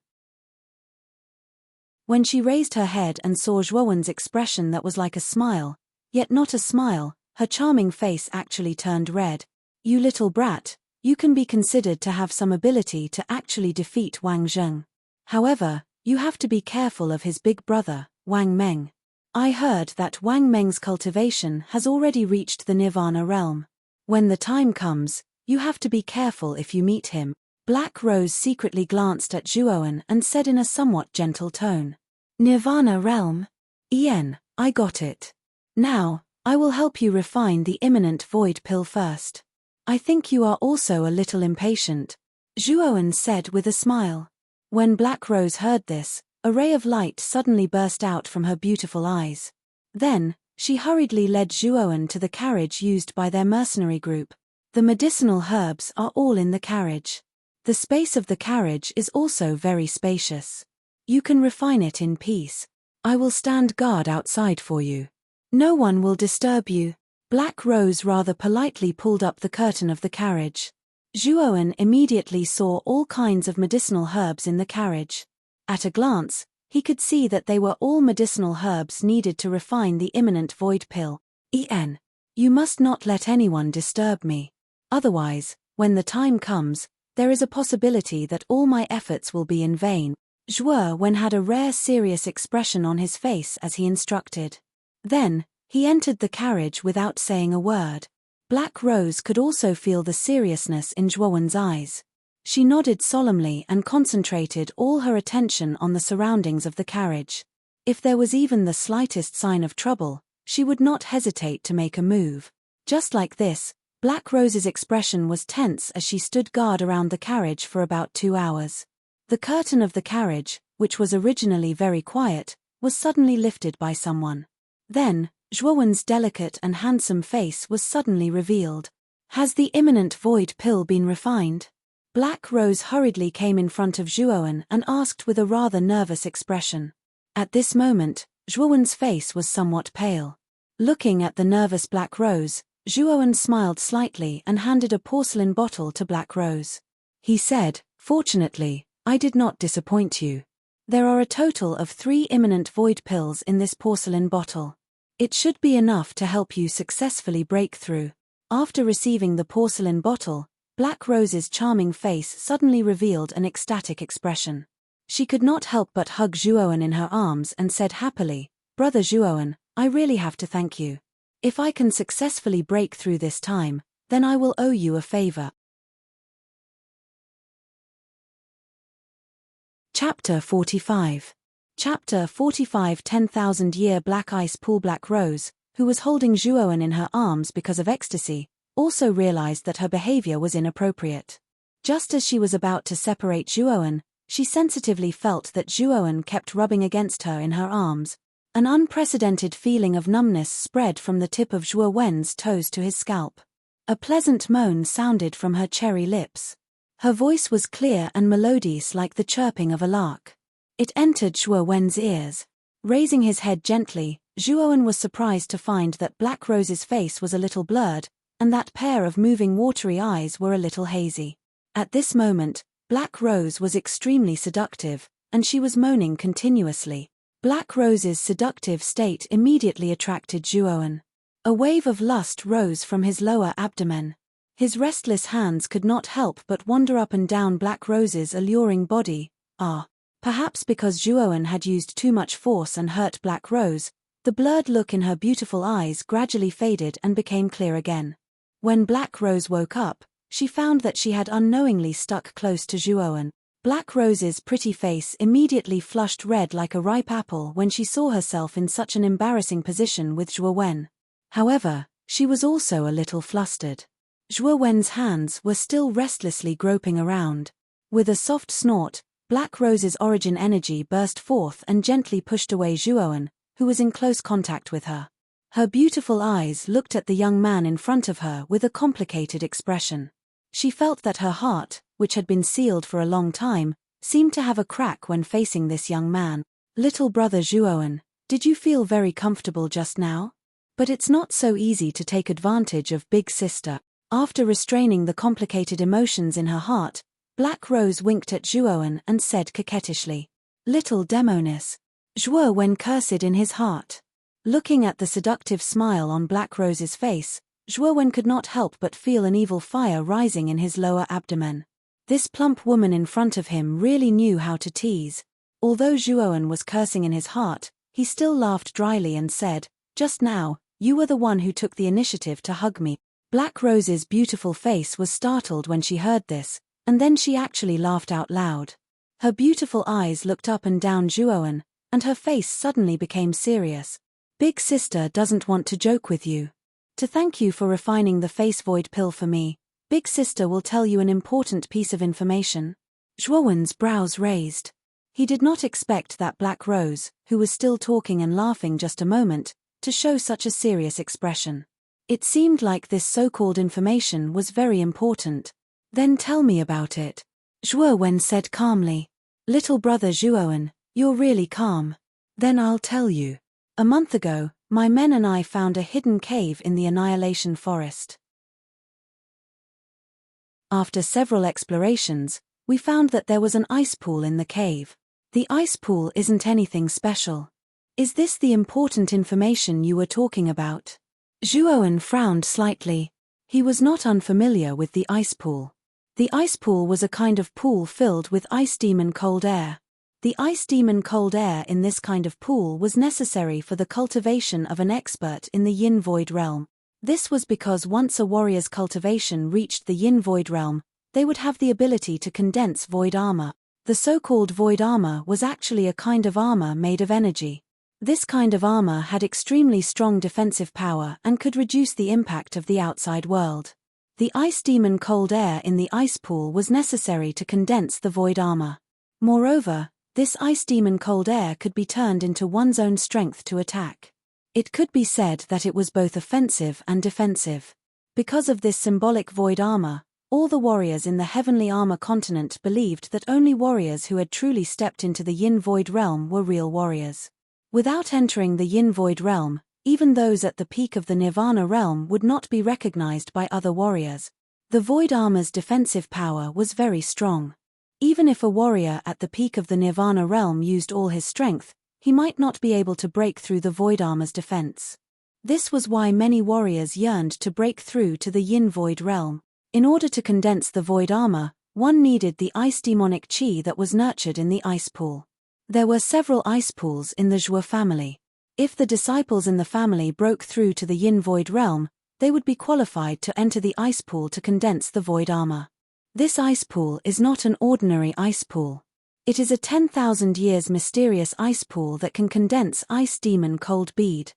When she raised her head and saw Zhuowen's expression that was like a smile, yet not a smile, her charming face actually turned red. "You little brat, you can be considered to have some ability to actually defeat Wang Zheng. However, you have to be careful of his big brother, Wang Meng. I heard that Wang Meng's cultivation has already reached the Nirvana realm. When the time comes, you have to be careful if you meet him." Black Rose secretly glanced at Zhuowen and said in a somewhat gentle tone, "Nirvana realm? Yen, I got it. Now, I will help you refine the imminent void pill first. I think you are also a little impatient," Zhuowen said with a smile. When Black Rose heard this, a ray of light suddenly burst out from her beautiful eyes. Then, she hurriedly led Zhuowen to the carriage used by their mercenary group. The medicinal herbs are all in the carriage. The space of the carriage is also very spacious. You can refine it in peace. I will stand guard outside for you. No one will disturb you." Black Rose rather politely pulled up the curtain of the carriage. Zhuowen immediately saw all kinds of medicinal herbs in the carriage. At a glance, he could see that they were all medicinal herbs needed to refine the imminent void pill. "En, you must not let anyone disturb me. Otherwise, when the time comes, there is a possibility that all my efforts will be in vain." Zhuowen had a rare serious expression on his face as he instructed. Then, he entered the carriage without saying a word. Black Rose could also feel the seriousness in Zhuowen's eyes. She nodded solemnly and concentrated all her attention on the surroundings of the carriage. If there was even the slightest sign of trouble, she would not hesitate to make a move. Just like this, Black Rose's expression was tense as she stood guard around the carriage for about 2 hours. The curtain of the carriage, which was originally very quiet, was suddenly lifted by someone. Then, Zhuowen's delicate and handsome face was suddenly revealed. "Has the imminent void pill been refined?" Black Rose hurriedly came in front of Zhuowen and asked with a rather nervous expression. At this moment, Zhuowen's face was somewhat pale. Looking at the nervous Black Rose, Zhuowen smiled slightly and handed a porcelain bottle to Black Rose. He said, "Fortunately, I did not disappoint you. There are a total of 3 imminent void pills in this porcelain bottle. It should be enough to help you successfully break through." After receiving the porcelain bottle, Black Rose's charming face suddenly revealed an ecstatic expression. She could not help but hug Zhuowen in her arms and said happily, "Brother Zhuowen, I really have to thank you. If I can successfully break through this time, then I will owe you a favor." Chapter 45. Chapter 45. 10,000-year black ice pool. Black Rose, who was holding Zhuowen in her arms because of ecstasy, also realized that her behavior was inappropriate. Just as she was about to separate Zhuowen, she sensitively felt that Zhuowen kept rubbing against her in her arms. An unprecedented feeling of numbness spread from the tip of Zhuowen's toes to his scalp. A pleasant moan sounded from her cherry lips. Her voice was clear and melodious like the chirping of a lark. It entered Zhuowen's ears. Raising his head gently, Zhuowen was surprised to find that Black Rose's face was a little blurred, and that pair of moving watery eyes were a little hazy. At this moment, Black Rose was extremely seductive, and she was moaning continuously. Black Rose's seductive state immediately attracted Zhuowen. A wave of lust rose from his lower abdomen. His restless hands could not help but wander up and down Black Rose's alluring body. Perhaps because Zhuowen had used too much force and hurt Black Rose, the blurred look in her beautiful eyes gradually faded and became clear again. When Black Rose woke up, she found that she had unknowingly stuck close to Zhuowen. Black Rose's pretty face immediately flushed red like a ripe apple when she saw herself in such an embarrassing position with Zhuowen. However, she was also a little flustered. Zhuowen's hands were still restlessly groping around. With a soft snort, Black Rose's origin energy burst forth and gently pushed away Zhuowen, who was in close contact with her. Her beautiful eyes looked at the young man in front of her with a complicated expression. She felt that her heart, which had been sealed for a long time, seemed to have a crack when facing this young man. "Little brother Zhuowen, did you feel very comfortable just now? But it's not so easy to take advantage of big sister." After restraining the complicated emotions in her heart, Black Rose winked at Zhuowen and said coquettishly, "Little demoness." Zhuowen cursed in his heart. Looking at the seductive smile on Black Rose's face, Zhuowen could not help but feel an evil fire rising in his lower abdomen. This plump woman in front of him really knew how to tease. Although Zhuowen was cursing in his heart, he still laughed dryly and said, "Just now, you were the one who took the initiative to hug me." Black Rose's beautiful face was startled when she heard this, and then she actually laughed out loud. Her beautiful eyes looked up and down Zhuowen, and her face suddenly became serious. "Big sister doesn't want to joke with you. To thank you for refining the face void pill for me, Big sister will tell you an important piece of information." Zhuowen's brows raised. He did not expect that Black Rose, who was still talking and laughing just a moment, to show such a serious expression. It seemed like this so-called information was very important. "Then tell me about it," Zhuowen said calmly. "Little brother Zhuowen, you're really calm. Then I'll tell you. A month ago, my men and I found a hidden cave in the Annihilation Forest. After several explorations, we found that there was an ice pool in the cave. The ice pool isn't anything special. Is this the important information you were talking about?" Zhuowen frowned slightly. He was not unfamiliar with the ice pool. The ice pool was a kind of pool filled with ice demon cold air. The ice demon cold air in this kind of pool was necessary for the cultivation of an expert in the yin void realm. This was because once a warrior's cultivation reached the yin void realm, they would have the ability to condense void armor. The so-called void armor was actually a kind of armor made of energy. This kind of armor had extremely strong defensive power and could reduce the impact of the outside world. The ice demon cold air in the ice pool was necessary to condense the void armor. Moreover, this ice demon cold air could be turned into one's own strength to attack. It could be said that it was both offensive and defensive. Because of this symbolic void armor, all the warriors in the Heavenly Armor continent believed that only warriors who had truly stepped into the yin void realm were real warriors. Without entering the yin void realm, even those at the peak of the nirvana realm would not be recognized by other warriors. The void armor's defensive power was very strong. Even if a warrior at the peak of the nirvana realm used all his strength, he might not be able to break through the void armor's defense. This was why many warriors yearned to break through to the yin void realm. In order to condense the void armor, one needed the ice demonic chi that was nurtured in the ice pool. There were several ice pools in the Zhuo family. If the disciples in the family broke through to the yin void realm, they would be qualified to enter the ice pool to condense the void armor. This ice pool is not an ordinary ice pool. It is a 10,000 years mysterious ice pool that can condense ice demon cold bead.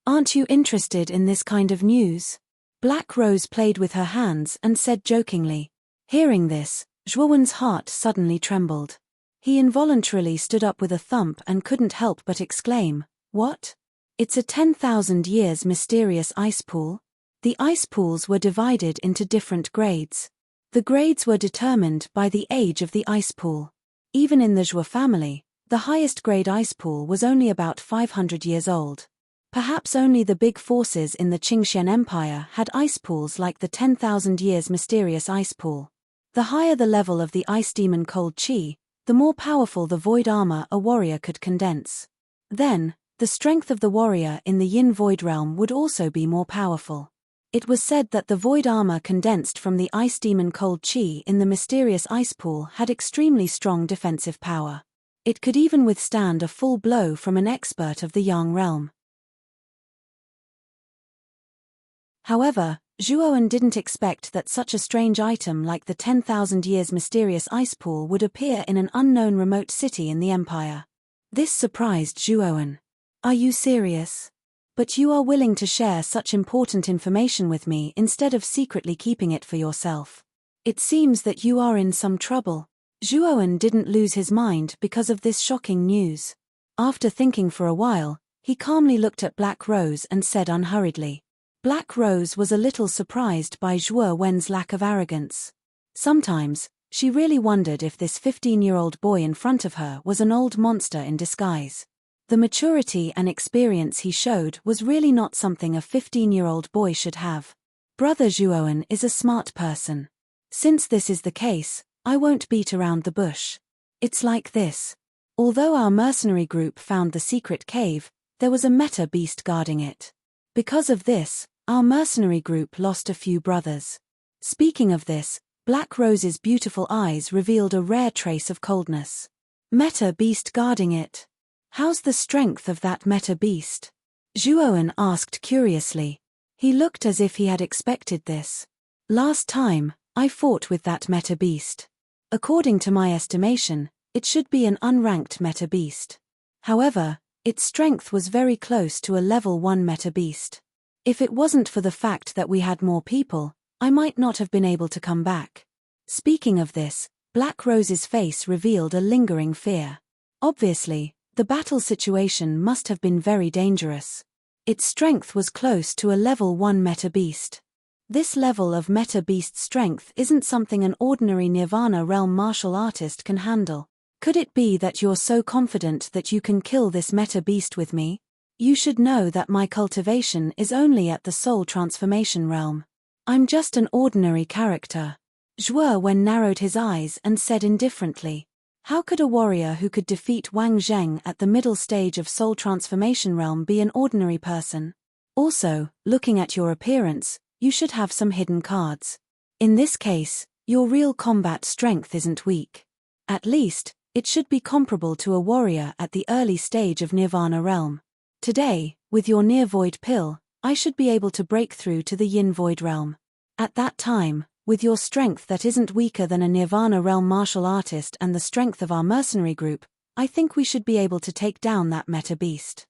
"Aren't you interested in this kind of news?" Black Rose played with her hands and said jokingly. Hearing this, Zhuowen's heart suddenly trembled. He involuntarily stood up with a thump and couldn't help but exclaim, "What? It's a 10,000 years mysterious ice pool?" The ice pools were divided into different grades. The grades were determined by the age of the ice pool. Even in the Zhuo family, the highest grade ice pool was only about 500 years old. Perhaps only the big forces in the Qingxian Empire had ice pools like the 10,000 years mysterious ice pool. The higher the level of the ice demon cold chi, the more powerful the void armor a warrior could condense. Then, the strength of the warrior in the yin void realm would also be more powerful. It was said that the void armor condensed from the ice demon cold chi in the mysterious ice pool had extremely strong defensive power. It could even withstand a full blow from an expert of the yang realm. However, Zhuowen didn't expect that such a strange item like the 10,000 years mysterious ice pool would appear in an unknown remote city in the empire. This surprised Zhuowen. "Are you serious? But you are willing to share such important information with me instead of secretly keeping it for yourself. It seems that you are in some trouble." Zhuowen didn't lose his mind because of this shocking news. After thinking for a while, he calmly looked at Black Rose and said unhurriedly. Black Rose was a little surprised by Zhuowen's lack of arrogance. Sometimes, she really wondered if this 15-year-old boy in front of her was an old monster in disguise. The maturity and experience he showed was really not something a 15-year-old boy should have. Brother Zhuowen is a smart person. Since this is the case, I won't beat around the bush. It's like this. Although our mercenary group found the secret cave, there was a meta beast guarding it. Because of this, our mercenary group lost a few brothers. Speaking of this, Black Rose's beautiful eyes revealed a rare trace of coldness. Meta beast guarding it. How's the strength of that meta beast? Zhuowen asked curiously. He looked as if he had expected this. Last time, I fought with that meta beast. According to my estimation, it should be an unranked meta beast. However, its strength was very close to a level 1 meta beast. If it wasn't for the fact that we had more people, I might not have been able to come back. Speaking of this, Black Rose's face revealed a lingering fear. Obviously, the battle situation must have been very dangerous. Its strength was close to a level 1 meta beast. This level of meta beast strength isn't something an ordinary Nirvana realm martial artist can handle. Could it be that you're so confident that you can kill this meta beast with me? You should know that my cultivation is only at the soul transformation realm. I'm just an ordinary character. Zhuowen narrowed his eyes and said indifferently. How could a warrior who could defeat Wang Zheng at the middle stage of soul transformation realm be an ordinary person? Also, looking at your appearance, you should have some hidden cards. In this case, your real combat strength isn't weak. At least, it should be comparable to a warrior at the early stage of Nirvana realm. Today, with your near void pill, I should be able to break through to the yin void realm. At that time, with your strength that isn't weaker than a Nirvana realm martial artist and the strength of our mercenary group, I think we should be able to take down that meta beast.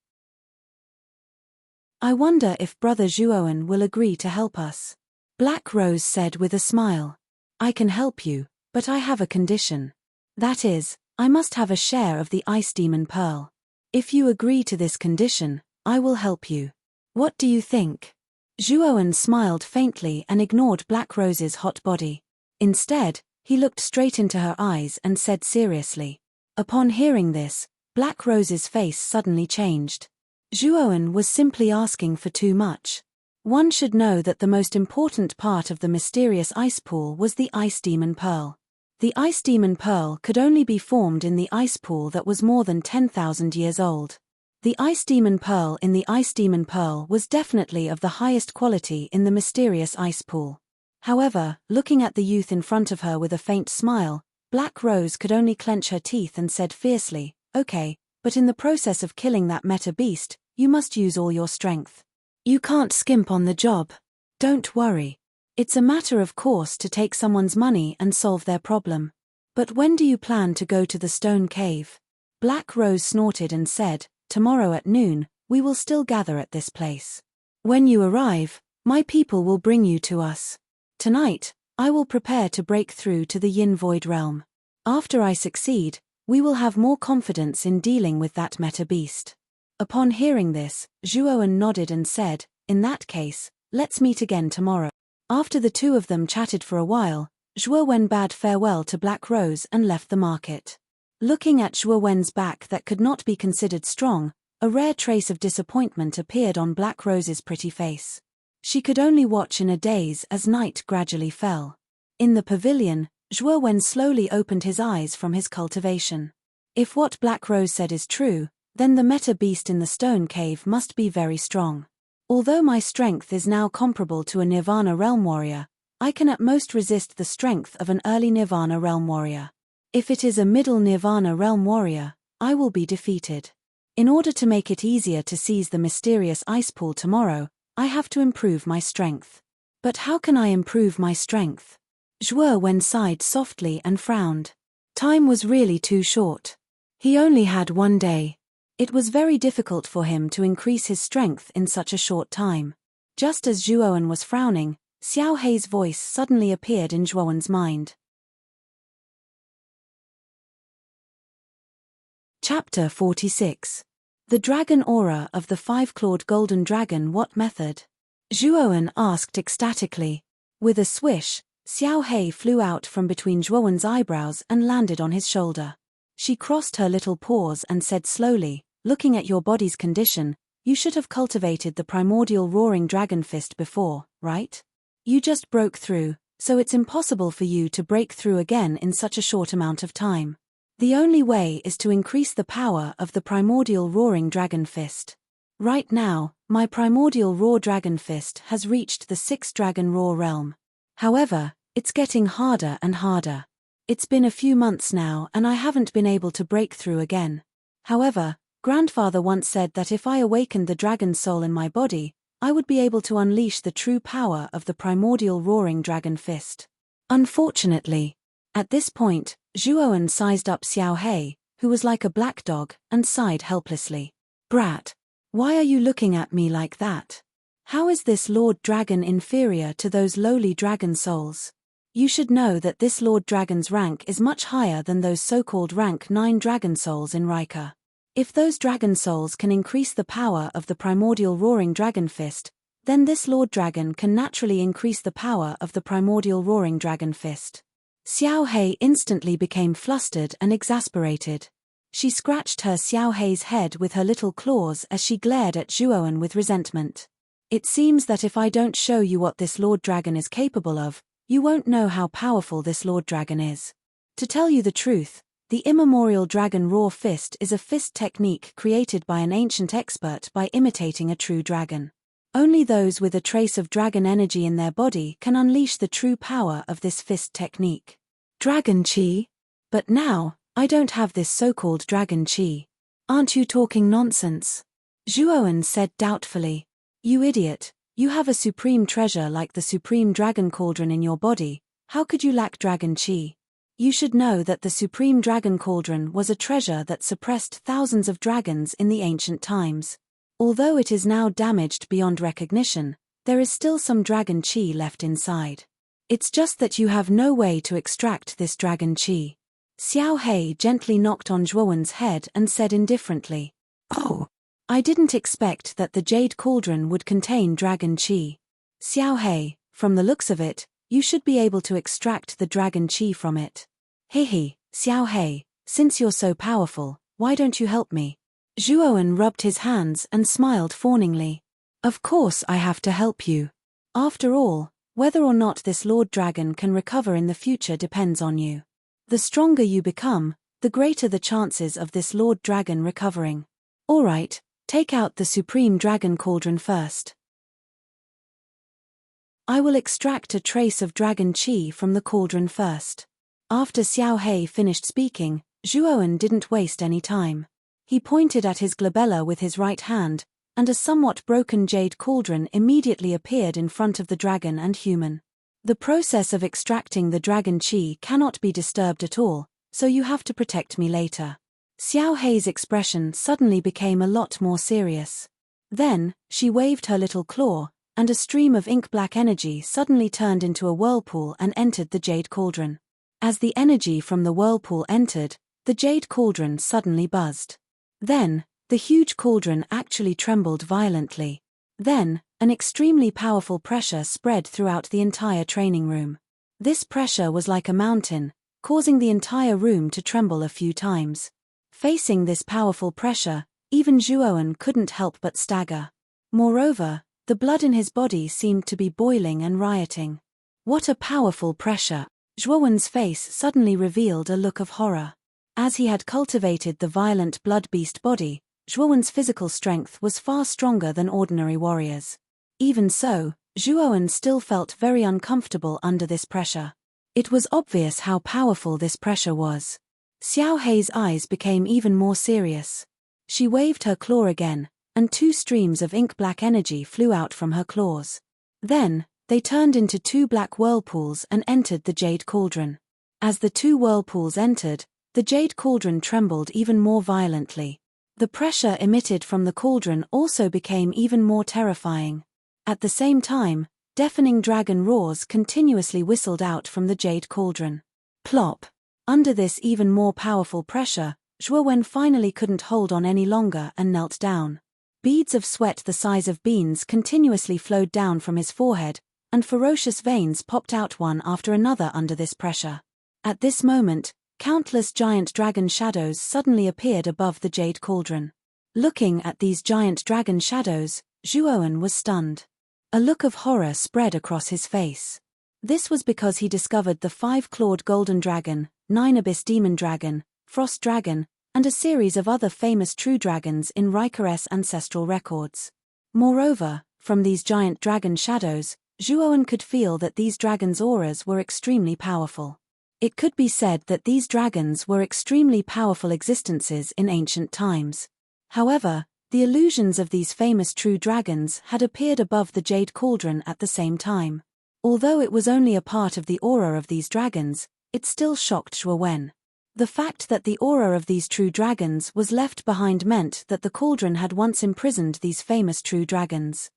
I wonder if Brother Zhuowen will agree to help us. Black Rose said with a smile. I can help you, but I have a condition. That is, I must have a share of the Ice Demon Pearl. If you agree to this condition, I will help you. What do you think? Zhuowen smiled faintly and ignored Black Rose's hot body. Instead, he looked straight into her eyes and said seriously. Upon hearing this, Black Rose's face suddenly changed. Zhuowen was simply asking for too much. One should know that the most important part of the mysterious ice pool was the Ice Demon Pearl. The Ice Demon Pearl could only be formed in the ice pool that was more than 10,000 years old. The Ice Demon Pearl in the Ice Demon Pearl was definitely of the highest quality in the mysterious ice pool. However, looking at the youth in front of her with a faint smile, Black Rose could only clench her teeth and said fiercely, Okay, but in the process of killing that meta beast, you must use all your strength. You can't skimp on the job. Don't worry. It's a matter of course to take someone's money and solve their problem. But when do you plan to go to the stone cave? Black Rose snorted and said, Tomorrow at noon, we will still gather at this place. When you arrive, my people will bring you to us. Tonight, I will prepare to break through to the Yin Void realm. After I succeed, we will have more confidence in dealing with that meta beast. Upon hearing this, Zhuowen nodded and said, In that case, let's meet again tomorrow. After the two of them chatted for a while, Zhuowen bade farewell to Black Rose and left the market. Looking at Zhuowen's back that could not be considered strong, a rare trace of disappointment appeared on Black Rose's pretty face. She could only watch in a daze as night gradually fell. In the pavilion, Zhuowen slowly opened his eyes from his cultivation. If what Black Rose said is true, then the meta beast in the stone cave must be very strong. Although my strength is now comparable to a Nirvana realm warrior, I can at most resist the strength of an early Nirvana realm warrior. If it is a middle Nirvana realm warrior, I will be defeated. In order to make it easier to seize the mysterious ice pool tomorrow, I have to improve my strength. But how can I improve my strength? Zhuowen sighed softly and frowned. Time was really too short. He only had one day. It was very difficult for him to increase his strength in such a short time. Just as Zhuowen was frowning, Xiao Hei's voice suddenly appeared in Zhuowen's mind. Chapter 46. The Dragon Aura of the Five-Clawed Golden Dragon. What method? Zhuowen asked ecstatically. With a swish, Xiao Hei flew out from between Zhuowen's eyebrows and landed on his shoulder. She crossed her little paws and said slowly, Looking at your body's condition, you should have cultivated the primordial roaring dragon fist before, right? You just broke through, so it's impossible for you to break through again in such a short amount of time. The only way is to increase the power of the primordial roaring dragon fist. Right now, my primordial raw dragon fist has reached the 6th dragon raw realm. However, it's getting harder and harder. It's been a few months now and I haven't been able to break through again. However, Grandfather once said that if I awakened the dragon soul in my body, I would be able to unleash the true power of the primordial roaring dragon fist. Unfortunately, at this point, Zhuowen sized up Xiao Hei, who was like a black dog, and sighed helplessly. Brat, why are you looking at me like that? How is this Lord Dragon inferior to those lowly dragon souls? You should know that this Lord Dragon's rank is much higher than those so-called rank 9 dragon souls in Rika. If those dragon souls can increase the power of the primordial roaring dragon fist, then this Lord Dragon can naturally increase the power of the primordial roaring dragon fist. Xiao Hei instantly became flustered and exasperated. She scratched her Xiao Hei's head with her little claws as she glared at Zhuowen with resentment. It seems that if I don't show you what this Lord Dragon is capable of, you won't know how powerful this Lord Dragon is. To tell you the truth, the immemorial dragon raw fist is a fist technique created by an ancient expert by imitating a true dragon. Only those with a trace of dragon energy in their body can unleash the true power of this fist technique. Dragon Chi? But now, I don't have this so-called Dragon Chi. Aren't you talking nonsense? Zhuowen said doubtfully. You idiot, you have a supreme treasure like the supreme dragon cauldron in your body, how could you lack Dragon Chi? You should know that the supreme dragon cauldron was a treasure that suppressed thousands of dragons in the ancient times. Although it is now damaged beyond recognition, there is still some Dragon Chi left inside. It's just that you have no way to extract this Dragon Chi. Xiao Hei gently knocked on Zhuowen's head and said indifferently, Oh, I didn't expect that the Jade Cauldron would contain Dragon Chi. Xiao Hei, from the looks of it, you should be able to extract the Dragon Chi from it. Hihi, Xiao Hei, since you're so powerful, why don't you help me? Zhuowen rubbed his hands and smiled fawningly. Of course I have to help you. After all, whether or not this Lord Dragon can recover in the future depends on you. The stronger you become, the greater the chances of this Lord Dragon recovering. Alright, take out the Supreme Dragon Cauldron first. I will extract a trace of Dragon Chi from the cauldron first. After Xiao Hei finished speaking, Zhuowen didn't waste any time. He pointed at his glabella with his right hand, and a somewhat broken jade cauldron immediately appeared in front of the dragon and human. The process of extracting the Dragon Chi cannot be disturbed at all, so you have to protect me later. Xiao Hei's expression suddenly became a lot more serious. Then, she waved her little claw, and a stream of ink-black energy suddenly turned into a whirlpool and entered the jade cauldron. As the energy from the whirlpool entered, the jade cauldron suddenly buzzed. Then, the huge cauldron actually trembled violently. Then, an extremely powerful pressure spread throughout the entire training room. This pressure was like a mountain, causing the entire room to tremble a few times. Facing this powerful pressure, even Zhuowen couldn't help but stagger. Moreover, the blood in his body seemed to be boiling and rioting. What a powerful pressure! Zhuowen's face suddenly revealed a look of horror. As he had cultivated the violent blood-beast body, Zhuowen's physical strength was far stronger than ordinary warriors. Even so, Zhuowen still felt very uncomfortable under this pressure. It was obvious how powerful this pressure was. Xiao Hei's eyes became even more serious. She waved her claw again, and 2 streams of ink-black energy flew out from her claws. Then, they turned into 2 black whirlpools and entered the jade cauldron. As the 2 whirlpools entered, the jade cauldron trembled even more violently. The pressure emitted from the cauldron also became even more terrifying. At the same time, deafening dragon roars continuously whistled out from the jade cauldron. Plop! Under this even more powerful pressure, Zhuowen finally couldn't hold on any longer and knelt down. Beads of sweat the size of beans continuously flowed down from his forehead, and ferocious veins popped out one after another under this pressure. At this moment, countless giant dragon shadows suddenly appeared above the jade cauldron. Looking at these giant dragon shadows, Zhuowen was stunned. A look of horror spread across his face. This was because he discovered the 5-clawed golden dragon, 9-abyss demon dragon, frost dragon, and a series of other famous true dragons in Rikares' ancestral records. Moreover, from these giant dragon shadows, Zhuowen could feel that these dragons' auras were extremely powerful. It could be said that these dragons were extremely powerful existences in ancient times. However, the illusions of these famous true dragons had appeared above the Jade Cauldron at the same time. Although it was only a part of the aura of these dragons, it still shocked Zhuowen. The fact that the aura of these true dragons was left behind meant that the cauldron had once imprisoned these famous true dragons.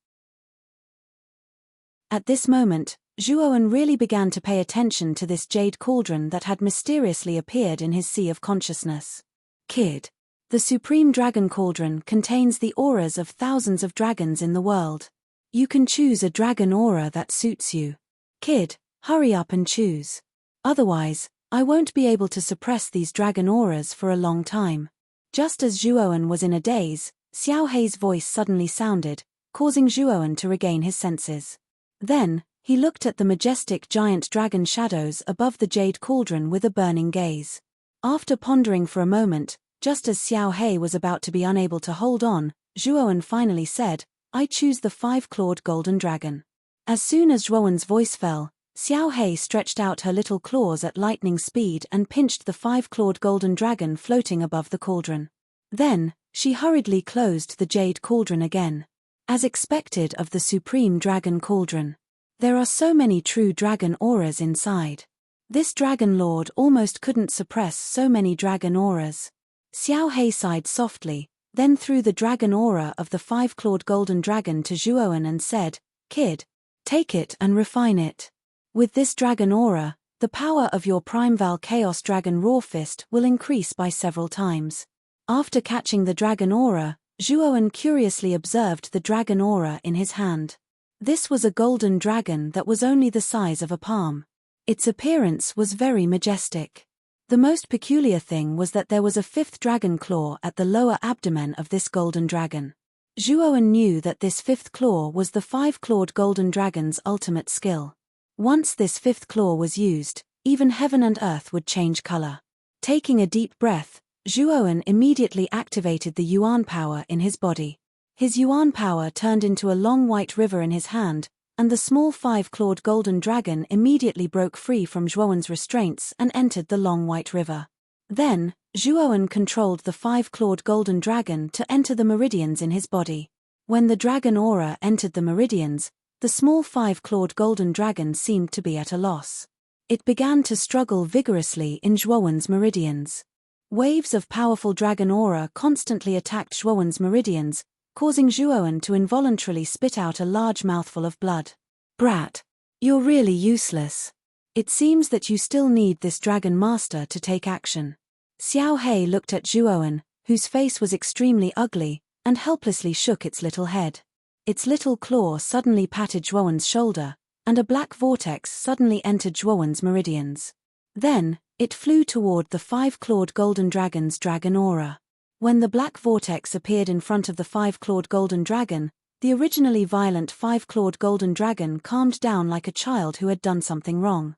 At this moment, Zhuowen really began to pay attention to this Jade Cauldron that had mysteriously appeared in his sea of consciousness. Kid. The Supreme Dragon Cauldron contains the auras of thousands of dragons in the world. You can choose a dragon aura that suits you. Kid, hurry up and choose. Otherwise, I won't be able to suppress these dragon auras for a long time. Just as Zhuowen was in a daze, Xiao Hei's voice suddenly sounded, causing Zhuowen to regain his senses. Then, he looked at the majestic giant dragon shadows above the Jade Cauldron with a burning gaze. After pondering for a moment, just as Xiao Hei was about to be unable to hold on, Zhuowen finally said, I choose the 5-clawed golden dragon. As soon as Zhuowen's voice fell, Xiao Hei stretched out her little claws at lightning speed and pinched the 5-clawed golden dragon floating above the cauldron. Then, she hurriedly closed the Jade Cauldron again. As expected of the Supreme Dragon Cauldron, there are so many true dragon auras inside. This dragon lord almost couldn't suppress so many dragon auras. Xiao Hei sighed softly, then threw the dragon aura of the 5-clawed golden dragon to Zhuowen and said, Kid, take it and refine it. With this dragon aura, the power of your Primeval Chaos Dragon Raw Fist will increase by several times. After catching the dragon aura, Zhuowen curiously observed the dragon aura in his hand. This was a golden dragon that was only the size of a palm. Its appearance was very majestic. The most peculiar thing was that there was a 5th dragon claw at the lower abdomen of this golden dragon. Zhuowen knew that this 5th claw was the 5-clawed golden dragon's ultimate skill. Once this 5th claw was used, even heaven and earth would change color. Taking a deep breath, Zhuowen immediately activated the Yuan power in his body. His Yuan power turned into a long white river in his hand, and the small 5-clawed golden dragon immediately broke free from Zhuowen's restraints and entered the long white river. Then, Zhuowen controlled the 5-clawed golden dragon to enter the meridians in his body. When the dragon aura entered the meridians, the small 5-clawed golden dragon seemed to be at a loss. It began to struggle vigorously in Zhuowen's meridians. Waves of powerful dragon aura constantly attacked Zhuowen's meridians, causing Zhuowen to involuntarily spit out a large mouthful of blood. Brat, you're really useless. It seems that you still need this dragon master to take action. Xiao Hei looked at Zhuowen, whose face was extremely ugly, and helplessly shook its little head. Its little claw suddenly patted Zhuowen's shoulder, and a black vortex suddenly entered Zhuowen's meridians. Then, it flew toward the 5-clawed golden dragon's dragon aura. When the black vortex appeared in front of the 5-clawed golden dragon, the originally violent 5-clawed golden dragon calmed down like a child who had done something wrong.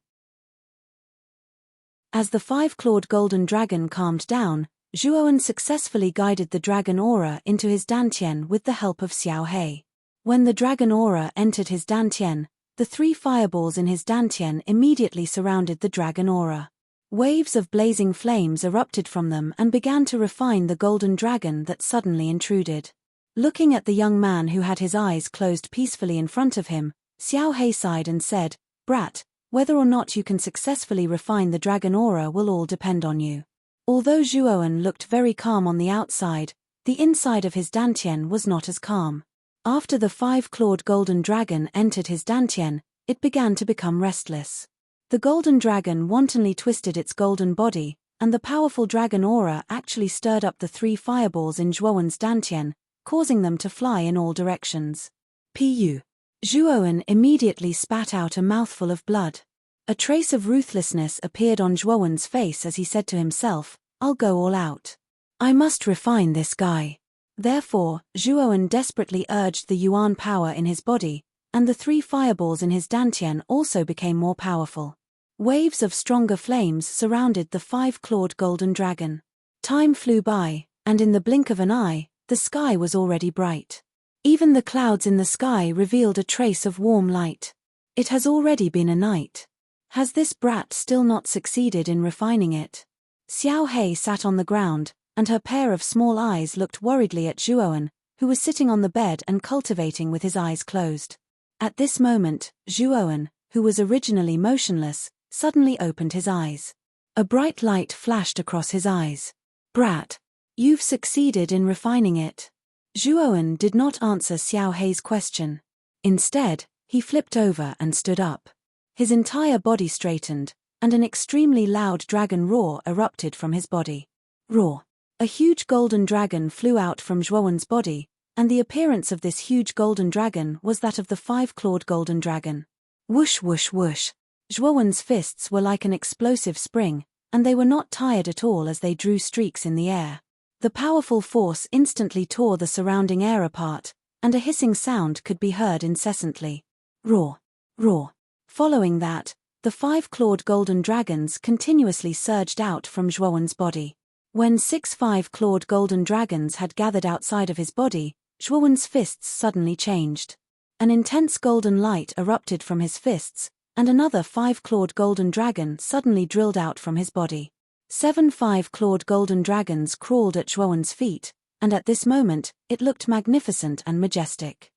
As the 5-clawed golden dragon calmed down, Zhuowen successfully guided the dragon aura into his dantian with the help of Xiao Hei. When the dragon aura entered his dantian, the 3 fireballs in his dantian immediately surrounded the dragon aura. Waves of blazing flames erupted from them and began to refine the golden dragon that suddenly intruded. Looking at the young man who had his eyes closed peacefully in front of him, Xiao Hei sighed and said, Brat, whether or not you can successfully refine the dragon aura will all depend on you. Although Zhuowen looked very calm on the outside, the inside of his dantian was not as calm. After the 5-clawed golden dragon entered his dantian, it began to become restless. The golden dragon wantonly twisted its golden body, and the powerful dragon aura actually stirred up the 3 fireballs in Zhuowen's dantian, causing them to fly in all directions. Pu. Zhuowen immediately spat out a mouthful of blood. A trace of ruthlessness appeared on Zhuowen's face as he said to himself, I'll go all out. I must refine this guy. Therefore, Zhuowen desperately urged the Yuan power in his body, and the 3 fireballs in his dantian also became more powerful. Waves of stronger flames surrounded the 5-clawed golden dragon. Time flew by, and in the blink of an eye, the sky was already bright. Even the clouds in the sky revealed a trace of warm light. It has already been a night. Has this brat still not succeeded in refining it? Xiao Hei sat on the ground, and her pair of small eyes looked worriedly at Zhuowen, who was sitting on the bed and cultivating with his eyes closed. At this moment, Zhuowen, who was originally motionless, suddenly opened his eyes. A bright light flashed across his eyes. Brat, you've succeeded in refining it. Zhuowen did not answer Xiao Hei's question. Instead, he flipped over and stood up. His entire body straightened, and an extremely loud dragon roar erupted from his body. Roar. A huge golden dragon flew out from Zhuowen's body, and the appearance of this huge golden dragon was that of the 5-clawed golden dragon. Whoosh whoosh whoosh. Zhuowen's fists were like an explosive spring, and they were not tired at all as they drew streaks in the air. The powerful force instantly tore the surrounding air apart, and a hissing sound could be heard incessantly. Roar. Roar. Following that, the 5-clawed golden dragons continuously surged out from Zhuowen's body. When 6 5-clawed golden dragons had gathered outside of his body, Zhuowen's fists suddenly changed. An intense golden light erupted from his fists, and another 5-clawed golden dragon suddenly drilled out from his body. 7 5-clawed golden dragons crawled at Zhuowen's feet, and at this moment, it looked magnificent and majestic.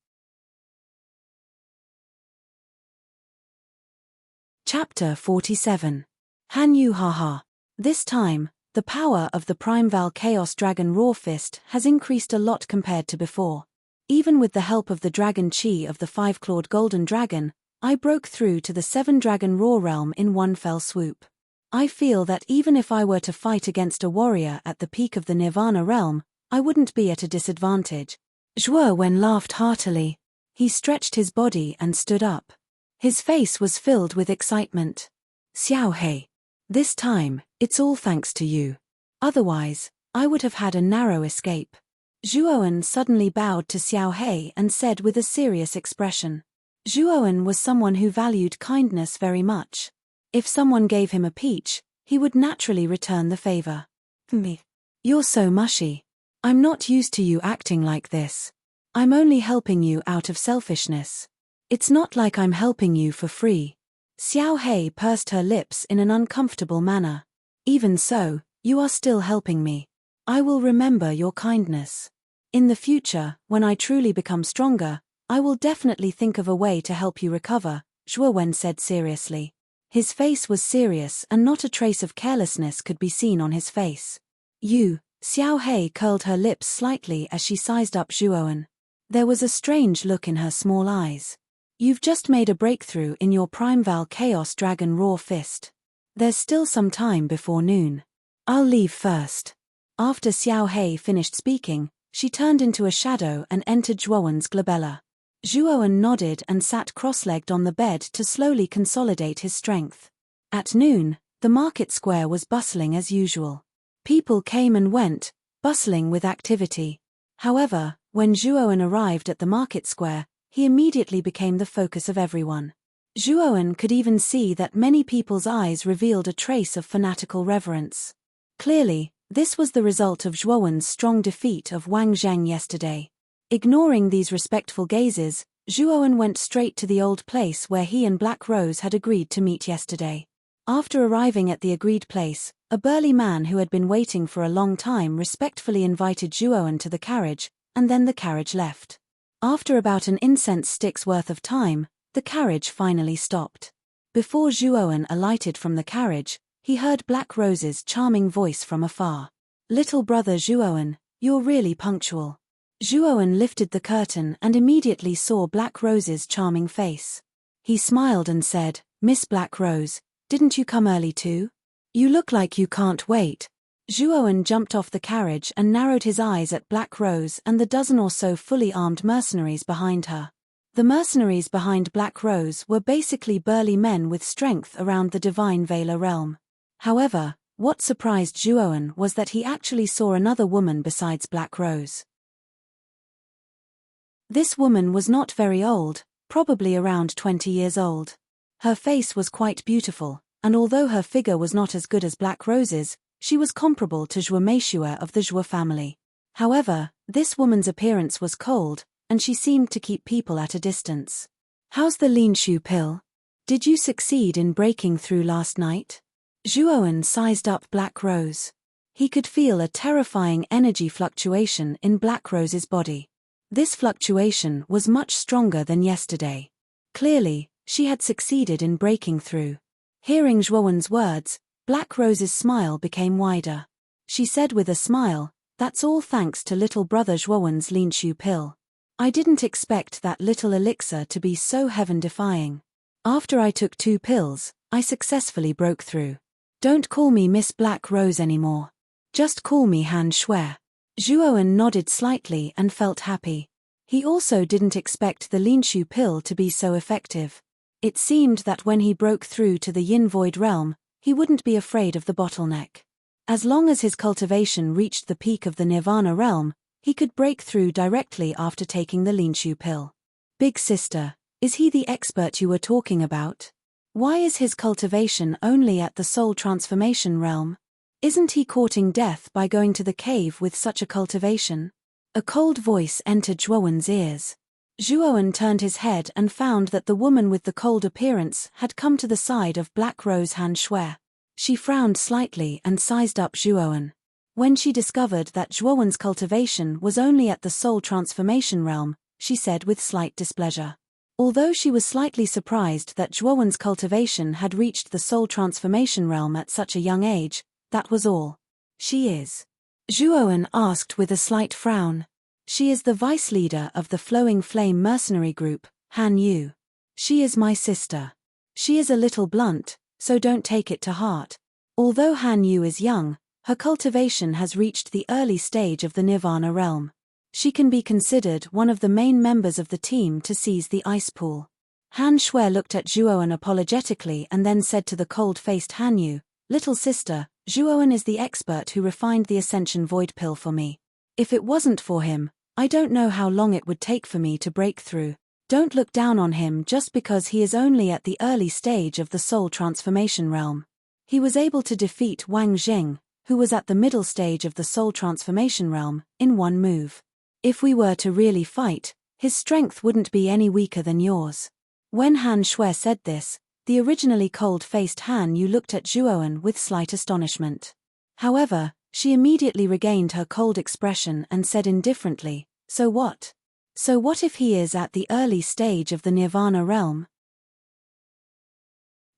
Chapter 47. Hanyu Haha. This time, the power of the Primeval Chaos Dragon Raw Fist has increased a lot compared to before. Even with the help of the Dragon Chi of the 5-clawed Golden Dragon, I broke through to the 7-Dragon Raw realm in one fell swoop. I feel that even if I were to fight against a warrior at the peak of the Nirvana realm, I wouldn't be at a disadvantage. Zhuowen laughed heartily. He stretched his body and stood up. His face was filled with excitement. Xiao Hei. This time, it's all thanks to you. Otherwise, I would have had a narrow escape. Zhuowen suddenly bowed to Xiao Hei and said with a serious expression. Zhuowen was someone who valued kindness very much. If someone gave him a peach, he would naturally return the favor. Me. You're so mushy. I'm not used to you acting like this. I'm only helping you out of selfishness. It's not like I'm helping you for free. Xiao Hei pursed her lips in an uncomfortable manner. Even so, you are still helping me. I will remember your kindness. In the future, when I truly become stronger, I will definitely think of a way to help you recover, Zhuowen said seriously. His face was serious and not a trace of carelessness could be seen on his face. You, Xiao Hei curled her lips slightly as she sized up Zhuowen. There was a strange look in her small eyes. You've just made a breakthrough in your Primeval Chaos Dragon Raw Fist. There's still some time before noon. I'll leave first. After Xiao Hei finished speaking, she turned into a shadow and entered Zhuowen's glabella. Zhuowen nodded and sat cross-legged on the bed to slowly consolidate his strength. At noon, the market square was bustling as usual. People came and went, bustling with activity. However, when Zhuowen arrived at the market square, he immediately became the focus of everyone. Zhuowen could even see that many people's eyes revealed a trace of fanatical reverence. Clearly, this was the result of Zhuowen's strong defeat of Wang Zheng yesterday. Ignoring these respectful gazes, Zhuowen went straight to the old place where he and Black Rose had agreed to meet yesterday. After arriving at the agreed place, a burly man who had been waiting for a long time respectfully invited Zhuowen to the carriage, and then the carriage left. After about an incense stick's worth of time, the carriage finally stopped. Before Zhuowen alighted from the carriage, he heard Black Rose's charming voice from afar. Little brother Zhuowen, you're really punctual. Zhuowen lifted the curtain and immediately saw Black Rose's charming face. He smiled and said, Miss Black Rose, didn't you come early too? You look like you can't wait. Zhuowen jumped off the carriage and narrowed his eyes at Black Rose and the dozen or so fully armed mercenaries behind her. The mercenaries behind Black Rose were basically burly men with strength around the divine Vela realm. However, what surprised Zhuowen was that he actually saw another woman besides Black Rose. This woman was not very old, probably around 20 years old. Her face was quite beautiful, and although her figure was not as good as Black Rose's, she was comparable to Zhuo Meishue of the Zhuo family. However, this woman's appearance was cold, and she seemed to keep people at a distance. "How's the Linshu pill? Did you succeed in breaking through last night?" Zhuoan sized up Black Rose. He could feel a terrifying energy fluctuation in Black Rose's body. This fluctuation was much stronger than yesterday. Clearly, she had succeeded in breaking through. Hearing Zhuoan's words, Black Rose's smile became wider. She said with a smile, "That's all thanks to little brother Zhuoan's Linshu pill. I didn't expect that little elixir to be so heaven-defying. After I took 2 pills, I successfully broke through. Don't call me Miss Black Rose anymore. Just call me Han Shui." Zhuoan nodded slightly and felt happy. He also didn't expect the Linshu pill to be so effective. It seemed that when he broke through to the Yin Void realm, he wouldn't be afraid of the bottleneck. As long as his cultivation reached the peak of the Nirvana realm, he could break through directly after taking the Linshu pill. "Big sister, is he the expert you were talking about? Why is his cultivation only at the soul transformation realm? Isn't he courting death by going to the cave with such a cultivation?" A cold voice entered Zhuoan's ears. Zhuoan turned his head and found that the woman with the cold appearance had come to the side of Black Rose Han Shui. She frowned slightly and sized up Zhuoan. When she discovered that Zhuoan's cultivation was only at the soul transformation realm, she said with slight displeasure. Although she was slightly surprised that Zhuoan's cultivation had reached the soul transformation realm at such a young age, that was all. "She is?" Zhuoan asked with a slight frown. "She is the vice leader of the Flowing Flame mercenary group, Han Yu. She is my sister. She is a little blunt, so don't take it to heart. Although Han Yu is young, her cultivation has reached the early stage of the Nirvana realm. She can be considered one of the main members of the team to seize the ice pool." Han Shui looked at Zhuoan apologetically and then said to the cold-faced Han Yu, "Little sister, Zhuoan is the expert who refined the Ascension Void pill for me. If it wasn't for him, I don't know how long it would take for me to break through. Don't look down on him just because he is only at the early stage of the soul transformation realm. He was able to defeat Wang Jing, who was at the middle stage of the soul transformation realm, in one move. If we were to really fight, his strength wouldn't be any weaker than yours." When Han Shui said this, the originally cold-faced Han Yu looked at Zhuoan with slight astonishment. However, she immediately regained her cold expression and said indifferently, "So what? So what if he is at the early stage of the Nirvana realm?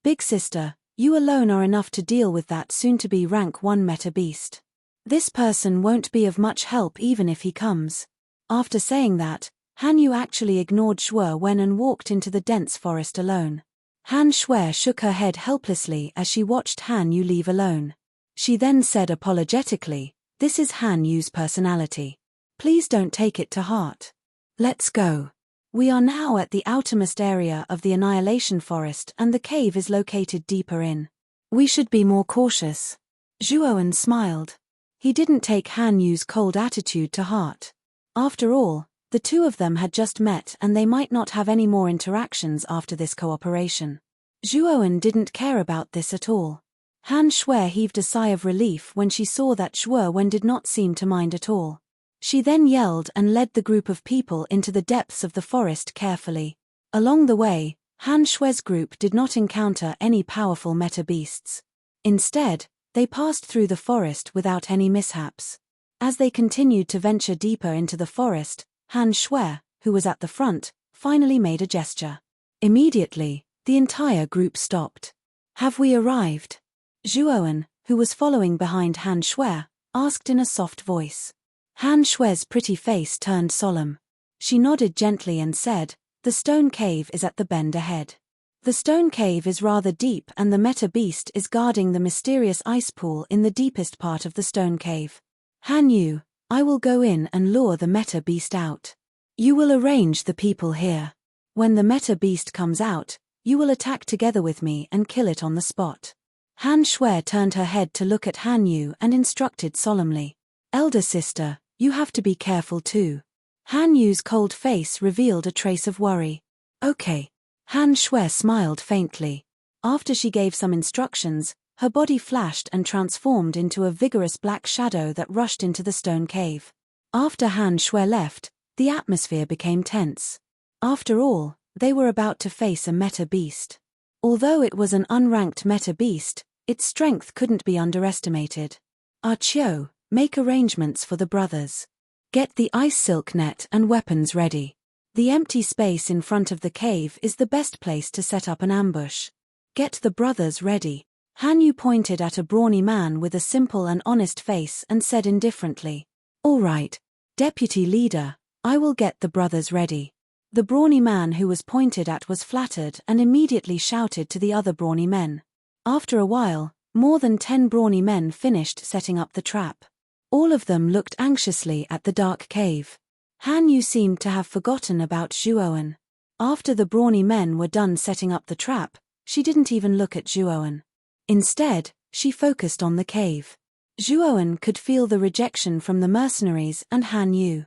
Big sister, you alone are enough to deal with that soon-to-be rank 1 meta beast. This person won't be of much help even if he comes." After saying that, Han Yu actually ignored Shui Wen and walked into the dense forest alone. Han Shui shook her head helplessly as she watched Han Yu leave alone. She then said apologetically, "This is Han Yu's personality. Please don't take it to heart. Let's go. We are now at the outermost area of the Annihilation Forest and the cave is located deeper in. We should be more cautious." Zhuoan smiled. He didn't take Han Yu's cold attitude to heart. After all, the two of them had just met and they might not have any more interactions after this cooperation. Zhuoan didn't care about this at all. Han Shui heaved a sigh of relief when she saw that Shui Wen did not seem to mind at all. She then yelled and led the group of people into the depths of the forest carefully. Along the way, Han Shui's group did not encounter any powerful meta beasts. Instead, they passed through the forest without any mishaps. As they continued to venture deeper into the forest, Han Shui, who was at the front, finally made a gesture. Immediately, the entire group stopped. "Have we arrived?" Zhuoan, who was following behind Han Shui, asked in a soft voice. Han Shui's pretty face turned solemn. She nodded gently and said, "The stone cave is at the bend ahead. The stone cave is rather deep and the meta beast is guarding the mysterious ice pool in the deepest part of the stone cave. Han Yu, I will go in and lure the meta beast out. You will arrange the people here. When the meta beast comes out, you will attack together with me and kill it on the spot." Han Shui turned her head to look at Han Yu and instructed solemnly, "Elder sister, you have to be careful too." Han Yu's cold face revealed a trace of worry. Okay. Han Shui smiled faintly. After she gave some instructions, her body flashed and transformed into a vigorous black shadow that rushed into the stone cave. After Han Shui left, the atmosphere became tense. After all, they were about to face a meta beast. Although it was an unranked meta beast, its strength couldn't be underestimated. Archio, make arrangements for the brothers. Get the ice silk net and weapons ready. The empty space in front of the cave is the best place to set up an ambush. Get the brothers ready. Han Yu pointed at a brawny man with a simple and honest face and said indifferently, "All right, deputy leader, I will get the brothers ready." The brawny man who was pointed at was flattered and immediately shouted to the other brawny men. After a while, more than 10 brawny men finished setting up the trap. All of them looked anxiously at the dark cave. Han Yu seemed to have forgotten about Zhuowen. After the brawny men were done setting up the trap, she didn't even look at Zhuowen. Instead, she focused on the cave. Zhuowen could feel the rejection from the mercenaries and Han Yu.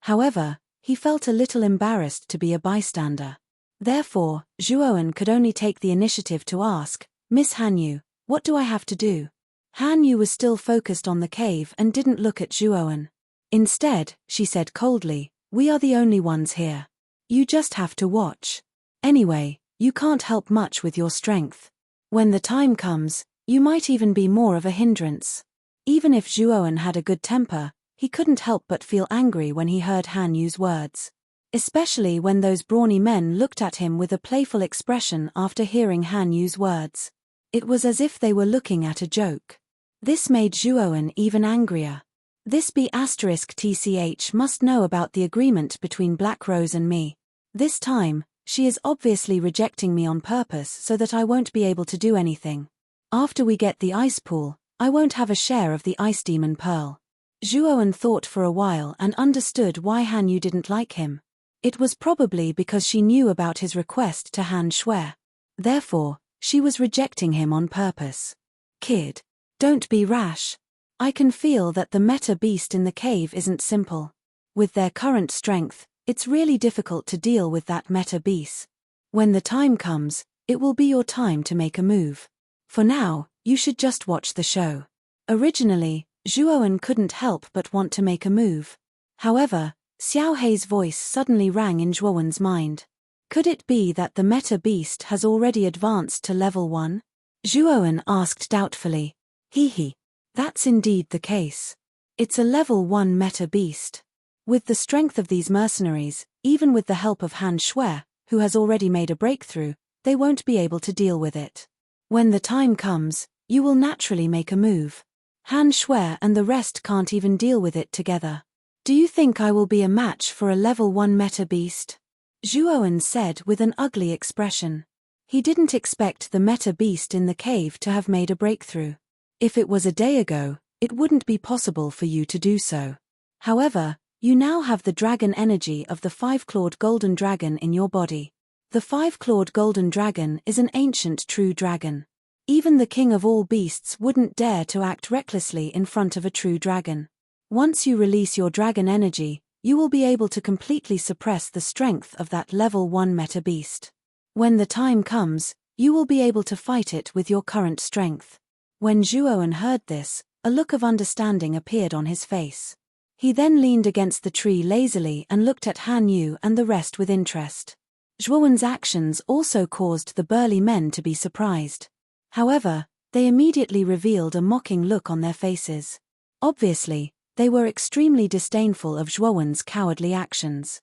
However, he felt a little embarrassed to be a bystander. Therefore, Zhuowen could only take the initiative to ask, "Miss Han Yu, what do I have to do?" Han Yu was still focused on the cave and didn't look at Zhuowen. Instead, she said coldly, "We are the only ones here. You just have to watch. Anyway, you can't help much with your strength. When the time comes, you might even be more of a hindrance." Even if Zhuowen had a good temper, he couldn't help but feel angry when he heard Han Yu's words. Especially when those brawny men looked at him with a playful expression after hearing Han Yu's words. It was as if they were looking at a joke. This made Zhuowen even angrier. This B*TCH must know about the agreement between Black Rose and me. This time, she is obviously rejecting me on purpose so that I won't be able to do anything. After we get the ice pool, I won't have a share of the ice demon pearl. Zhuowen thought for a while and understood why Han Yu didn't like him. It was probably because she knew about his request to Han Shui. Therefore, she was rejecting him on purpose. "Kid, don't be rash. I can feel that the meta beast in the cave isn't simple. With their current strength, it's really difficult to deal with that meta beast. When the time comes, it will be your time to make a move. For now, you should just watch the show." Originally, Zhuowen couldn't help but want to make a move. However, Xiao Hei's voice suddenly rang in Zhuowen's mind. Could it be that the meta beast has already advanced to level 1? Zhuowen asked doubtfully. He. That's indeed the case. It's a level 1 meta beast. With the strength of these mercenaries, even with the help of Han Shui, who has already made a breakthrough, they won't be able to deal with it. When the time comes, you will naturally make a move. Han Shui and the rest can't even deal with it together. Do you think I will be a match for a level 1 meta beast? Zhuowen said with an ugly expression. He didn't expect the meta beast in the cave to have made a breakthrough. If it was a day ago, it wouldn't be possible for you to do so. However, you now have the dragon energy of the 5-clawed golden dragon in your body. The 5-clawed golden dragon is an ancient true dragon. Even the king of all beasts wouldn't dare to act recklessly in front of a true dragon. Once you release your dragon energy, you will be able to completely suppress the strength of that level 1 meta beast. When the time comes, you will be able to fight it with your current strength. When Zhuowen heard this, a look of understanding appeared on his face. He then leaned against the tree lazily and looked at Han Yu and the rest with interest. Zhuowen's actions also caused the burly men to be surprised. However, they immediately revealed a mocking look on their faces. Obviously, they were extremely disdainful of Zhuowen's cowardly actions.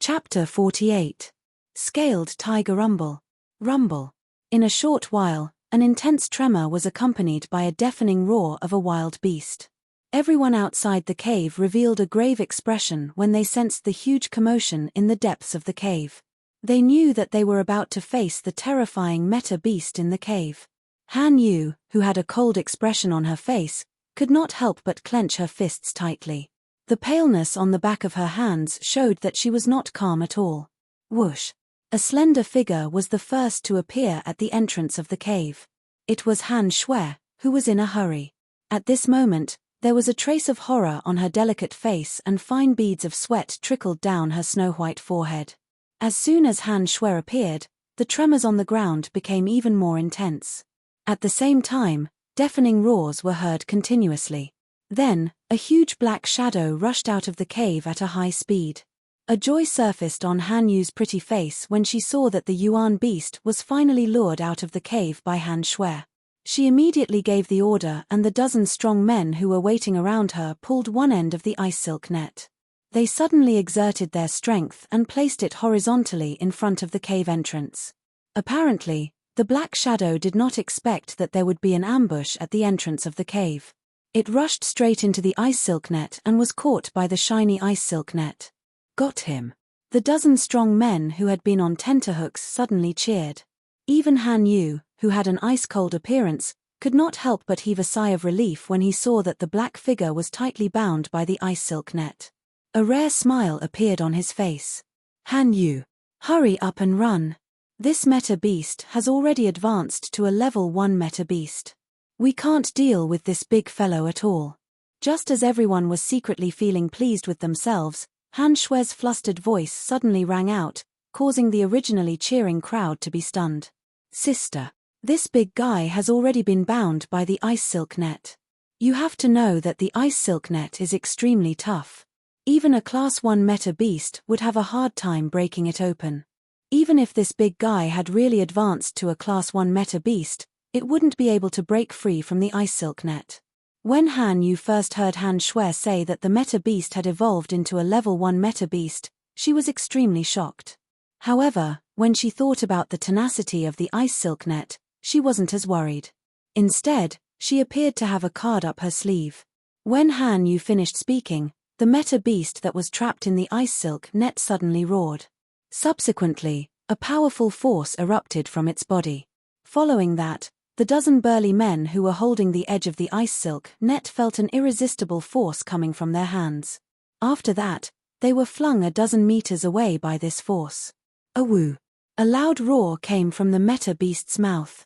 Chapter 48. Scaled Tiger Rumble. Rumble. In a short while, an intense tremor was accompanied by a deafening roar of a wild beast. Everyone outside the cave revealed a grave expression when they sensed the huge commotion in the depths of the cave. They knew that they were about to face the terrifying meta beast in the cave. Han Yu, who had a cold expression on her face, could not help but clench her fists tightly. The paleness on the back of her hands showed that she was not calm at all. Whoosh! A slender figure was the first to appear at the entrance of the cave. It was Han Shui, who was in a hurry. At this moment, There was a trace of horror on her delicate face and fine beads of sweat trickled down her snow-white forehead. As soon as Han Shui appeared, the tremors on the ground became even more intense. At the same time, deafening roars were heard continuously. Then, a huge black shadow rushed out of the cave at a high speed. A joy surfaced on Han Yu's pretty face when she saw that the Yuan beast was finally lured out of the cave by Han Shui. She immediately gave the order, and the dozen strong men who were waiting around her pulled one end of the ice silk net. They suddenly exerted their strength and placed it horizontally in front of the cave entrance. Apparently, the black shadow did not expect that there would be an ambush at the entrance of the cave. It rushed straight into the ice silk net and was caught by the shiny ice silk net. Got him. The dozen strong men who had been on tenterhooks suddenly cheered. Even Han Yu, who had an ice-cold appearance, could not help but heave a sigh of relief when he saw that the black figure was tightly bound by the ice silk net. A rare smile appeared on his face. Han Yu, hurry up and run. This meta beast has already advanced to a level 1 meta beast. We can't deal with this big fellow at all. Just as everyone was secretly feeling pleased with themselves, Han Shui's flustered voice suddenly rang out, causing the originally cheering crowd to be stunned. Sister, this big guy has already been bound by the ice silk net. You have to know that the ice silk net is extremely tough. Even a class 1 meta beast would have a hard time breaking it open. Even if this big guy had really advanced to a class 1 meta beast, it wouldn't be able to break free from the ice silk net. When Han Yu first heard Han Shui say that the meta beast had evolved into a level 1 meta beast, she was extremely shocked. However, when she thought about the tenacity of the ice silk net, she wasn't as worried. Instead, she appeared to have a card up her sleeve. When Han Yu finished speaking, the meta beast that was trapped in the ice silk net suddenly roared. Subsequently, a powerful force erupted from its body. Following that, the dozen burly men who were holding the edge of the ice silk net felt an irresistible force coming from their hands. After that, they were flung a dozen meters away by this force. A woo! A loud roar came from the meta beast's mouth.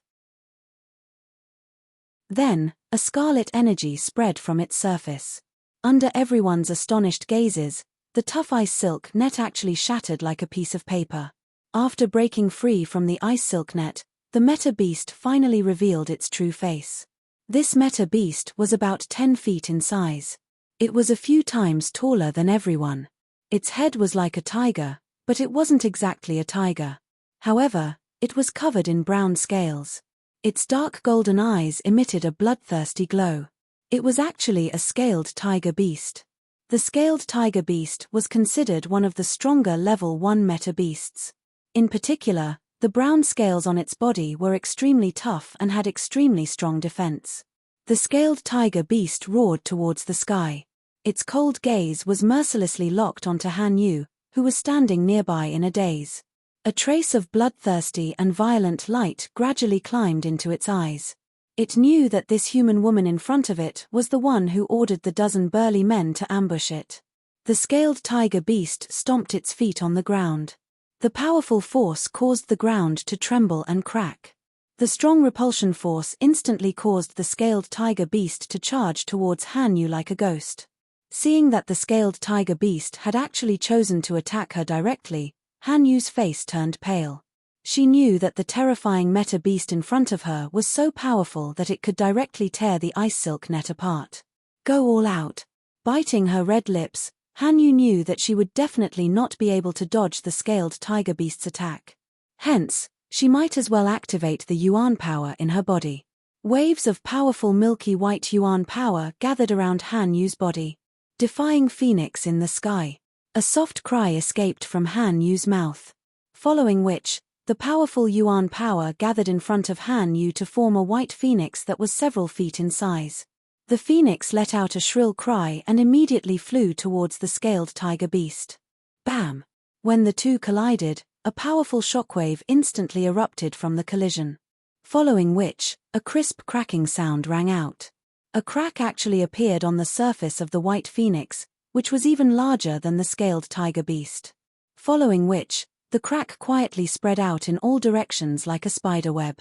Then, a scarlet energy spread from its surface. Under everyone's astonished gazes, the tough ice silk net actually shattered like a piece of paper. After breaking free from the ice silk net, the meta beast finally revealed its true face. This meta beast was about 10 feet in size. It was a few times taller than everyone. Its head was like a tiger, but it wasn't exactly a tiger. However, it was covered in brown scales. Its dark golden eyes emitted a bloodthirsty glow. It was actually a scaled tiger beast. The scaled tiger beast was considered one of the stronger level 1 meta beasts. In particular, the brown scales on its body were extremely tough and had extremely strong defense. The scaled tiger beast roared towards the sky. Its cold gaze was mercilessly locked onto Han Yu, who was standing nearby in a daze. A trace of bloodthirsty and violent light gradually climbed into its eyes. It knew that this human woman in front of it was the one who ordered the dozen burly men to ambush it. The scaled tiger beast stomped its feet on the ground. The powerful force caused the ground to tremble and crack. The strong repulsion force instantly caused the scaled tiger beast to charge towards Han Yu like a ghost. Seeing that the scaled tiger beast had actually chosen to attack her directly, Han Yu's face turned pale. She knew that the terrifying meta beast in front of her was so powerful that it could directly tear the ice silk net apart. Go all out. Biting her red lips, Han Yu knew that she would definitely not be able to dodge the scaled tiger beast's attack. Hence, she might as well activate the Yuan power in her body. Waves of powerful milky white Yuan power gathered around Han Yu's body. Defying Phoenix in the sky. A soft cry escaped from Han Yu's mouth. Following which, the powerful Yuan power gathered in front of Han Yu to form a white phoenix that was several feet in size. The phoenix let out a shrill cry and immediately flew towards the scaled tiger beast. Bam! When the two collided, a powerful shockwave instantly erupted from the collision. Following which, a crisp cracking sound rang out. A crack actually appeared on the surface of the white phoenix, which was even larger than the scaled tiger beast. Following which, the crack quietly spread out in all directions like a spider web.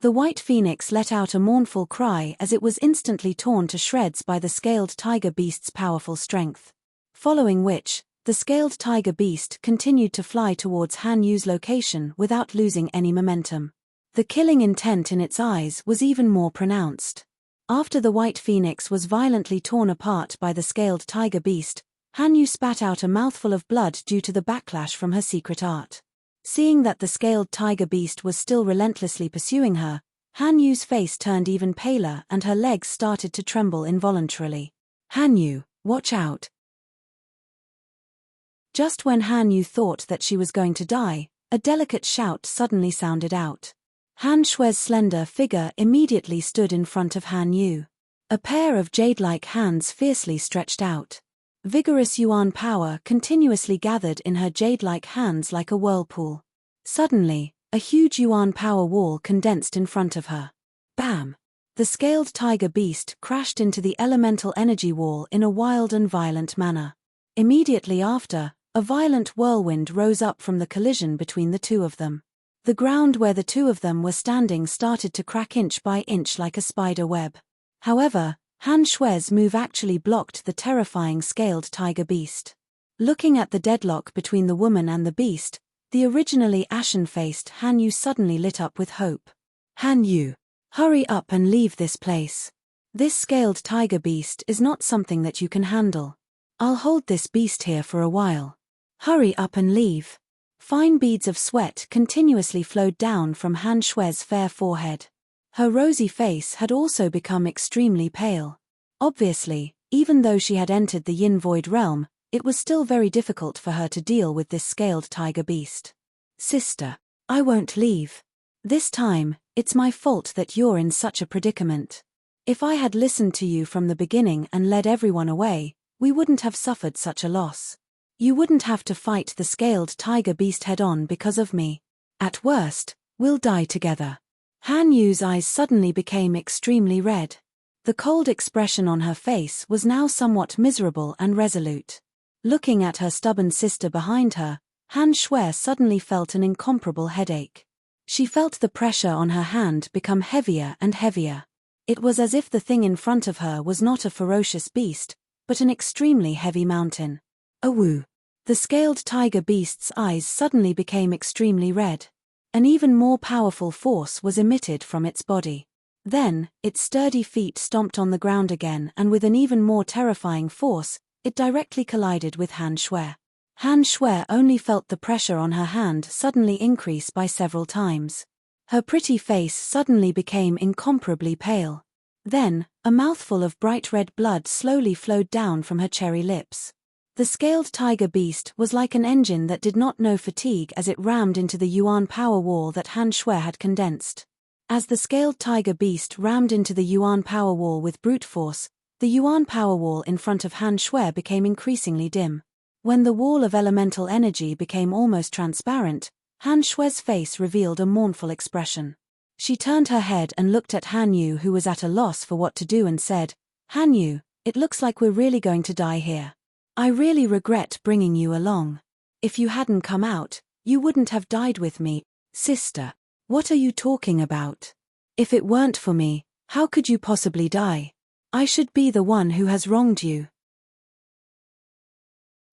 The white phoenix let out a mournful cry as it was instantly torn to shreds by the scaled tiger beast's powerful strength. Following which, the scaled tiger beast continued to fly towards Han Yu's location without losing any momentum. The killing intent in its eyes was even more pronounced. After the white phoenix was violently torn apart by the scaled tiger beast, Han Yu spat out a mouthful of blood due to the backlash from her secret art. Seeing that the scaled tiger beast was still relentlessly pursuing her, Han Yu's face turned even paler and her legs started to tremble involuntarily. Han Yu, watch out! Just when Han Yu thought that she was going to die, a delicate shout suddenly sounded out. Han Shui's slender figure immediately stood in front of Han Yu. A pair of jade-like hands fiercely stretched out. Vigorous yuan power continuously gathered in her jade-like hands like a whirlpool. Suddenly, a huge yuan power wall condensed in front of her. Bam! The scaled tiger beast crashed into the elemental energy wall in a wild and violent manner. Immediately after, a violent whirlwind rose up from the collision between the two of them. The ground where the two of them were standing started to crack inch by inch like a spider web. However, Han Shui's move actually blocked the terrifying scaled tiger beast. Looking at the deadlock between the woman and the beast, the originally ashen-faced Han Yu suddenly lit up with hope. Han Yu, hurry up and leave this place. This scaled tiger beast is not something that you can handle. I'll hold this beast here for a while. Hurry up and leave. Fine beads of sweat continuously flowed down from Han Shui's fair forehead. Her rosy face had also become extremely pale. Obviously, even though she had entered the Yin Void realm, it was still very difficult for her to deal with this scaled tiger beast. Sister, I won't leave. This time, it's my fault that you're in such a predicament. If I had listened to you from the beginning and led everyone away, we wouldn't have suffered such a loss. You wouldn't have to fight the scaled tiger beast head-on because of me. At worst, we'll die together. Han Yu's eyes suddenly became extremely red. The cold expression on her face was now somewhat miserable and resolute. Looking at her stubborn sister behind her, Han Shui suddenly felt an incomparable headache. She felt the pressure on her hand become heavier and heavier. It was as if the thing in front of her was not a ferocious beast, but an extremely heavy mountain. Awoo! The scaled tiger beast's eyes suddenly became extremely red. An even more powerful force was emitted from its body. Then, its sturdy feet stomped on the ground again, and with an even more terrifying force, it directly collided with Han Shui. Han Shui only felt the pressure on her hand suddenly increase by several times. Her pretty face suddenly became incomparably pale. Then, a mouthful of bright red blood slowly flowed down from her cherry lips. The scaled tiger beast was like an engine that did not know fatigue as it rammed into the yuan power wall that Han Shui had condensed. As the scaled tiger beast rammed into the yuan power wall with brute force, the yuan power wall in front of Han Shui became increasingly dim. When the wall of elemental energy became almost transparent, Han Shui's face revealed a mournful expression. She turned her head and looked at Han Yu, who was at a loss for what to do, and said, "Han Yu, it looks like we're really going to die here. I really regret bringing you along. If you hadn't come out, you wouldn't have died with me." "Sister, what are you talking about? If it weren't for me, how could you possibly die? I should be the one who has wronged you.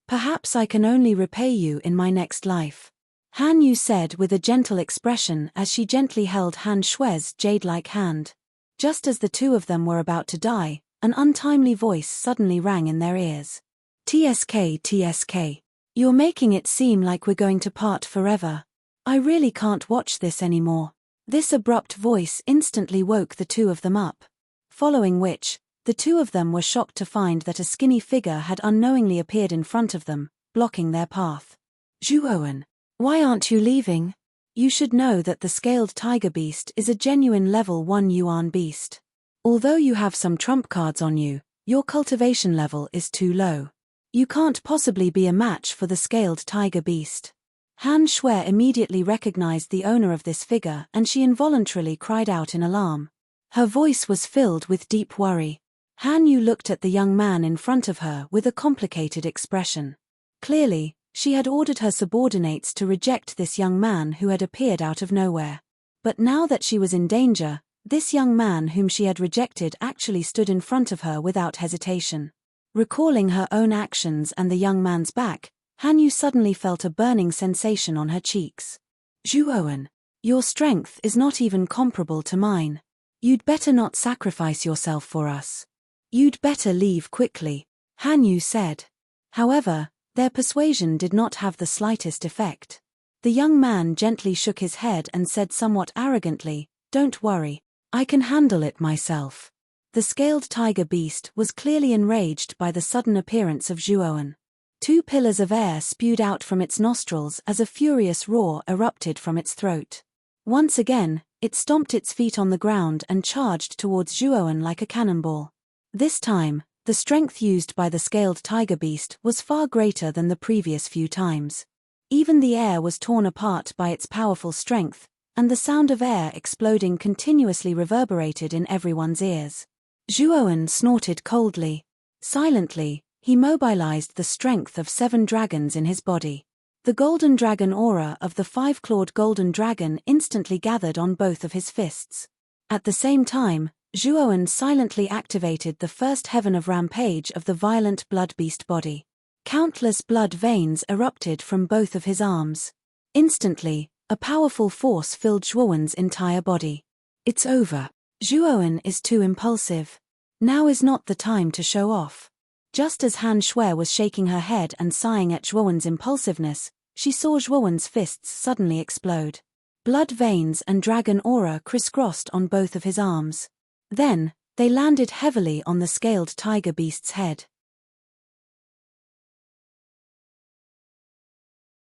Perhaps I can only repay you in my next life," Han Yu said with a gentle expression as she gently held Han Shui's jade-like hand. Just as the two of them were about to die, an untimely voice suddenly rang in their ears. "TSK, you're making it seem like we're going to part forever. I really can't watch this anymore." This abrupt voice instantly woke the two of them up. Following which, the two of them were shocked to find that a skinny figure had unknowingly appeared in front of them, blocking their path. "Zhuowen, why aren't you leaving? You should know that the scaled tiger beast is a genuine level 1 yuan beast. Although you have some trump cards on you, your cultivation level is too low. You can't possibly be a match for the scaled tiger beast." Han Shui immediately recognized the owner of this figure, and she involuntarily cried out in alarm. Her voice was filled with deep worry. Han Yu looked at the young man in front of her with a complicated expression. Clearly, she had ordered her subordinates to reject this young man who had appeared out of nowhere. But now that she was in danger, this young man whom she had rejected actually stood in front of her without hesitation. Recalling her own actions and the young man's back, Han Yu suddenly felt a burning sensation on her cheeks. Zhuowen, your strength is not even comparable to mine. You'd better not sacrifice yourself for us. You'd better leave quickly, Han Yu said. However, their persuasion did not have the slightest effect. The young man gently shook his head and said somewhat arrogantly, "Don't worry, I can handle it myself." The scaled tiger beast was clearly enraged by the sudden appearance of Zhuowen. 2 pillars of air spewed out from its nostrils as a furious roar erupted from its throat. Once again, it stomped its feet on the ground and charged towards Zhuowen like a cannonball. This time, the strength used by the scaled tiger beast was far greater than the previous few times. Even the air was torn apart by its powerful strength, and the sound of air exploding continuously reverberated in everyone's ears. Zhuowen snorted coldly. Silently, he mobilized the strength of 7 dragons in his body. The golden dragon aura of the 5-clawed golden dragon instantly gathered on both of his fists. At the same time, Zhuowen silently activated the first heaven of rampage of the violent blood beast body. Countless blood veins erupted from both of his arms. Instantly, a powerful force filled Zhuowen's entire body. It's over. Zhuowen is too impulsive. Now is not the time to show off. Just as Han Shui was shaking her head and sighing at Zhuowen's impulsiveness, she saw Zhuowen's fists suddenly explode. Blood veins and dragon aura crisscrossed on both of his arms. Then, they landed heavily on the scaled tiger beast's head.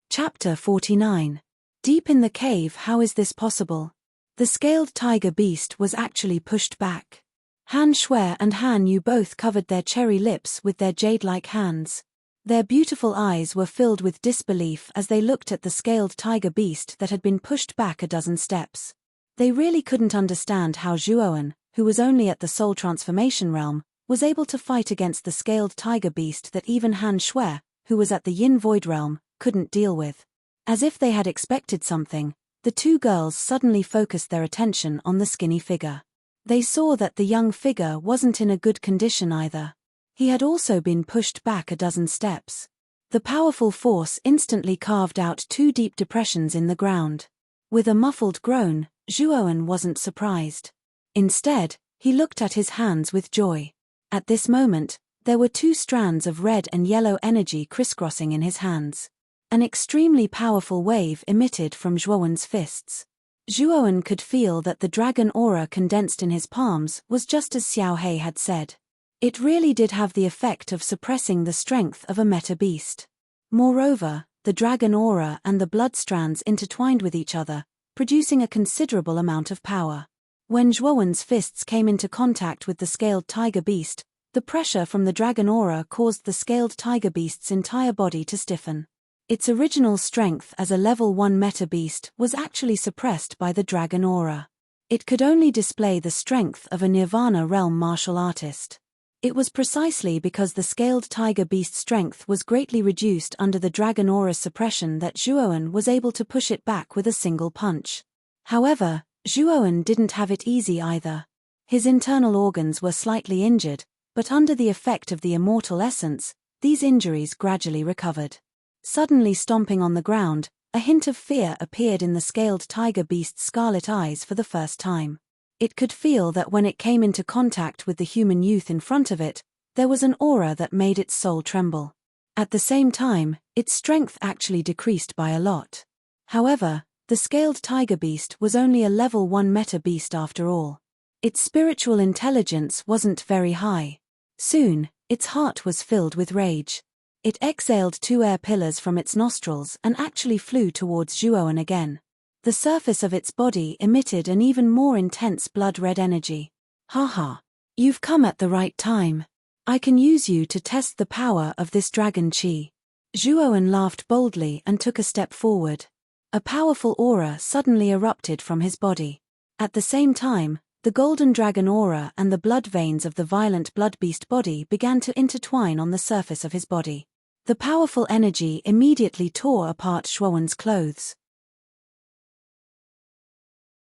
Chapter 49. Deep in the cave, how is this possible? The scaled tiger beast was actually pushed back. Han Shui and Han Yu both covered their cherry lips with their jade-like hands. Their beautiful eyes were filled with disbelief as they looked at the scaled tiger beast that had been pushed back a dozen steps. They really couldn't understand how Zhuowen, who was only at the soul transformation realm, was able to fight against the scaled tiger beast that even Han Shui, who was at the yin void realm, couldn't deal with. As if they had expected something, the 2 girls suddenly focused their attention on the skinny figure. They saw that the young figure wasn't in a good condition either. He had also been pushed back a dozen steps. The powerful force instantly carved out 2 deep depressions in the ground. With a muffled groan, Zhuowen wasn't surprised. Instead, he looked at his hands with joy. At this moment, there were 2 strands of red and yellow energy crisscrossing in his hands. An extremely powerful wave emitted from Zhuowen's fists. Zhuowen could feel that the dragon aura condensed in his palms was just as Xiao Hei had said. It really did have the effect of suppressing the strength of a meta beast. Moreover, the dragon aura and the blood strands intertwined with each other, producing a considerable amount of power. When Zhuowen's fists came into contact with the scaled tiger beast, the pressure from the dragon aura caused the scaled tiger beast's entire body to stiffen. Its original strength as a level 1 meta beast was actually suppressed by the dragon aura. It could only display the strength of a Nirvana realm martial artist. It was precisely because the scaled tiger beast's strength was greatly reduced under the dragon aura's suppression that Zhuowen was able to push it back with a single punch. However, Zhuowen didn't have it easy either. His internal organs were slightly injured, but under the effect of the immortal essence, these injuries gradually recovered. Suddenly stomping on the ground, a hint of fear appeared in the scaled tiger beast's scarlet eyes for the first time. It could feel that when it came into contact with the human youth in front of it, there was an aura that made its soul tremble. At the same time, its strength actually decreased by a lot. However, the scaled tiger beast was only a level 1 meta beast after all. Its spiritual intelligence wasn't very high. Soon, its heart was filled with rage. It exhaled 2 air pillars from its nostrils and actually flew towards Zhuowen again. The surface of its body emitted an even more intense blood-red energy. Haha. You've come at the right time. I can use you to test the power of this dragon chi. Zhuowen laughed boldly and took a step forward. A powerful aura suddenly erupted from his body. At the same time, the golden dragon aura and the blood veins of the violent blood beast body began to intertwine on the surface of his body. The powerful energy immediately tore apart Zhuowen's clothes.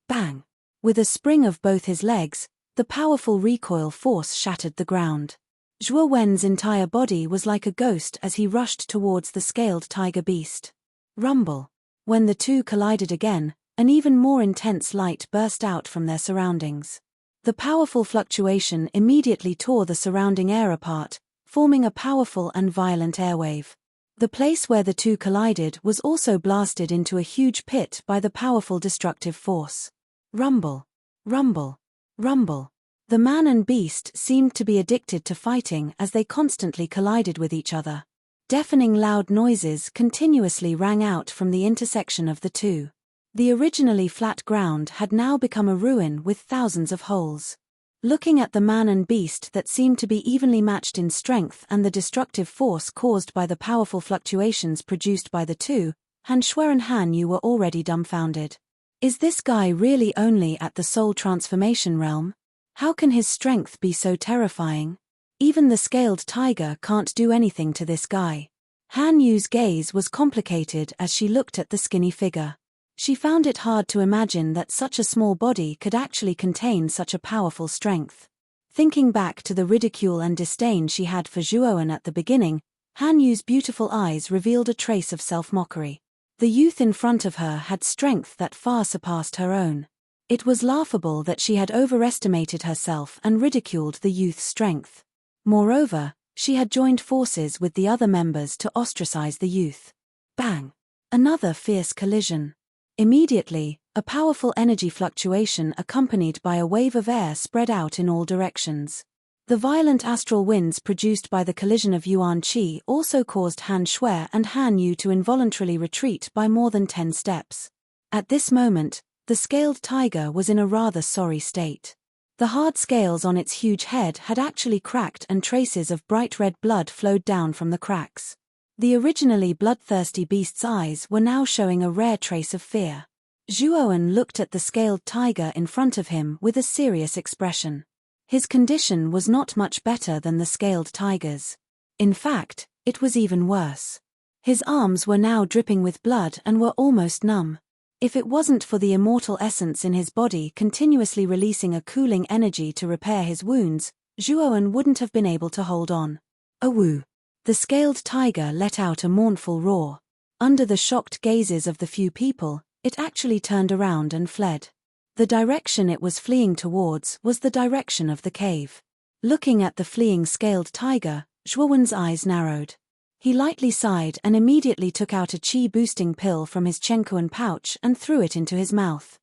Bang! With a spring of both his legs, the powerful recoil force shattered the ground. Zhuo Wen's entire body was like a ghost as he rushed towards the scaled tiger beast. Rumble. When the two collided again, an even more intense light burst out from their surroundings. The powerful fluctuation immediately tore the surrounding air apart, forming a powerful and violent airwave. The place where the two collided was also blasted into a huge pit by the powerful destructive force. Rumble. Rumble. Rumble. The man and beast seemed to be addicted to fighting as they constantly collided with each other. Deafening loud noises continuously rang out from the intersection of the two. The originally flat ground had now become a ruin with thousands of holes. Looking at the man and beast that seemed to be evenly matched in strength and the destructive force caused by the powerful fluctuations produced by the two, Han Shui and Han Yu were already dumbfounded. Is this guy really only at the soul transformation realm? How can his strength be so terrifying? Even the scaled tiger can't do anything to this guy. Han Yu's gaze was complicated as she looked at the skinny figure. She found it hard to imagine that such a small body could actually contain such a powerful strength. Thinking back to the ridicule and disdain she had for Zhuowen at the beginning, Han Yu's beautiful eyes revealed a trace of self-mockery. The youth in front of her had strength that far surpassed her own. It was laughable that she had overestimated herself and ridiculed the youth's strength. Moreover, she had joined forces with the other members to ostracize the youth. Bang! Another fierce collision. Immediately, a powerful energy fluctuation accompanied by a wave of air spread out in all directions. The violent astral winds produced by the collision of Yuan Qi also caused Han Shui and Han Yu to involuntarily retreat by more than 10 steps. At this moment, the scaled tiger was in a rather sorry state. The hard scales on its huge head had actually cracked and traces of bright red blood flowed down from the cracks. The originally bloodthirsty beast's eyes were now showing a rare trace of fear. Zhuowen looked at the scaled tiger in front of him with a serious expression. His condition was not much better than the scaled tiger's. In fact, it was even worse. His arms were now dripping with blood and were almost numb. If it wasn't for the immortal essence in his body continuously releasing a cooling energy to repair his wounds, Zhuowen wouldn't have been able to hold on. Awoo! The scaled tiger let out a mournful roar. Under the shocked gazes of the few people, it actually turned around and fled. The direction it was fleeing towards was the direction of the cave. Looking at the fleeing scaled tiger, Zhuowen's eyes narrowed. He lightly sighed and immediately took out a qi-boosting pill from his chenkuan pouch and threw it into his mouth.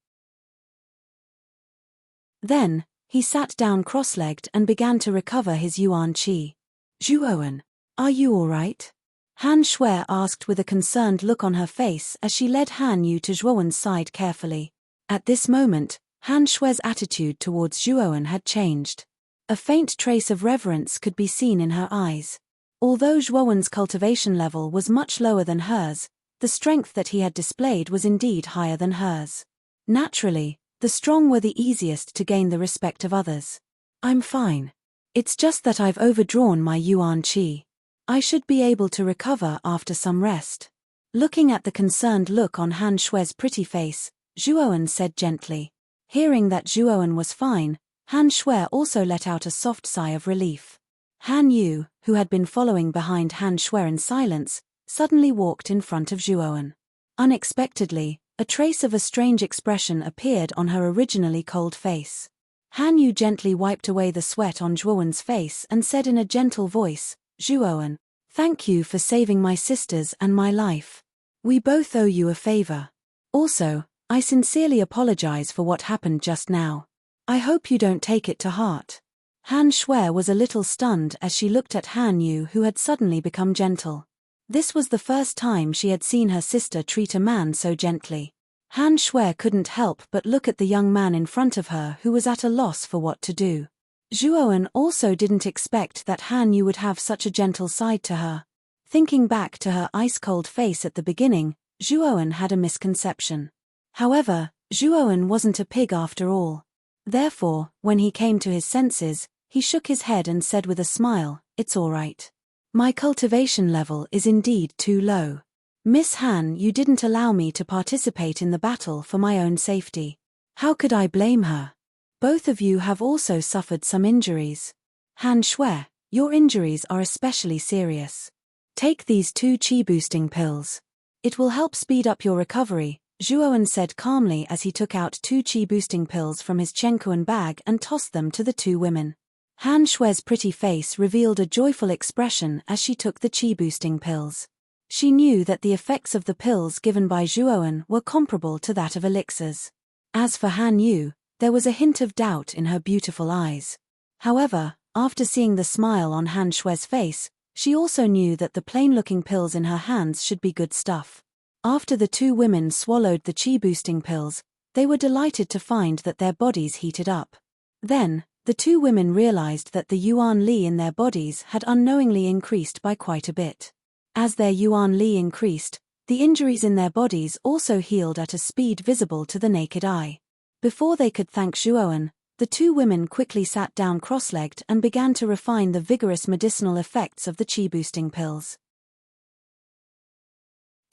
Then, he sat down cross-legged and began to recover his yuan qi. Zhuowen, are you all right? Han Shui asked with a concerned look on her face as she led Han Yu to Zhuowen's side carefully. At this moment, Han Shui's attitude towards Zhuowen had changed. A faint trace of reverence could be seen in her eyes. Although Zhuowen's cultivation level was much lower than hers, the strength that he had displayed was indeed higher than hers. Naturally, the strong were the easiest to gain the respect of others. I'm fine. It's just that I've overdrawn my yuan qi. I should be able to recover after some rest. Looking at the concerned look on Han Shui's pretty face, Zhuowen said gently. Hearing that Zhuowen was fine, Han Shui also let out a soft sigh of relief. Han Yu, who had been following behind Han Shui in silence, suddenly walked in front of Zhuowen. Unexpectedly, a trace of a strange expression appeared on her originally cold face. Han Yu gently wiped away the sweat on Zhuowen's face and said in a gentle voice, Zhuowen, thank you for saving my sisters and my life. We both owe you a favor. Also, I sincerely apologize for what happened just now. I hope you don't take it to heart. Han Shui was a little stunned as she looked at Han Yu, who had suddenly become gentle. This was the first time she had seen her sister treat a man so gently. Han Shui couldn't help but look at the young man in front of her who was at a loss for what to do. Zhuowen also didn't expect that Han Yu would have such a gentle side to her. Thinking back to her ice-cold face at the beginning, Zhuowen had a misconception. However, Zhuowen wasn't a pig after all. Therefore, when he came to his senses, he shook his head and said with a smile, it's all right. My cultivation level is indeed too low. Miss Han, you didn't allow me to participate in the battle for my own safety. How could I blame her? Both of you have also suffered some injuries. Han Shui, your injuries are especially serious. Take these 2 chi-boosting pills. It will help speed up your recovery, Zhuowen said calmly as he took out 2 chi-boosting pills from his chenkuan bag and tossed them to the 2 women. Han Shui's pretty face revealed a joyful expression as she took the chi-boosting pills. She knew that the effects of the pills given by Zhuowen were comparable to that of elixirs. As for Han Yu, there was a hint of doubt in her beautiful eyes. However, after seeing the smile on Han Shui's face, she also knew that the plain-looking pills in her hands should be good stuff. After the 2 women swallowed the chi-boosting pills, they were delighted to find that their bodies heated up. Then, the 2 women realized that the Yuan Li in their bodies had unknowingly increased by quite a bit. As their Yuan Li increased, the injuries in their bodies also healed at a speed visible to the naked eye. Before they could thank Zhuowen, the 2 women quickly sat down cross-legged and began to refine the vigorous medicinal effects of the chi-boosting pills.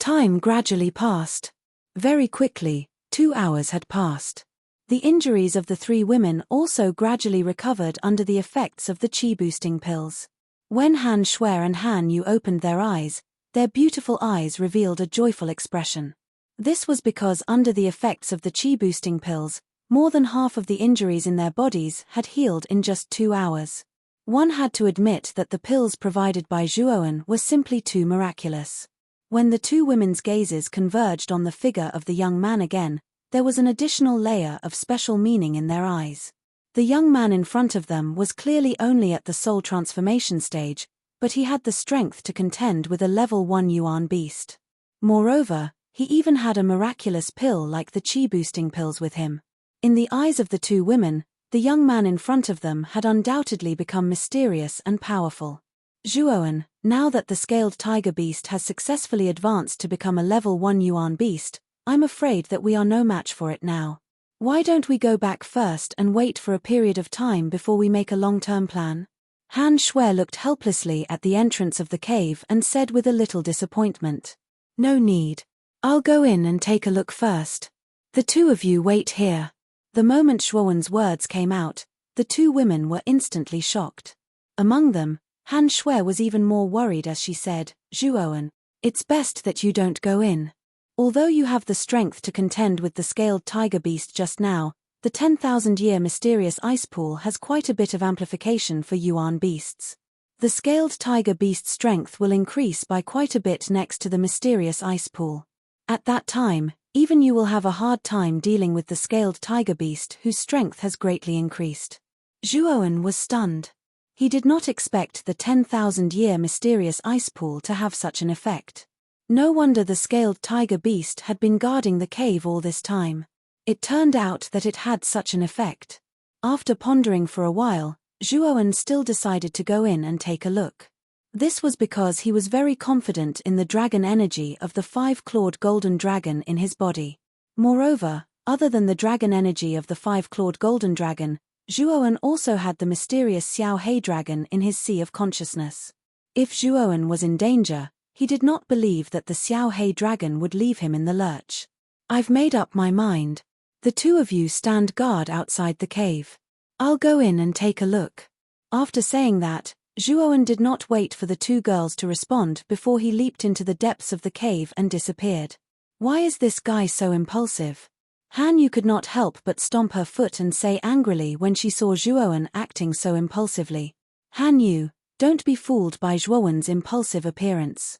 Time gradually passed. Very quickly, 2 hours had passed. The injuries of the 3 women also gradually recovered under the effects of the chi-boosting pills. When Han Shui and Han Yu opened their eyes, their beautiful eyes revealed a joyful expression. This was because under the effects of the chi-boosting pills, more than half of the injuries in their bodies had healed in just 2 hours. One had to admit that the pills provided by Zhuowen were simply too miraculous. When the 2 women's gazes converged on the figure of the young man again, there was an additional layer of special meaning in their eyes. The young man in front of them was clearly only at the soul transformation stage, but he had the strength to contend with a level 1 Yuan beast. Moreover, he even had a miraculous pill like the chi-boosting pills with him. In the eyes of the 2 women, the young man in front of them had undoubtedly become mysterious and powerful. Zhuowen, now that the scaled tiger beast has successfully advanced to become a level 1 Yuan beast, I'm afraid that we are no match for it now. Why don't we go back first and wait for a period of time before we make a long-term plan? Han Shui looked helplessly at the entrance of the cave and said with a little disappointment. No need. I'll go in and take a look first. The 2 of you wait here. The moment Zhuowen's words came out, the 2 women were instantly shocked. Among them, Han Shui was even more worried as she said, Zhuowen, it's best that you don't go in. Although you have the strength to contend with the scaled tiger beast just now, the 10,000-year mysterious ice pool has quite a bit of amplification for Yuan beasts. The scaled tiger beast's strength will increase by quite a bit next to the mysterious ice pool. At that time, even you will have a hard time dealing with the scaled tiger beast whose strength has greatly increased. Zhuowen was stunned. He did not expect the 10,000-year mysterious ice pool to have such an effect. No wonder the scaled tiger beast had been guarding the cave all this time. It turned out that it had such an effect. After pondering for a while, Zhuowen still decided to go in and take a look. This was because he was very confident in the dragon energy of the 5-clawed golden dragon in his body. Moreover, other than the dragon energy of the 5-clawed golden dragon, Zhuowen also had the mysterious Xiao Hei dragon in his sea of consciousness. If Zhuowen was in danger, he did not believe that the Xiao Hei dragon would leave him in the lurch. I've made up my mind. The 2 of you stand guard outside the cave. I'll go in and take a look. After saying that, Zhuowen did not wait for the 2 girls to respond before he leaped into the depths of the cave and disappeared. Why is this guy so impulsive? Han Yu could not help but stomp her foot and say angrily when she saw Zhuowen acting so impulsively. Han Yu, don't be fooled by Zhuowen's impulsive appearance.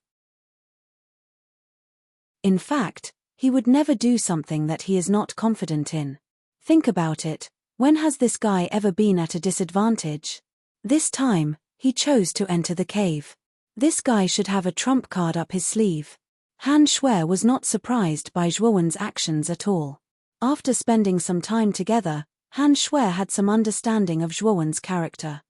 In fact, he would never do something that he is not confident in. Think about it, when has this guy ever been at a disadvantage? This time, he chose to enter the cave. This guy should have a trump card up his sleeve. Han Shui was not surprised by Zhuowen's actions at all. After spending some time together, Han Shui had some understanding of Zhuowen's character.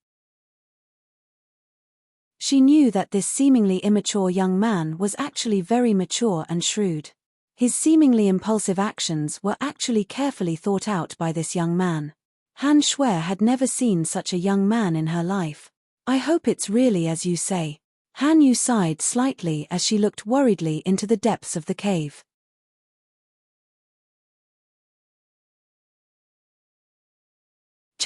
She knew that this seemingly immature young man was actually very mature and shrewd. His seemingly impulsive actions were actually carefully thought out by this young man. Han Shui had never seen such a young man in her life. I hope it's really as you say. Han Yu sighed slightly as she looked worriedly into the depths of the cave.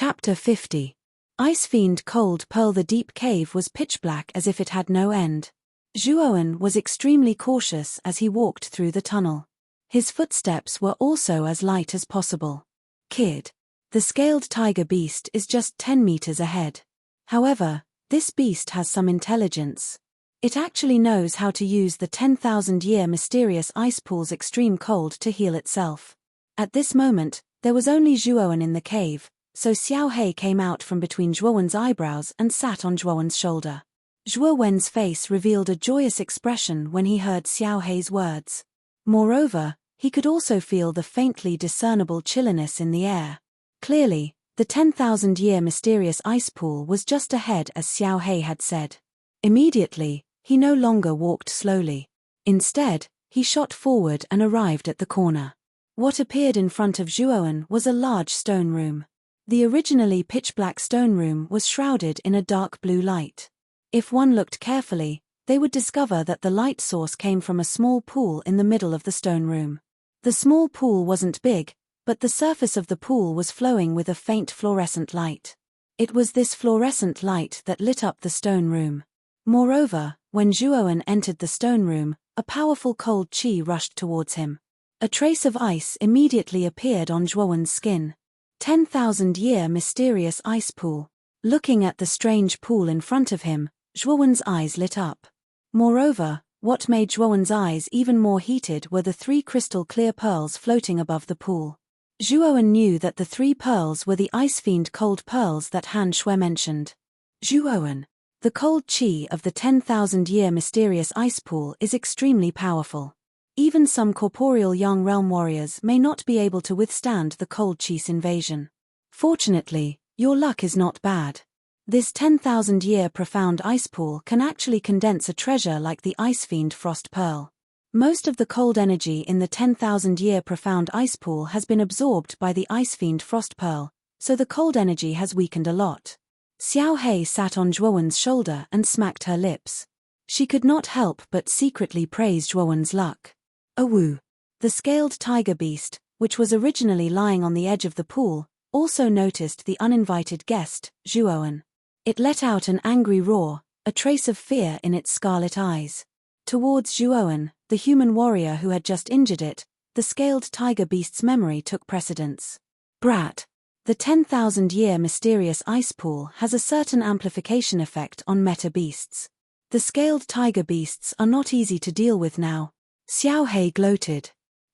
Chapter 50. Ice Fiend Cold Pearl. The deep cave was pitch black as if it had no end. Zhuowen was extremely cautious as he walked through the tunnel. His footsteps were also as light as possible. Kid. The scaled tiger beast is just 10 meters ahead. However, this beast has some intelligence. It actually knows how to use the 10,000-year mysterious ice pool's extreme cold to heal itself. At this moment, there was only Zhuowen in the cave, so Xiao Hei came out from between Zhuowen's eyebrows and sat on Zhuowen's shoulder. Zhuowen's face revealed a joyous expression when he heard Xiao Hei's words. Moreover, he could also feel the faintly discernible chilliness in the air. Clearly, the 10,000-year mysterious ice pool was just ahead as Xiao Hei had said. Immediately, he no longer walked slowly. Instead, he shot forward and arrived at the corner. What appeared in front of Zhuowen was a large stone room. The originally pitch-black stone room was shrouded in a dark blue light. If one looked carefully, they would discover that the light source came from a small pool in the middle of the stone room. The small pool wasn't big, but the surface of the pool was flowing with a faint fluorescent light. It was this fluorescent light that lit up the stone room. Moreover, when Zhuowen entered the stone room, a powerful cold qi rushed towards him. A trace of ice immediately appeared on Zhuowen's skin. 10,000-year mysterious ice pool. Looking at the strange pool in front of him, Zhuowen's eyes lit up. Moreover, what made Zhuowen's eyes even more heated were the 3 crystal-clear pearls floating above the pool. Zhuowen knew that the 3 pearls were the Ice Fiend Cold Pearls that Han Shui mentioned. Zhuowen. The cold qi of the 10,000-year mysterious ice pool is extremely powerful. Even some corporeal young realm warriors may not be able to withstand the cold qi's invasion. Fortunately, your luck is not bad. This 10,000-year profound ice pool can actually condense a treasure like the Ice Fiend Frost Pearl. Most of the cold energy in the 10,000-year profound ice pool has been absorbed by the Ice Fiend Frost Pearl, so the cold energy has weakened a lot. Xiao Hei sat on Zhuowen's shoulder and smacked her lips. She could not help but secretly praise Zhuowen's luck. Awoo. The scaled tiger beast, which was originally lying on the edge of the pool, also noticed the uninvited guest, Zhuowen. It let out an angry roar, a trace of fear in its scarlet eyes. Towards Zhuowen, the human warrior who had just injured it, the scaled tiger beast's memory took precedence. Brat. The 10,000-year mysterious ice pool has a certain amplification effect on meta beasts. The scaled tiger beasts are not easy to deal with now. Xiao Hei gloated.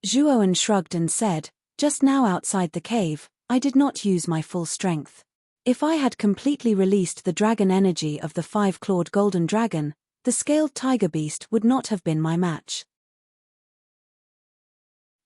Zhuowen shrugged and said, just now outside the cave, I did not use my full strength. If I had completely released the dragon energy of the 5-clawed golden dragon, the scaled tiger beast would not have been my match.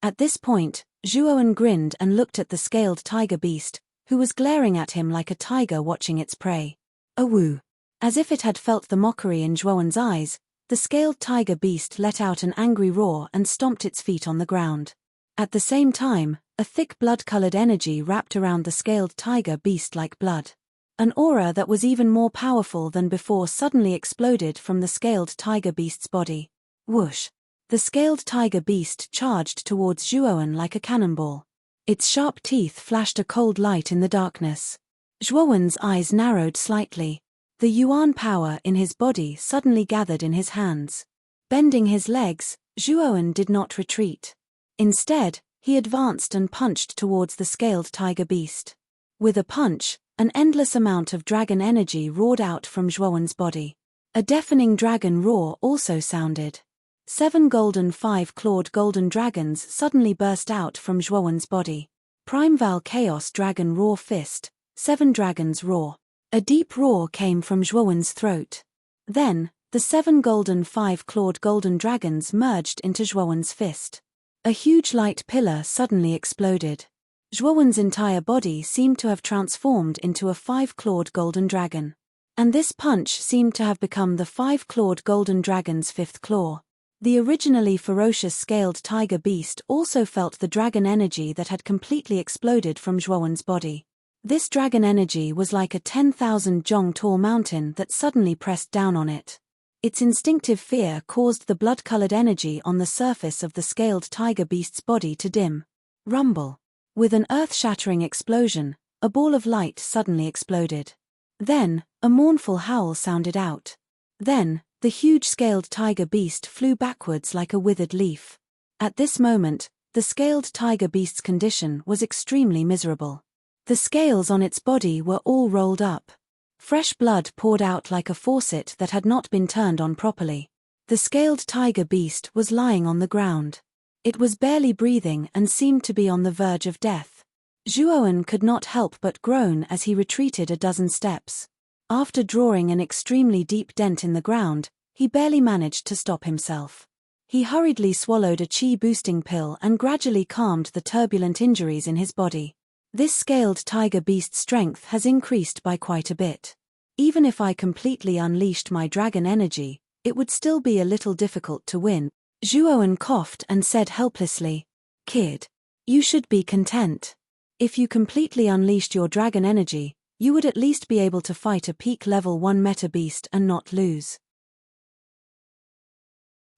At this point, Zhuowen grinned and looked at the scaled tiger beast, who was glaring at him like a tiger watching its prey. Awoo. As if it had felt the mockery in Zhuowen's eyes, the scaled tiger beast let out an angry roar and stomped its feet on the ground. At the same time, a thick blood-colored energy wrapped around the scaled tiger beast like blood. An aura that was even more powerful than before suddenly exploded from the scaled tiger beast's body. Whoosh! The scaled tiger beast charged towards Zhuowen like a cannonball. Its sharp teeth flashed a cold light in the darkness. Zhuowen's eyes narrowed slightly. The yuan power in his body suddenly gathered in his hands. Bending his legs, Zhuowen did not retreat. Instead, he advanced and punched towards the scaled tiger beast. With a punch, an endless amount of dragon energy roared out from Zhuowen's body. A deafening dragon roar also sounded. 7 golden 5-clawed golden dragons suddenly burst out from Zhuowen's body. Primeval Chaos Dragon Roar Fist, 7 dragons roar. A deep roar came from Zhuowen's throat. Then, the 7 golden 5-clawed golden dragons merged into Zhuowen's fist. A huge light pillar suddenly exploded. Zhuowen's entire body seemed to have transformed into a 5-clawed golden dragon. And this punch seemed to have become the 5-clawed golden dragon's 5th claw. The originally ferocious scaled tiger beast also felt the dragon energy that had completely exploded from Zhuowen's body. This dragon energy was like a 10,000 zhong tall mountain that suddenly pressed down on it. Its instinctive fear caused the blood-colored energy on the surface of the scaled tiger beast's body to dim. Rumble. With an earth-shattering explosion, a ball of light suddenly exploded. Then, a mournful howl sounded out. Then, the huge scaled tiger beast flew backwards like a withered leaf. At this moment, the scaled tiger beast's condition was extremely miserable. The scales on its body were all rolled up. Fresh blood poured out like a faucet that had not been turned on properly. The scaled tiger beast was lying on the ground. It was barely breathing and seemed to be on the verge of death. Zhuowen could not help but groan as he retreated a dozen steps. After drawing an extremely deep dent in the ground, he barely managed to stop himself. He hurriedly swallowed a qi-boosting pill and gradually calmed the turbulent injuries in his body. This scaled tiger beast's strength has increased by quite a bit. Even if I completely unleashed my dragon energy, it would still be a little difficult to win. Zhuowen coughed and said helplessly, "Kid, you should be content. If you completely unleashed your dragon energy, you would at least be able to fight a peak level 1 meta beast and not lose."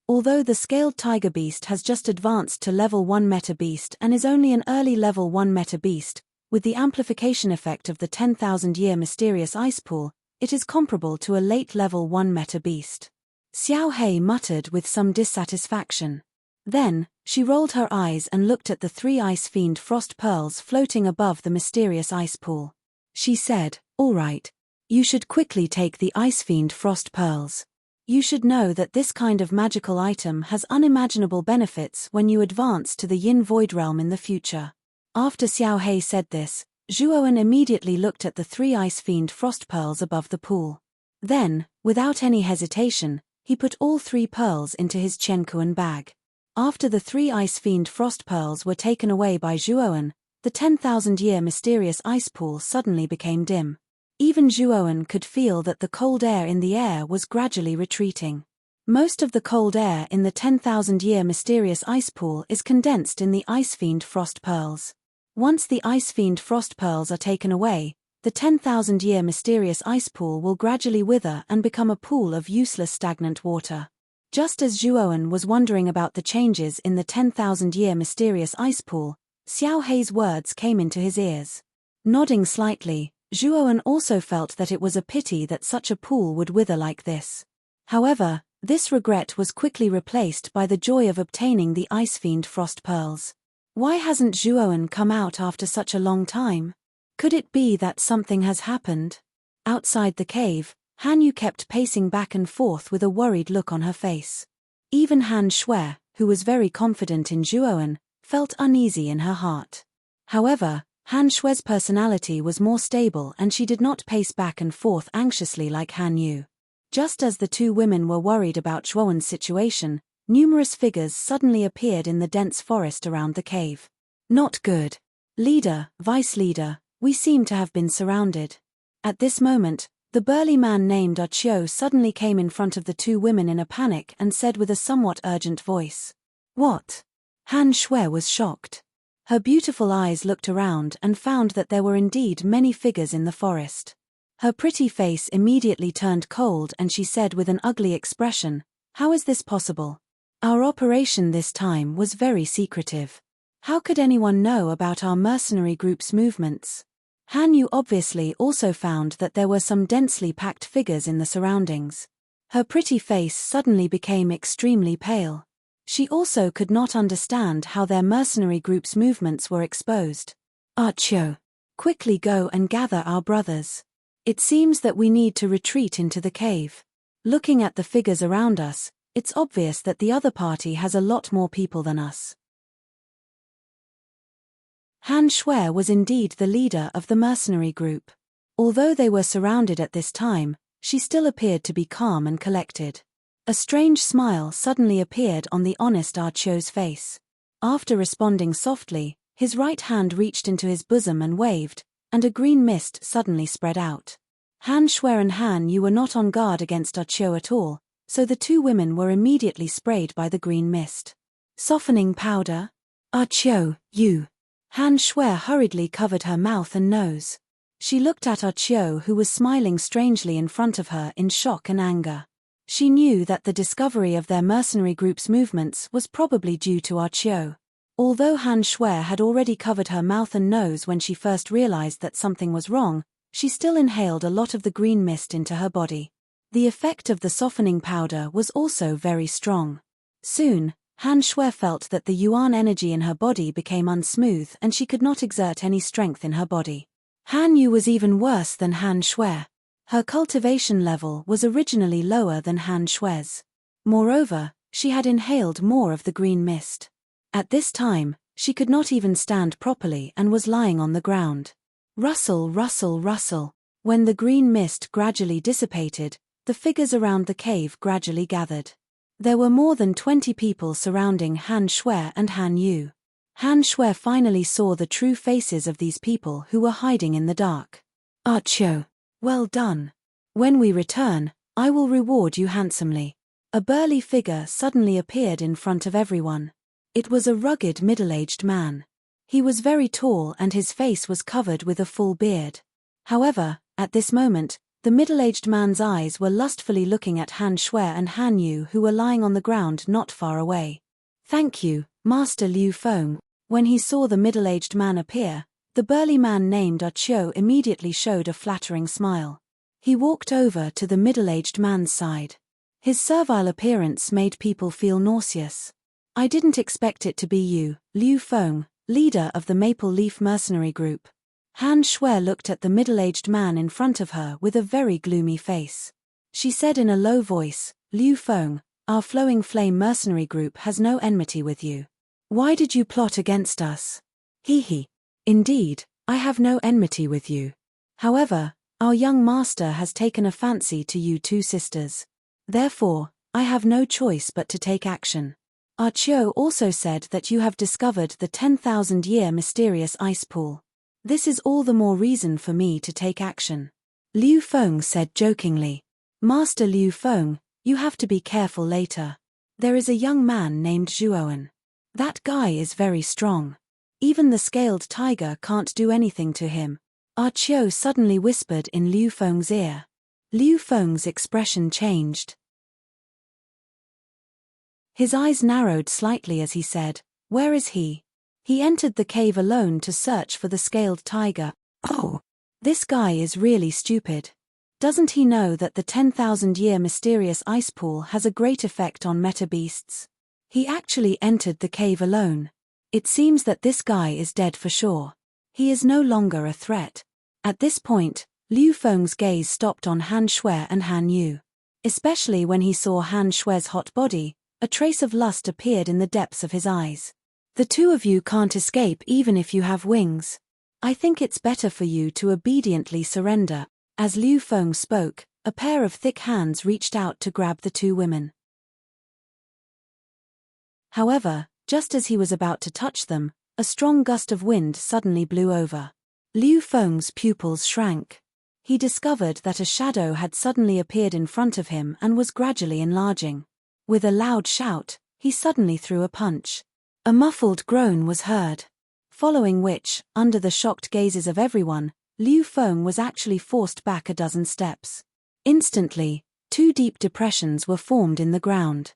Although the scaled tiger beast has just advanced to level 1 meta beast and is only an early level 1 meta beast, with the amplification effect of the 10,000-year mysterious ice pool, it is comparable to a late level 1 meta beast. Xiao Hei muttered with some dissatisfaction. Then, she rolled her eyes and looked at the 3 ice fiend frost pearls floating above the mysterious ice pool. She said, "All right. You should quickly take the ice fiend frost pearls. You should know that this kind of magical item has unimaginable benefits when you advance to the Yin Void Realm in the future." After Xiao Hei said this, Zhuowen immediately looked at the 3 ice fiend frost pearls above the pool. Then, without any hesitation, he put all 3 pearls into his Qianquan bag. After the 3 ice fiend frost pearls were taken away by Zhuowen, the 10,000-year mysterious ice pool suddenly became dim. Even Zhuowen could feel that the cold air in the air was gradually retreating. Most of the cold air in the 10,000-year mysterious ice pool is condensed in the ice fiend frost pearls. Once the ice fiend frost pearls are taken away, the 10,000-year mysterious ice pool will gradually wither and become a pool of useless stagnant water. Just as Zhuowen was wondering about the changes in the 10,000-year mysterious ice pool, Xiao Hei's words came into his ears. Nodding slightly, Zhuowen also felt that it was a pity that such a pool would wither like this. However, this regret was quickly replaced by the joy of obtaining the ice fiend frost pearls. Why hasn't Zhuowen come out after such a long time? Could it be that something has happened? Outside the cave, Han Yu kept pacing back and forth with a worried look on her face. Even Han Shui, who was very confident in Zhuowen, felt uneasy in her heart. However, Han Shui's personality was more stable and she did not pace back and forth anxiously like Han Yu. Just as the 2 women were worried about Zhuowen's situation, numerous figures suddenly appeared in the dense forest around the cave. Not good. Leader, vice leader, we seem to have been surrounded. At this moment, the burly man named Qiu suddenly came in front of the 2 women in a panic and said with a somewhat urgent voice, "What?" Han Shui was shocked. Her beautiful eyes looked around and found that there were indeed many figures in the forest. Her pretty face immediately turned cold and she said with an ugly expression, "How is this possible? Our operation this time was very secretive. How could anyone know about our mercenary group's movements?" Han Yu obviously also found that there were some densely packed figures in the surroundings. Her pretty face suddenly became extremely pale. She also could not understand how their mercenary group's movements were exposed. "Qiu, quickly go and gather our brothers. It seems that we need to retreat into the cave. Looking at the figures around us, it's obvious that the other party has a lot more people than us." Han Shui was indeed the leader of the mercenary group. Although they were surrounded at this time, she still appeared to be calm and collected. A strange smile suddenly appeared on the honest Qiu's face. After responding softly, his right hand reached into his bosom and waved, and a green mist suddenly spread out. Han Shui and Han Yu were not on guard against Qiu at all, so the 2 women were immediately sprayed by the green mist. "Softening powder? Qiu, you." Han Shui hurriedly covered her mouth and nose. She looked at Qiu, who was smiling strangely in front of her in shock and anger. She knew that the discovery of their mercenary group's movements was probably due to Qiu. Although Han Shui had already covered her mouth and nose when she first realized that something was wrong, she still inhaled a lot of the green mist into her body. The effect of the softening powder was also very strong. Soon, Han Shui felt that the yuan energy in her body became unsmooth and she could not exert any strength in her body. Han Yu was even worse than Han Shui. Her cultivation level was originally lower than Han Shui's. Moreover, she had inhaled more of the green mist. At this time, she could not even stand properly and was lying on the ground. Rustle, rustle, rustle. When the green mist gradually dissipated, the figures around the cave gradually gathered. There were more than 20 people surrounding Han Shui and Han Yu. Han Shui finally saw the true faces of these people who were hiding in the dark. Archo, well done. When we return, I will reward you handsomely. A burly figure suddenly appeared in front of everyone. It was a rugged middle-aged man. He was very tall and his face was covered with a full beard. However, at this moment, the middle-aged man's eyes were lustfully looking at Han Shui and Han Yu who were lying on the ground not far away. Thank you, Master Liu Feng. When he saw the middle-aged man appear, the burly man named Archo immediately showed a flattering smile. He walked over to the middle-aged man's side. His servile appearance made people feel nauseous. I didn't expect it to be you, Liu Feng, leader of the Maple Leaf Mercenary Group. Han Shui looked at the middle-aged man in front of her with a very gloomy face. She said in a low voice, Liu Feng, our Flowing Flame Mercenary Group has no enmity with you. Why did you plot against us? He. Indeed, I have no enmity with you. However, our young master has taken a fancy to you two sisters. Therefore, I have no choice but to take action. Archo also said that you have discovered the 10,000-year mysterious ice pool. This is all the more reason for me to take action. Liu Feng said jokingly. Master Liu Feng, you have to be careful later. There is a young man named Zhuoan. That guy is very strong. Even the scaled tiger can't do anything to him. Archo suddenly whispered in Liu Feng's ear. Liu Feng's expression changed. His eyes narrowed slightly as he said, Where is he? He entered the cave alone to search for the scaled tiger. Oh, this guy is really stupid. Doesn't he know that the 10,000-year mysterious ice pool has a great effect on meta beasts? He actually entered the cave alone. It seems that this guy is dead for sure. He is no longer a threat. At this point, Liu Feng's gaze stopped on Han Shui and Han Yu. Especially when he saw Han Shui's hot body, a trace of lust appeared in the depths of his eyes. The two of you can't escape even if you have wings. I think it's better for you to obediently surrender. As Liu Feng spoke, a pair of thick hands reached out to grab the two women. However, just as he was about to touch them, a strong gust of wind suddenly blew over. Liu Feng's pupils shrank. He discovered that a shadow had suddenly appeared in front of him and was gradually enlarging. With a loud shout, he suddenly threw a punch. A muffled groan was heard. Following which, under the shocked gazes of everyone, Liu Feng was actually forced back a dozen steps. Instantly, two deep depressions were formed in the ground.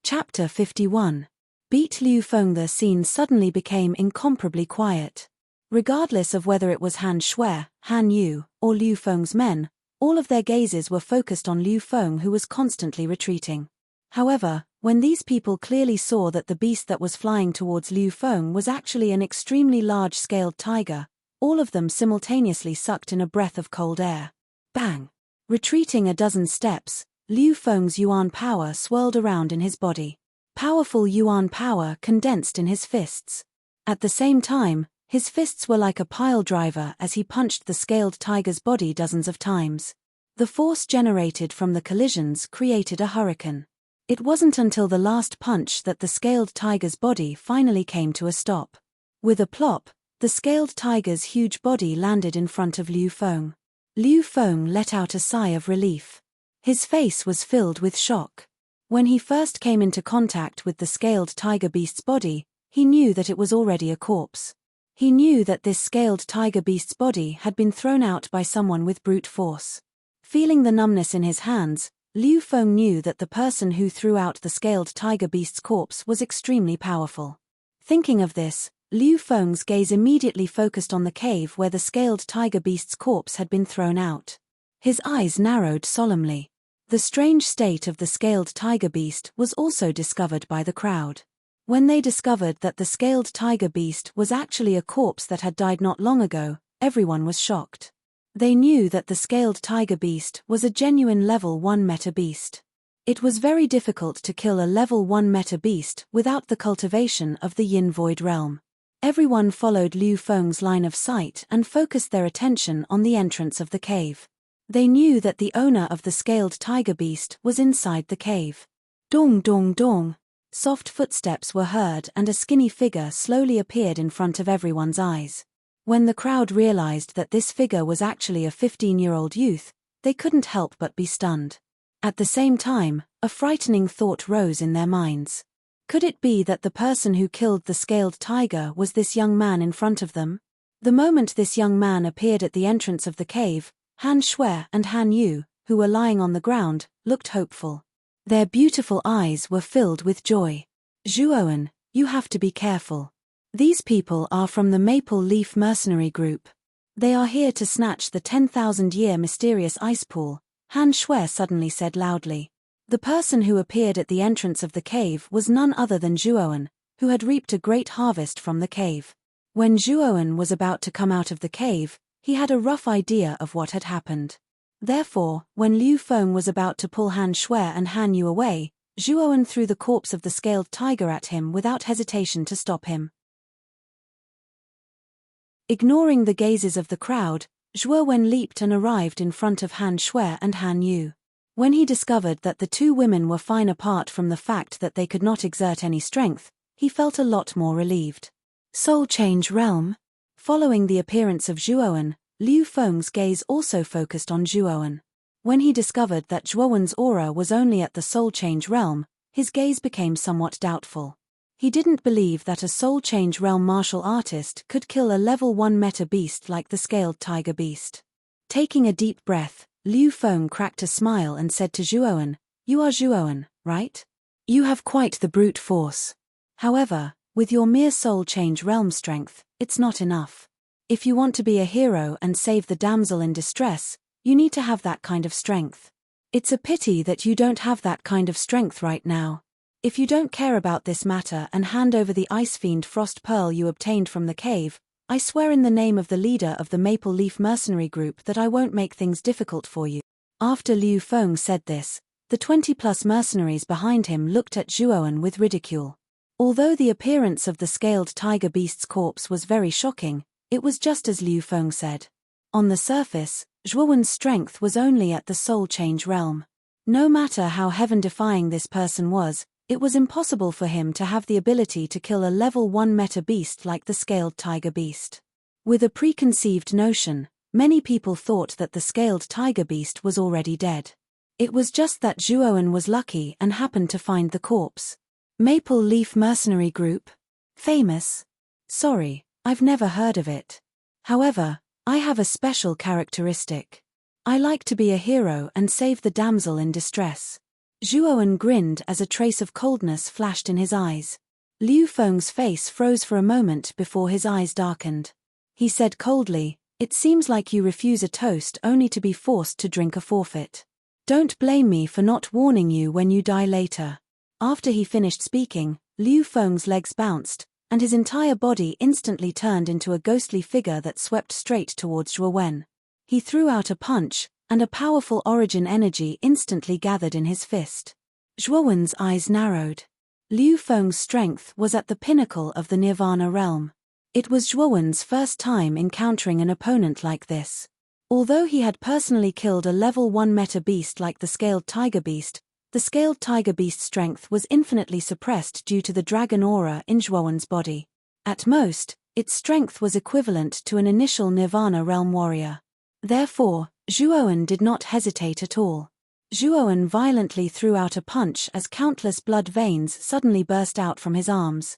Chapter 51. Beat Liu Feng. The scene suddenly became incomparably quiet. Regardless of whether it was Han Shui, Han Yu, or Liu Feng's men, all of their gazes were focused on Liu Feng, who was constantly retreating. However, when these people clearly saw that the beast that was flying towards Liu Feng was actually an extremely large-scaled tiger, all of them simultaneously sucked in a breath of cold air. Bang! Retreating a dozen steps, Liu Feng's yuan power swirled around in his body. Powerful yuan power condensed in his fists. At the same time, his fists were like a pile driver as he punched the scaled tiger's body dozens of times. The force generated from the collisions created a hurricane. It wasn't until the last punch that the scaled tiger's body finally came to a stop. With a plop, the scaled tiger's huge body landed in front of Liu Feng. Liu Feng let out a sigh of relief. His face was filled with shock. When he first came into contact with the scaled tiger beast's body, he knew that it was already a corpse. He knew that this scaled tiger beast's body had been thrown out by someone with brute force. Feeling the numbness in his hands, Liu Feng knew that the person who threw out the scaled tiger beast's corpse was extremely powerful. Thinking of this, Liu Feng's gaze immediately focused on the cave where the scaled tiger beast's corpse had been thrown out. His eyes narrowed solemnly. The strange state of the scaled tiger beast was also discovered by the crowd. When they discovered that the scaled tiger beast was actually a corpse that had died not long ago, everyone was shocked. They knew that the scaled tiger beast was a genuine level 1 meta beast. It was very difficult to kill a level 1 meta beast without the cultivation of the Yin Void realm. Everyone followed Liu Feng's line of sight and focused their attention on the entrance of the cave. They knew that the owner of the scaled tiger beast was inside the cave. Dong dong dong. Soft footsteps were heard and a skinny figure slowly appeared in front of everyone's eyes. When the crowd realized that this figure was actually a 15-year-old youth, they couldn't help but be stunned. At the same time, a frightening thought rose in their minds. Could it be that the person who killed the scaled tiger was this young man in front of them? The moment this young man appeared at the entrance of the cave, Han Shui and Han Yu, who were lying on the ground, looked hopeful. Their beautiful eyes were filled with joy. Zhuowen, you have to be careful. These people are from the Maple Leaf Mercenary Group. They are here to snatch the 10,000-year mysterious ice pool, Han Shui suddenly said loudly. The person who appeared at the entrance of the cave was none other than Zhuowen, who had reaped a great harvest from the cave. When Zhuowen was about to come out of the cave, he had a rough idea of what had happened. Therefore, when Liu Feng was about to pull Han Shui and Han Yu away, Zhuowen threw the corpse of the scaled tiger at him without hesitation to stop him. Ignoring the gazes of the crowd, Zhuowen leaped and arrived in front of Han Shui and Han Yu. When he discovered that the two women were fine apart from the fact that they could not exert any strength, he felt a lot more relieved. Soul Change Realm? Following the appearance of Zhuowen, Liu Feng's gaze also focused on Zhuowen. When he discovered that Zhuowen's aura was only at the Soul Change Realm, his gaze became somewhat doubtful. He didn't believe that a Soul Change Realm martial artist could kill a level 1 meta beast like the scaled tiger beast. Taking a deep breath, Liu Feng cracked a smile and said to Zhuowen, "You are Zhuowen, right? You have quite the brute force. However, with your mere Soul Change Realm strength, it's not enough. If you want to be a hero and save the damsel in distress, you need to have that kind of strength. It's a pity that you don't have that kind of strength right now. If you don't care about this matter and hand over the Ice Fiend Frost Pearl you obtained from the cave, I swear in the name of the leader of the Maple Leaf Mercenary Group that I won't make things difficult for you." After Liu Feng said this, the 20+ mercenaries behind him looked at Zhuowen with ridicule. Although the appearance of the scaled tiger beast's corpse was very shocking, it was just as Liu Feng said. On the surface, Zhuowen's strength was only at the Soul Change Realm. No matter how heaven-defying this person was, it was impossible for him to have the ability to kill a level 1 meta beast like the scaled tiger beast. With a preconceived notion, many people thought that the scaled tiger beast was already dead. It was just that Zhuowen was lucky and happened to find the corpse. Maple Leaf Mercenary Group? Famous? Sorry, I've never heard of it. However, I have a special characteristic. I like to be a hero and save the damsel in distress. Zhuowen grinned as a trace of coldness flashed in his eyes. Liu Feng's face froze for a moment before his eyes darkened. He said coldly, "It seems like you refuse a toast only to be forced to drink a forfeit. Don't blame me for not warning you when you die later." After he finished speaking, Liu Feng's legs bounced, and his entire body instantly turned into a ghostly figure that swept straight towards Zhuowen. He threw out a punch, and a powerful origin energy instantly gathered in his fist. Zhuowen's eyes narrowed. Liu Feng's strength was at the pinnacle of the Nirvana realm. It was Zhuowen's first time encountering an opponent like this. Although he had personally killed a level 1 meta beast like the scaled tiger beast, the scaled tiger beast's strength was infinitely suppressed due to the dragon aura in Zhuowen's body. At most, its strength was equivalent to an initial Nirvana realm warrior. Therefore, Zhuowen did not hesitate at all. Zhuowen violently threw out a punch as countless blood veins suddenly burst out from his arms.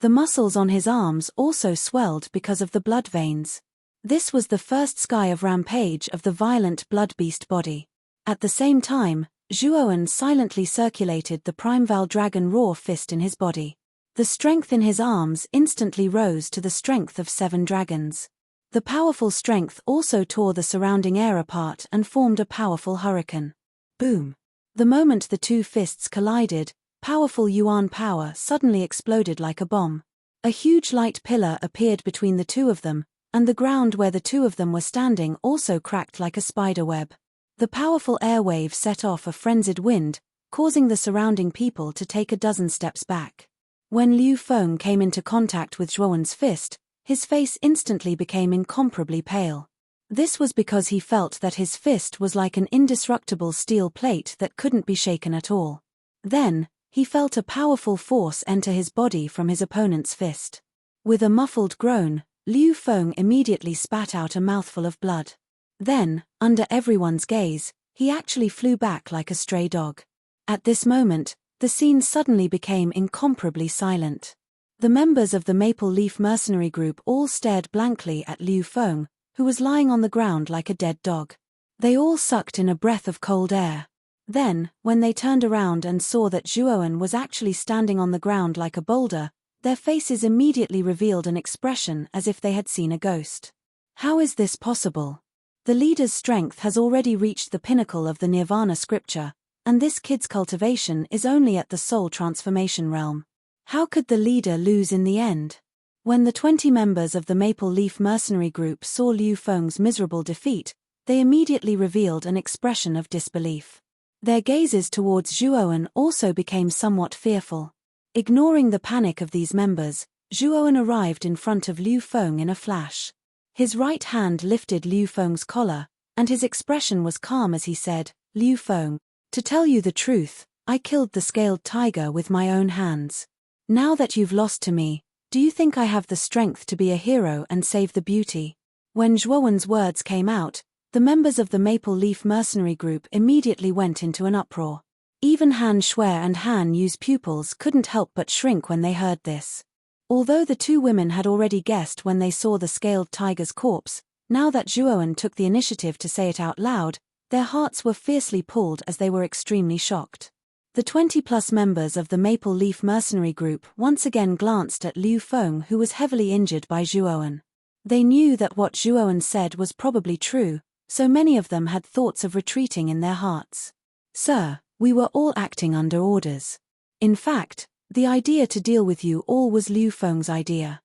The muscles on his arms also swelled because of the blood veins. This was the first sky of rampage of the violent blood beast body. At the same time, Zhuowen silently circulated the primeval dragon raw fist in his body. The strength in his arms instantly rose to the strength of 7 dragons. The powerful strength also tore the surrounding air apart and formed a powerful hurricane. Boom! The moment the 2 fists collided, powerful Yuan power suddenly exploded like a bomb. A huge light pillar appeared between the 2 of them, and the ground where the 2 of them were standing also cracked like a spider web. The powerful air wave set off a frenzied wind, causing the surrounding people to take a dozen steps back. When Liu Feng came into contact with Zhuowen's fist, his face instantly became incomparably pale. This was because he felt that his fist was like an indestructible steel plate that couldn't be shaken at all. Then, he felt a powerful force enter his body from his opponent's fist. With a muffled groan, Liu Feng immediately spat out a mouthful of blood. Then, under everyone's gaze, he actually flew back like a stray dog. At this moment, the scene suddenly became incomparably silent. The members of the Maple Leaf mercenary group all stared blankly at Liu Feng, who was lying on the ground like a dead dog. They all sucked in a breath of cold air. Then, when they turned around and saw that Zhuowen was actually standing on the ground like a boulder, their faces immediately revealed an expression as if they had seen a ghost. How is this possible? The leader's strength has already reached the pinnacle of the Nirvana scripture, and this kid's cultivation is only at the soul transformation realm. How could the leader lose in the end? When the 20 members of the Maple Leaf mercenary group saw Liu Feng's miserable defeat, they immediately revealed an expression of disbelief. Their gazes towards Zhuowen also became somewhat fearful. Ignoring the panic of these members, Zhuowen arrived in front of Liu Feng in a flash. His right hand lifted Liu Feng's collar, and his expression was calm as he said, "Liu Feng, to tell you the truth, I killed the scaled tiger with my own hands. Now that you've lost to me, do you think I have the strength to be a hero and save the beauty?" When Zhuowen's words came out, the members of the Maple Leaf mercenary group immediately went into an uproar. Even Han Shui and Han Yu's pupils couldn't help but shrink when they heard this. Although the 2 women had already guessed when they saw the scaled tiger's corpse, now that Zhuowen took the initiative to say it out loud, their hearts were fiercely pulled as they were extremely shocked. The 20-plus members of the Maple Leaf mercenary group once again glanced at Liu Feng, who was heavily injured by Zhuowen. They knew that what Zhuowen said was probably true, so many of them had thoughts of retreating in their hearts. "Sir, we were all acting under orders. In fact, the idea to deal with you all was Liu Feng's idea.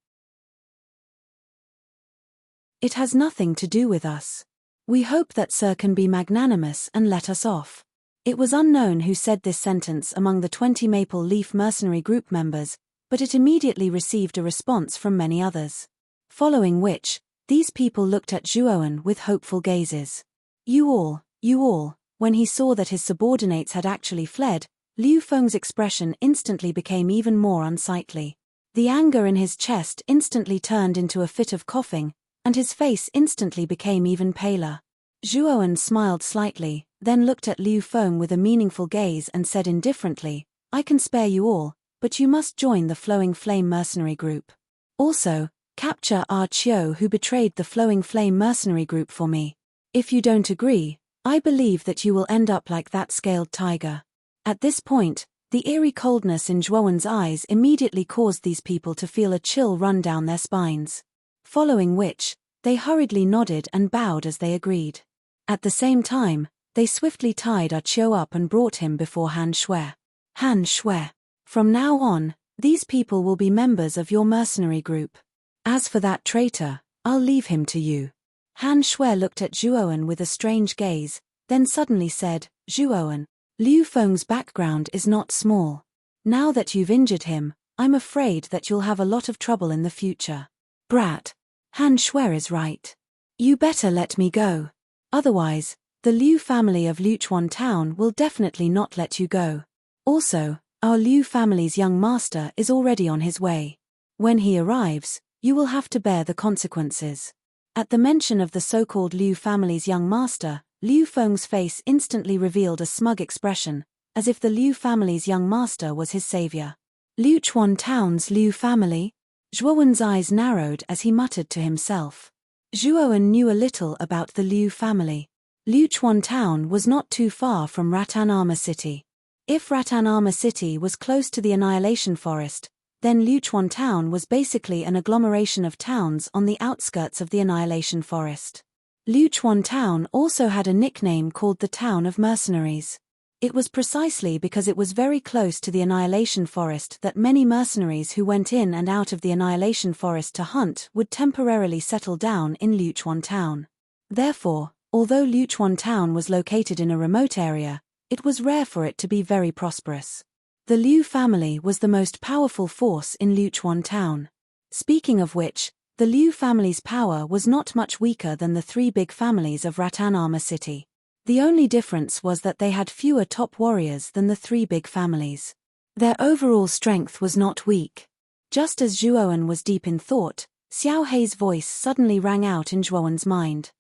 It has nothing to do with us. We hope that Sir can be magnanimous and let us off." It was unknown who said this sentence among the 20 Maple Leaf mercenary group members, but it immediately received a response from many others. Following which, these people looked at Zhuowen with hopeful gazes. You all. When he saw that his subordinates had actually fled, Liu Feng's expression instantly became even more unsightly. The anger in his chest instantly turned into a fit of coughing, and his face instantly became even paler. Zhuowen smiled slightly, then looked at Liu Feng with a meaningful gaze and said indifferently, "I can spare you all, but you must join the Flowing Flame mercenary group. Also, capture our Qiu who betrayed the Flowing Flame mercenary group for me. If you don't agree, I believe that you will end up like that scaled tiger." At this point, the eerie coldness in Zhuowen's eyes immediately caused these people to feel a chill run down their spines. Following which, they hurriedly nodded and bowed as they agreed. At the same time, they swiftly tied our Qiu up and brought him before Han Shui. "Han Shui, from now on, these people will be members of your mercenary group. As for that traitor, I'll leave him to you." Han Shui looked at Zhuowen with a strange gaze, then suddenly said, "Zhuowen, Liu Feng's background is not small. Now that you've injured him, I'm afraid that you'll have a lot of trouble in the future." "Brat, Han Shui is right. You better let me go. Otherwise, the Liu family of Luchuan Town will definitely not let you go. Also, our Liu family's young master is already on his way. When he arrives, you will have to bear the consequences." At the mention of the so-called Liu family's young master, Liu Feng's face instantly revealed a smug expression, as if the Liu family's young master was his savior. "Luchuan Town's Liu family?" Zhuowen's eyes narrowed as he muttered to himself. Zhuowen knew a little about the Liu family. Liuchuan town was not too far from Rattan Armor City. If Rattan Armor City was close to the Annihilation Forest, then Liuchuan town was basically an agglomeration of towns on the outskirts of the Annihilation Forest. Liuchuan town also had a nickname called the Town of Mercenaries. It was precisely because it was very close to the Annihilation Forest that many mercenaries who went in and out of the Annihilation Forest to hunt would temporarily settle down in Liuchuan town. Therefore, although Liuchuan town was located in a remote area, it was rare for it to be very prosperous. The Liu family was the most powerful force in Liuchuan town. Speaking of which, the Liu family's power was not much weaker than the three big families of Rattan Armor City. The only difference was that they had fewer top warriors than the three big families. Their overall strength was not weak. Just as Zhuowen was deep in thought, Xiao Hei's voice suddenly rang out in Zhuowen's mind.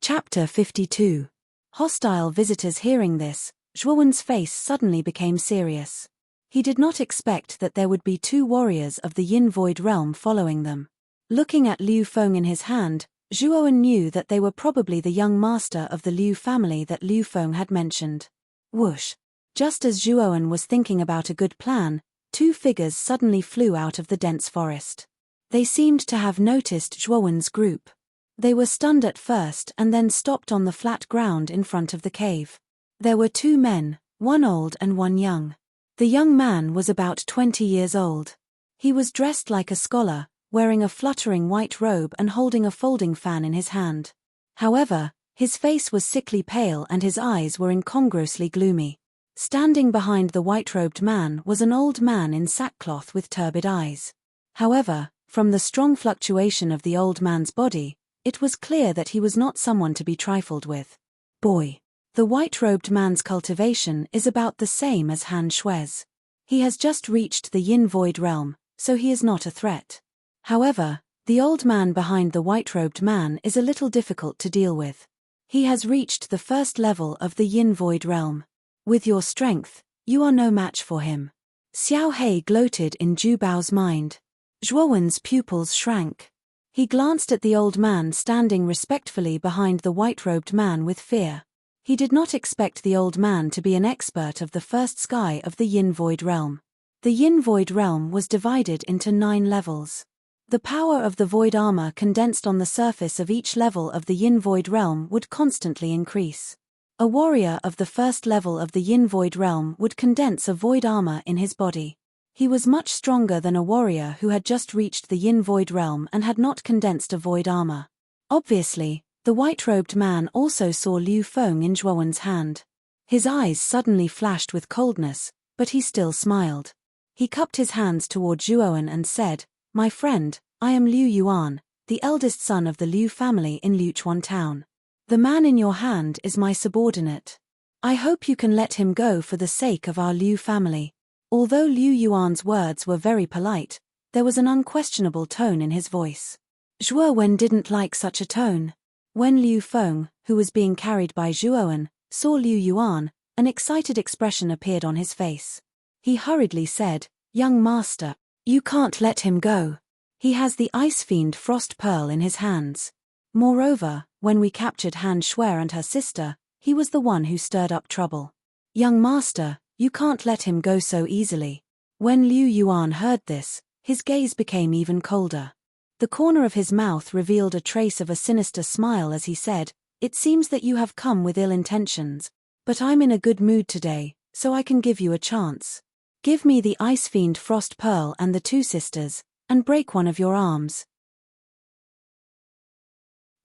Chapter 52. Hostile visitors. Hearing this, Zhuowen's face suddenly became serious. He did not expect that there would be two warriors of the Yin Void realm following them. Looking at Liu Feng in his hand, Zhuowen knew that they were probably the young master of the Liu family that Liu Feng had mentioned. Whoosh! Just as Zhuowen was thinking about a good plan, two figures suddenly flew out of the dense forest. They seemed to have noticed Zhuowen's group. They were stunned at first and then stopped on the flat ground in front of the cave. There were two men, one old and one young. The young man was about 20 years old. He was dressed like a scholar, wearing a fluttering white robe and holding a folding fan in his hand. However, his face was sickly pale and his eyes were incongruously gloomy. Standing behind the white-robed man was an old man in sackcloth with turbid eyes. However, from the strong fluctuation of the old man's body, it was clear that he was not someone to be trifled with. Boy. The white-robed man's cultivation is about the same as Han Shui's. He has just reached the Yin Void realm, so he is not a threat. However, the old man behind the white-robed man is a little difficult to deal with. He has reached the first level of the Yin Void realm. With your strength, you are no match for him. Xiao Hei gloated in Zhu Bao's mind. Zhuowen's pupils shrank. He glanced at the old man standing respectfully behind the white-robed man with fear. He did not expect the old man to be an expert of the first sky of the Yin Void realm. The Yin Void realm was divided into 9 levels. The power of the void armor condensed on the surface of each level of the Yin Void realm would constantly increase. A warrior of the first level of the Yin Void realm would condense a void armor in his body. He was much stronger than a warrior who had just reached the Yin Void realm and had not condensed a void armor. Obviously, the white-robed man also saw Liu Feng in Zhuowen's hand. His eyes suddenly flashed with coldness, but he still smiled. He cupped his hands toward Zhuowen and said, "My friend, I am Liu Yuan, the eldest son of the Liu family in Liuchuan town. The man in your hand is my subordinate. I hope you can let him go for the sake of our Liu family." Although Liu Yuan's words were very polite, there was an unquestionable tone in his voice. Zhuowen didn't like such a tone. When Liu Feng, who was being carried by Zhuowen, saw Liu Yuan, an excited expression appeared on his face. He hurriedly said, "Young master, you can't let him go. He has the Ice Fiend Frost Pearl in his hands. Moreover, when we captured Han Shui and her sister, he was the one who stirred up trouble. Young master, you can't let him go so easily." When Liu Yuan heard this, his gaze became even colder. The corner of his mouth revealed a trace of a sinister smile as he said, "It seems that you have come with ill intentions, but I'm in a good mood today, so I can give you a chance. Give me the Ice Fiend Frost Pearl and the 2 sisters, and break one of your arms.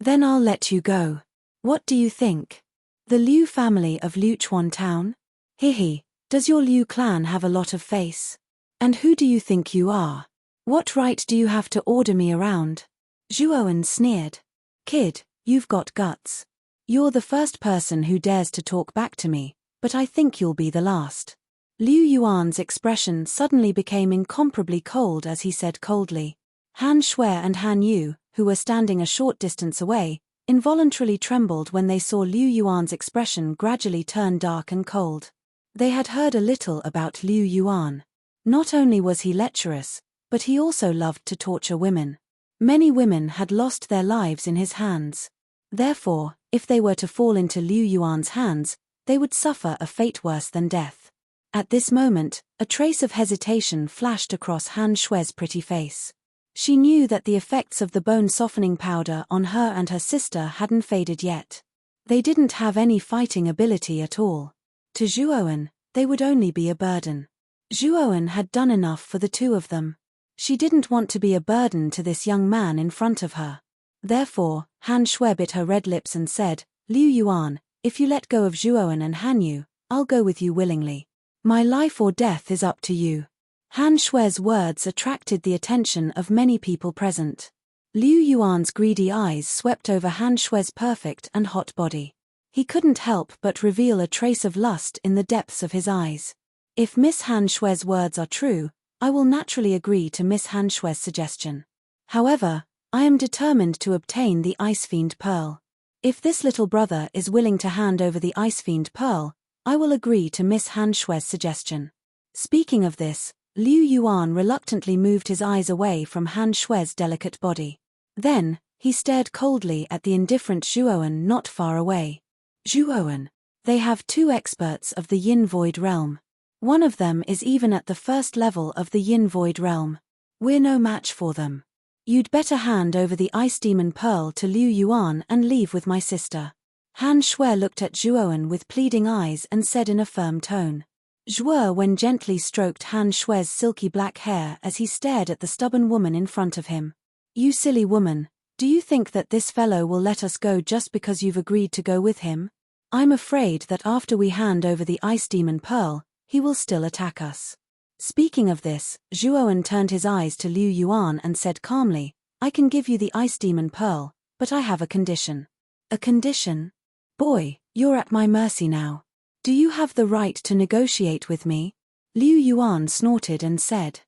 Then I'll let you go. What do you think? The Liu family of Liuchuan town? Hihi, does your Liu clan have a lot of face? And who do you think you are? What right do you have to order me around?" Zhuowen sneered. "Kid, you've got guts. You're the first person who dares to talk back to me, but I think you'll be the last." Liu Yuan's expression suddenly became incomparably cold as he said coldly. Han Shui and Han Yu, who were standing a short distance away, involuntarily trembled when they saw Liu Yuan's expression gradually turn dark and cold. They had heard a little about Liu Yuan. Not only was he lecherous, but he also loved to torture women. Many women had lost their lives in his hands. Therefore, if they were to fall into Liu Yuan's hands, they would suffer a fate worse than death. At this moment, a trace of hesitation flashed across Han Shui's pretty face. She knew that the effects of the bone-softening powder on her and her sister hadn't faded yet. They didn't have any fighting ability at all. To Zhuowen, they would only be a burden. Zhuowen had done enough for the two of them. She didn't want to be a burden to this young man in front of her. Therefore, Han Shui bit her red lips and said, Liu Yuan, if you let go of Zhuowen and Han Yu, I'll go with you willingly. My life or death is up to you. Han Shui's words attracted the attention of many people present. Liu Yuan's greedy eyes swept over Han Shui's perfect and hot body. He couldn't help but reveal a trace of lust in the depths of his eyes. If Miss Han Shui's words are true, I will naturally agree to Miss Han Shui's suggestion. However, I am determined to obtain the Ice Fiend Pearl. If this little brother is willing to hand over the Ice Fiend Pearl, I will agree to Miss Han Shui's suggestion. Speaking of this, Liu Yuan reluctantly moved his eyes away from Han Shui's delicate body. Then, he stared coldly at the indifferent Zhuowen not far away. Zhuowen. They have two experts of the Yin Void Realm. One of them is even at the first level of the Yin Void Realm. We're no match for them. You'd better hand over the Ice Demon Pearl to Liu Yuan and leave with my sister. Han Shui looked at Zhuowen with pleading eyes and said in a firm tone. Zhuowen gently stroked Han Shui's silky black hair as he stared at the stubborn woman in front of him. You silly woman, do you think that this fellow will let us go just because you've agreed to go with him? I'm afraid that after we hand over the Ice Demon Pearl, he will still attack us. Speaking of this, Zhuowen turned his eyes to Liu Yuan and said calmly, I can give you the Ice Demon Pearl, but I have a condition. A condition? Boy, you're at my mercy now. Do you have the right to negotiate with me? Liu Yuan snorted and said.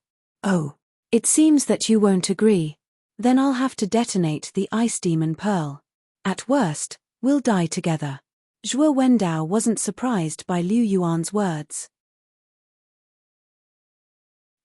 Oh, it seems that you won't agree. Then I'll have to detonate the Ice Demon Pearl. At worst, we'll die together. Zhuo Wendao wasn't surprised by Liu Yuan's words.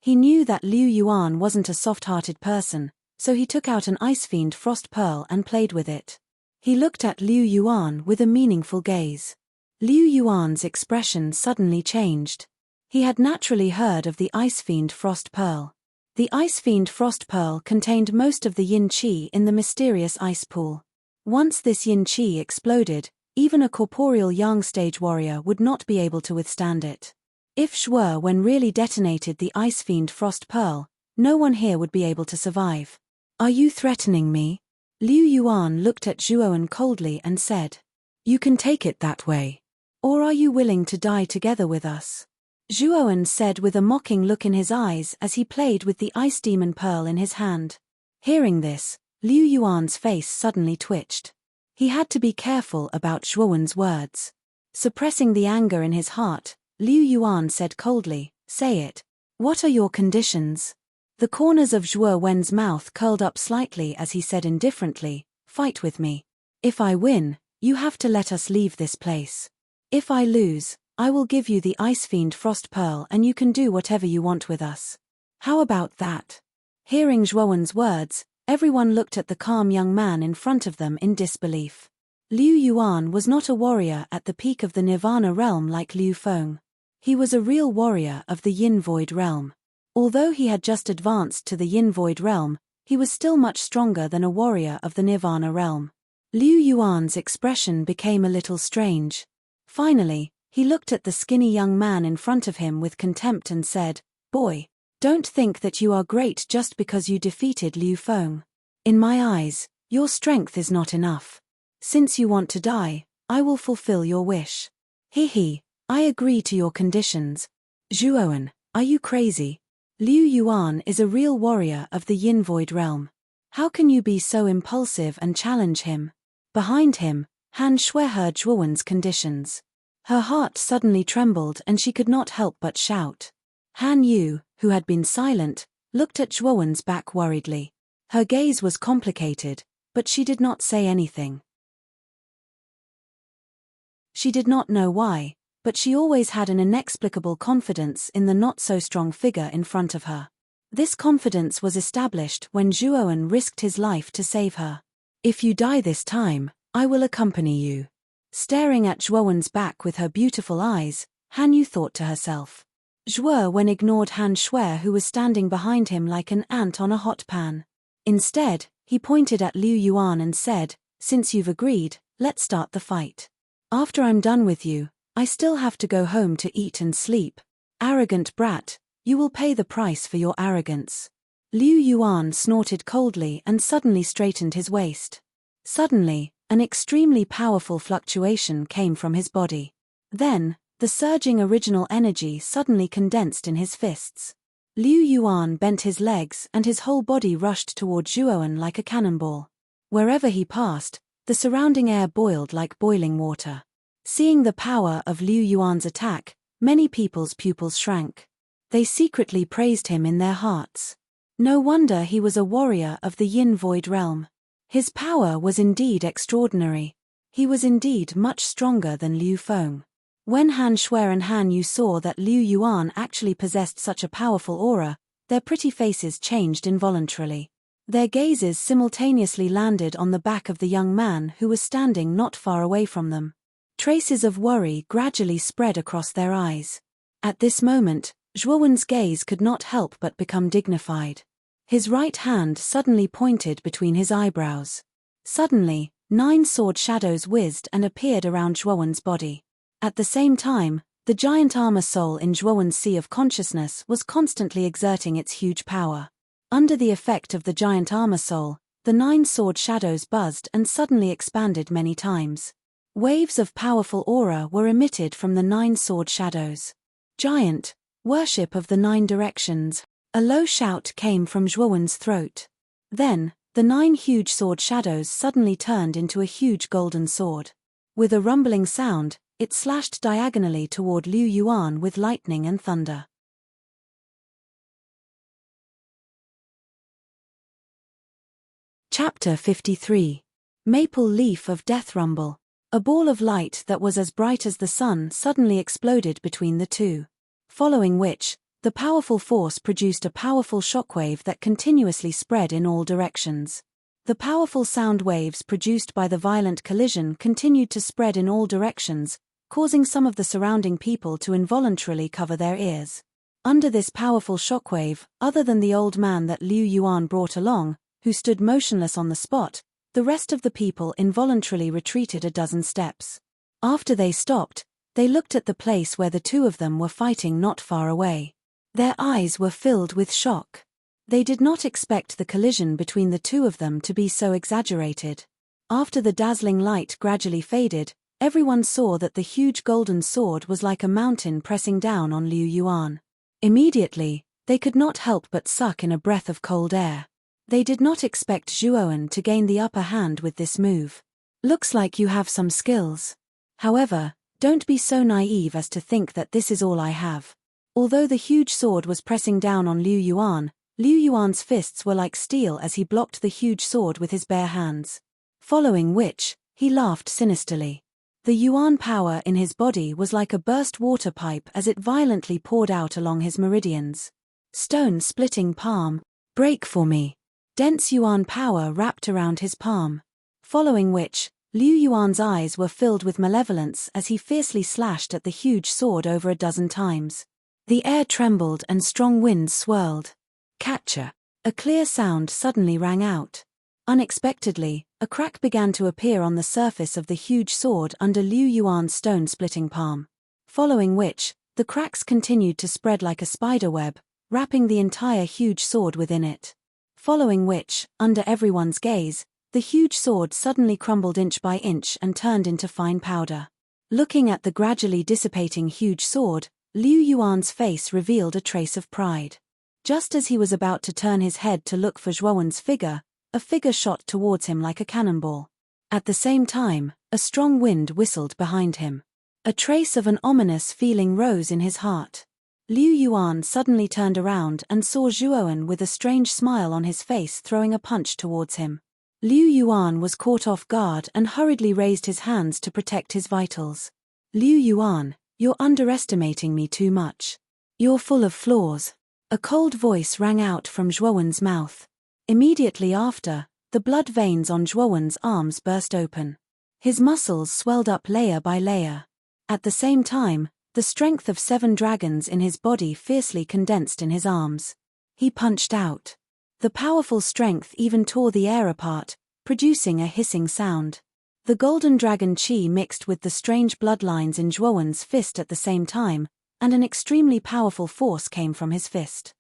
He knew that Liu Yuan wasn't a soft-hearted person, so he took out an Ice Fiend Frost Pearl and played with it. He looked at Liu Yuan with a meaningful gaze. Liu Yuan's expression suddenly changed. He had naturally heard of the Ice Fiend Frost Pearl. The Ice Fiend Frost Pearl contained most of the yin qi in the mysterious ice pool. Once this yin qi exploded, even a corporeal yang stage warrior would not be able to withstand it. If Zhuowen really detonated the Ice Fiend Frost Pearl, no one here would be able to survive. Are you threatening me? Liu Yuan looked at Zhuowen coldly and said. You can take it that way. Or are you willing to die together with us? Zhuowen said with a mocking look in his eyes as he played with the Ice Demon Pearl in his hand. Hearing this, Liu Yuan's face suddenly twitched. He had to be careful about Zhuowen's words. Suppressing the anger in his heart, Liu Yuan said coldly, Say it. What are your conditions? The corners of Zhuowen's mouth curled up slightly as he said indifferently, Fight with me. If I win, you have to let us leave this place. If I lose, I will give you the Ice Fiend Frost Pearl and you can do whatever you want with us. How about that? Hearing Zhuowen's words, everyone looked at the calm young man in front of them in disbelief. Liu Yuan was not a warrior at the peak of the Nirvana realm like Liu Feng. He was a real warrior of the Yin Void realm. Although he had just advanced to the Yin Void realm, he was still much stronger than a warrior of the Nirvana realm. Liu Yuan's expression became a little strange. Finally, he looked at the skinny young man in front of him with contempt and said, Boy, don't think that you are great just because you defeated Liu Feng. In my eyes, your strength is not enough. Since you want to die, I will fulfill your wish. I agree to your conditions. Zhuowen, are you crazy? Liu Yuan is a real warrior of the Yin Void realm. How can you be so impulsive and challenge him? Behind him, Han Shui heard Zhuowen's conditions. Her heart suddenly trembled and she could not help but shout. Han Yu, who had been silent, looked at Zhuowen's back worriedly. Her gaze was complicated, but she did not say anything. She did not know why, but she always had an inexplicable confidence in the not-so-strong figure in front of her. This confidence was established when Zhuowen risked his life to save her. "If you die this time, I will accompany you." Staring at Zhuowen's back with her beautiful eyes, Han Yu thought to herself. Zhuowen ignored Han Shui, who was standing behind him like an ant on a hot pan. Instead, he pointed at Liu Yuan and said, "Since you've agreed, let's start the fight. After I'm done with you, I still have to go home to eat and sleep. Arrogant brat, you will pay the price for your arrogance." Liu Yuan snorted coldly and suddenly straightened his waist. Suddenly, an extremely powerful fluctuation came from his body. Then, the surging original energy suddenly condensed in his fists. Liu Yuan bent his legs and his whole body rushed toward Zhuowen like a cannonball. Wherever he passed, the surrounding air boiled like boiling water. Seeing the power of Liu Yuan's attack, many people's pupils shrank. They secretly praised him in their hearts. No wonder he was a warrior of the Yin Void realm. His power was indeed extraordinary. He was indeed much stronger than Liu Feng. When Han Shui and Han Yu saw that Liu Yuan actually possessed such a powerful aura, their pretty faces changed involuntarily. Their gazes simultaneously landed on the back of the young man who was standing not far away from them. Traces of worry gradually spread across their eyes. At this moment, Zhuowen's gaze could not help but become dignified. His right hand suddenly pointed between his eyebrows. Suddenly, 9 sword shadows whizzed and appeared around Zhuowen's body. At the same time, the giant armor soul in Zhuowen's sea of consciousness was constantly exerting its huge power. Under the effect of the giant armor soul, the 9 sword shadows buzzed and suddenly expanded many times. Waves of powerful aura were emitted from the 9 sword shadows. "Giant, worship of the 9 directions." A low shout came from Zhuowen's throat. Then, the 9 huge sword shadows suddenly turned into a huge golden sword. With a rumbling sound, it slashed diagonally toward Liu Yuan with lightning and thunder. Chapter 53. Maple Leaf of Death Rumble. A ball of light that was as bright as the sun suddenly exploded between the two. Following which, the powerful force produced a powerful shockwave that continuously spread in all directions. The powerful sound waves produced by the violent collision continued to spread in all directions, causing some of the surrounding people to involuntarily cover their ears. Under this powerful shockwave, other than the old man that Liu Yuan brought along, who stood motionless on the spot, the rest of the people involuntarily retreated a dozen steps. After they stopped, they looked at the place where the two of them were fighting not far away. Their eyes were filled with shock. They did not expect the collision between the two of them to be so exaggerated. After the dazzling light gradually faded, everyone saw that the huge golden sword was like a mountain pressing down on Liu Yuan. Immediately, they could not help but suck in a breath of cold air. They did not expect Zhuowen to gain the upper hand with this move. "Looks like you have some skills. However, don't be so naive as to think that this is all I have." Although the huge sword was pressing down on Liu Yuan's fists were like steel as he blocked the huge sword with his bare hands. Following which, he laughed sinisterly. The Yuan power in his body was like a burst water pipe as it violently poured out along his meridians. Stone-splitting palm. "Break for me." Dense Yuan power wrapped around his palm. Following which, Liu Yuan's eyes were filled with malevolence as he fiercely slashed at the huge sword over a dozen times. The air trembled and strong winds swirled. "Catcher." A clear sound suddenly rang out. Unexpectedly, a crack began to appear on the surface of the huge sword under Liu Yuan's stone-splitting palm. Following which, the cracks continued to spread like a spider web, wrapping the entire huge sword within it. Following which, under everyone's gaze, the huge sword suddenly crumbled inch by inch and turned into fine powder. Looking at the gradually dissipating huge sword, Liu Yuan's face revealed a trace of pride. Just as he was about to turn his head to look for Zhuowen's figure, a figure shot towards him like a cannonball. At the same time, a strong wind whistled behind him. A trace of an ominous feeling rose in his heart. Liu Yuan suddenly turned around and saw Zhuowen with a strange smile on his face throwing a punch towards him. Liu Yuan was caught off guard and hurriedly raised his hands to protect his vitals. "Liu Yuan, You're underestimating me too much. You're full of flaws. A cold voice rang out from Zhuowen's mouth. Immediately after, the blood veins on Zhuowen's arms burst open. His muscles swelled up layer by layer. At the same time, the strength of 7 dragons in his body fiercely condensed in his arms. He punched out. The powerful strength even tore the air apart, producing a hissing sound. The golden dragon chi mixed with the strange bloodlines in Zhuowen's fist at the same time, and an extremely powerful force came from his fist.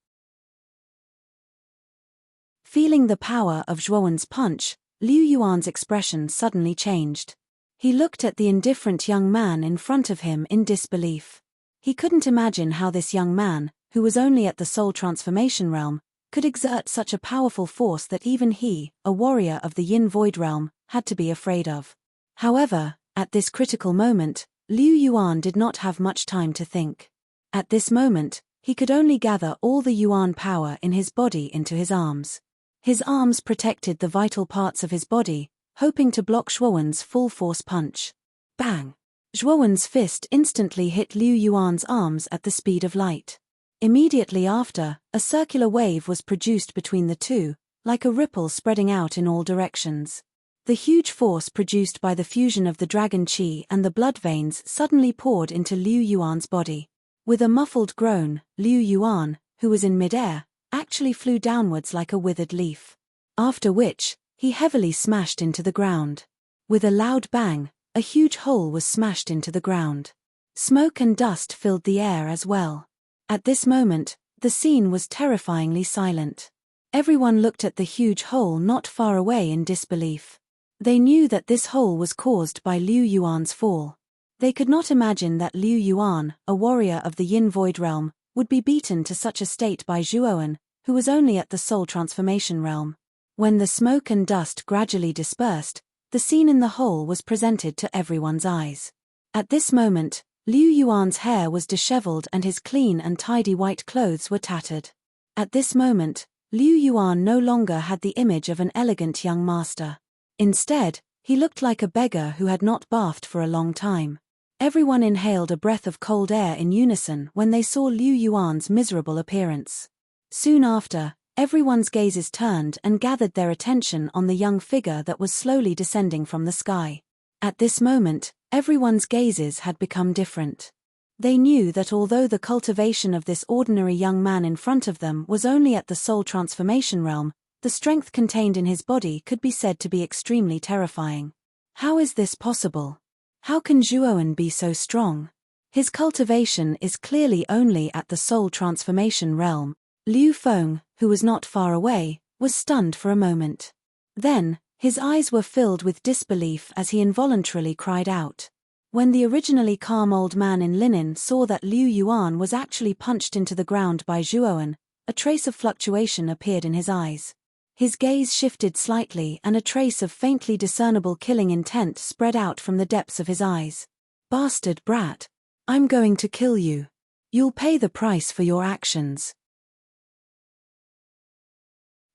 Feeling the power of Zhuowen's punch, Liu Yuan's expression suddenly changed. He looked at the indifferent young man in front of him in disbelief. He couldn't imagine how this young man, who was only at the soul transformation realm, could exert such a powerful force that even he, a warrior of the Yin Void realm, had to be afraid of. However, at this critical moment, Liu Yuan did not have much time to think. At this moment, he could only gather all the Yuan power in his body into his arms. His arms protected the vital parts of his body, hoping to block Zhuowen's full-force punch. Bang! Zhuowen's fist instantly hit Liu Yuan's arms at the speed of light. Immediately after, a circular wave was produced between the two, like a ripple spreading out in all directions. The huge force produced by the fusion of the dragon chi and the blood veins suddenly poured into Liu Yuan's body. With a muffled groan, Liu Yuan, who was in midair, actually flew downwards like a withered leaf. After which, he heavily smashed into the ground. With a loud bang, a huge hole was smashed into the ground. Smoke and dust filled the air as well. At this moment, the scene was terrifyingly silent. Everyone looked at the huge hole not far away in disbelief. They knew that this hole was caused by Liu Yuan's fall. They could not imagine that Liu Yuan, a warrior of the Yin Void realm, would be beaten to such a state by Zhuowen, who was only at the soul transformation realm. When the smoke and dust gradually dispersed, the scene in the hole was presented to everyone's eyes. At this moment, Liu Yuan's hair was disheveled and his clean and tidy white clothes were tattered. At this moment, Liu Yuan no longer had the image of an elegant young master. Instead, he looked like a beggar who had not bathed for a long time. Everyone inhaled a breath of cold air in unison when they saw Liu Yuan's miserable appearance. Soon after, everyone's gazes turned and gathered their attention on the young figure that was slowly descending from the sky. At this moment, everyone's gazes had become different. They knew that although the cultivation of this ordinary young man in front of them was only at the soul transformation realm, the strength contained in his body could be said to be extremely terrifying. How is this possible? How can Zhuowen be so strong? His cultivation is clearly only at the soul transformation realm. Liu Feng, who was not far away, was stunned for a moment. Then, his eyes were filled with disbelief as he involuntarily cried out. When the originally calm old man in linen saw that Liu Yuan was actually punched into the ground by Zhuowen, a trace of fluctuation appeared in his eyes. His gaze shifted slightly and a trace of faintly discernible killing intent spread out from the depths of his eyes. Bastard brat! I'm going to kill you. You'll pay the price for your actions.